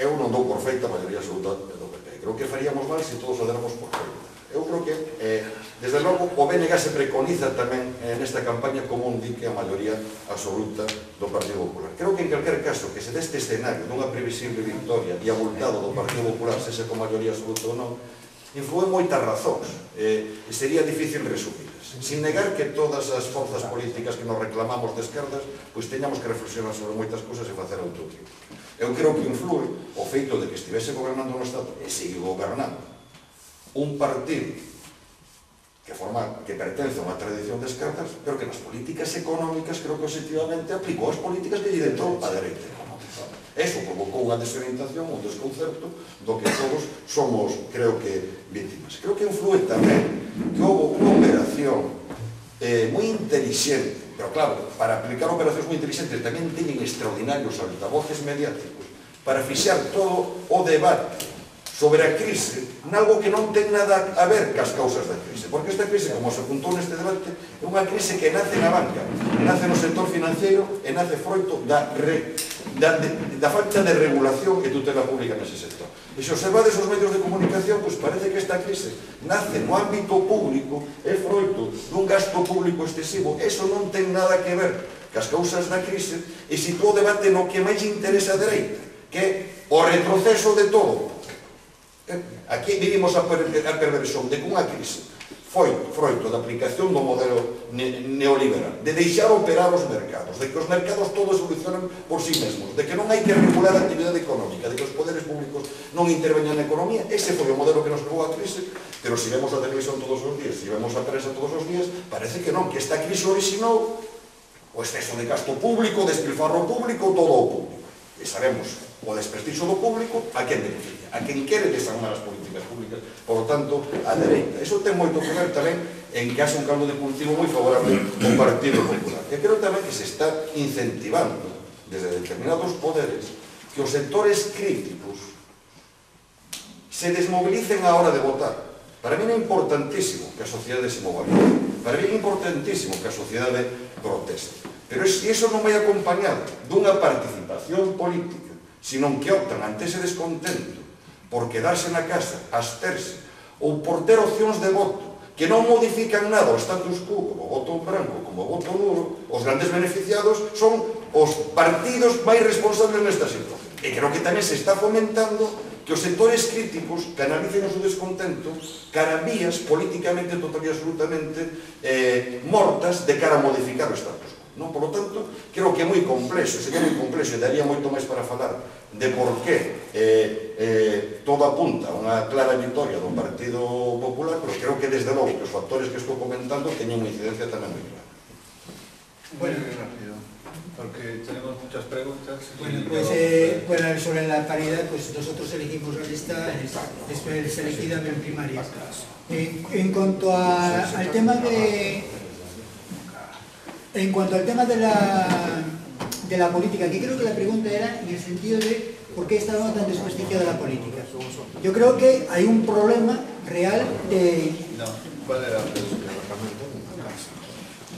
Speaker 3: eu non dou por feita a maioría absoluta do PP. Creo que faríamos mal se todos o déramos por feita. Eu creo que, desde logo, o BNG se preconiza tamén nesta campaña como un dique a maioría absoluta do Partido Popular. Creo que, en calquer caso, que se deste escenario dunha previsible victoria e abultado do Partido Popular, sexa con maioría absoluta ou non, influen moitas razóns, e sería difícil resumirlas. Sin negar que todas as forzas políticas que nos reclamamos de esquerdas, pois teñamos que reflexionar sobre moitas cousas e facer autocrítica. Eu creo que influe o feito de que estivese gobernando no Estado e sigue gobernando un partido que pertence a unha tradición de esquerdas, pero que nas políticas económicas creo que objetivamente aplicou as políticas que lle dentrou a dereita económica. Eso provocou unha desorientación, un desconcerto do que todos somos, creo que, víctimas. Creo que influe tamén que houve unha operación moi inteligente, pero claro, para aplicar operacións moi inteligentes tamén teñen extraordinarios altavoces mediáticos para fixar todo o debate sobre a crise nalgo que non ten nada a ver cas causas da crise, porque esta crise, como se apuntou neste debate, é unha crise que nace na banca, nace no sector financiero e nace froito da falta de regulación e tutela pública nese sector. E se observades os medios de comunicación, pois parece que esta crise nace no ámbito público, é froito dun gasto público excesivo. Eso non ten nada que ver cas causas da crise e sitúa o debate no que máis interesa a dereita, que é o retroceso de todo. Aquí vivimos a perversión de que unha crise foi froito da aplicación do modelo neoliberal, de deixar operar os mercados, de que os mercados todos evolucionan por sí mesmos, de que non hai que regular a actividade económica, de que os poderes públicos non interveñan na economía. Ese foi o modelo que nos levou a crise, pero se vemos a televisión todos os días, se vemos a prensa todos os días, parece que non, que esta crise orixinou o exceso de gasto público, o despilfarro público, todo o público. E sabemos o desprestigio do público a quen beneficia, a quen quere desarmar as políticas públicas, por lo tanto, a dereita. Iso ten moito que ver tamén en que haxe un caldo de cultivo moi favorable ao Partido Popular. E creo tamén que se está incentivando desde determinados poderes que os sectores críticos se desmobilicen a hora de votar. Para mí é importantísimo que a sociedade se movilice, para mí é importantísimo que a sociedade proteste. Pero se iso non vai acompañado dunha participación política, sino que optan ante ese descontento por quedarse na casa, absterse, ou por ter opcións de voto que non modifican nada o status quo, como o voto branco, como o voto nulo, os grandes beneficiados son os partidos máis responsables nesta situación. E creo que tamén se está fomentando que os sectores críticos canalicen o seu descontento cara a vías políticamente total e absolutamente mortas de cara a modificar o status quo. Por lo tanto, creo que é moi complexo, sería moi complexo e daría moito máis para falar de por que todo apunta a unha clara victoria do Partido Popular, pero creo que desde logo que os factores que estou comentando teñen unha incidencia tamén moi clara.
Speaker 1: Bueno, rápido, porque tenemos muchas preguntas.
Speaker 2: Bueno, pues sobre la paridad, pues nosotros elegimos la lista, es elegida en primaria. En cuanto al tema de... En cuanto al tema de la política, que creo que la pregunta era en el sentido de por qué está tan desprestigiada la política. Yo creo que hay un problema real de...
Speaker 1: No, ¿cuál era?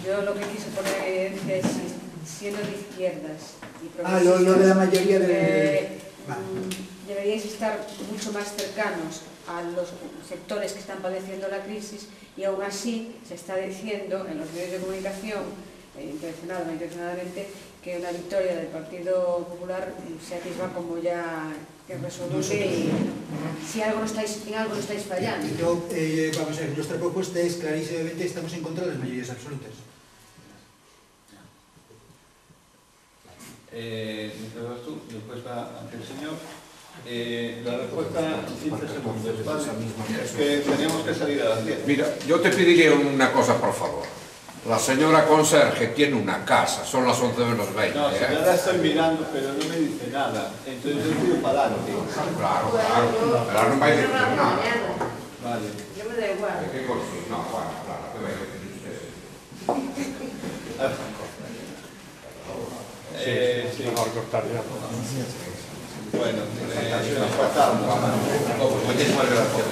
Speaker 13: Yo lo que quise poner es siendo de izquierdas y
Speaker 2: lo de la mayoría
Speaker 13: deberíais estar mucho más cercanos a los sectores que están padeciendo la crisis y aún así se está diciendo en los medios de comunicación intencionadamente que una victoria del Partido Popular se atisba como ya resoluble y si algo en algo no estáis fallando.
Speaker 2: Vamos a ver, nuestra propuesta es clarísimamente estamos en contra de las mayorías absolutas.
Speaker 1: Tú, después va ante el señor. La respuesta en 15 segundos, ¿vale? Es que teníamos que salir a las 10.
Speaker 14: Mira, yo te pediría una cosa, por favor. La señora conserje tiene una casa, son las 11 menos 20.
Speaker 1: No, si ya la estoy mirando, pero no me dice nada. Entonces yo pido para adelante.
Speaker 14: Claro, pero no me va a decir nada.
Speaker 1: Vale.
Speaker 13: Yo me da igual.
Speaker 14: ¿Qué cosa? No, claro, ¿qué va a decir usted?
Speaker 1: Sí, mejor cortar ya. Bueno, nos pasamos.
Speaker 3: Muchísimas gracias.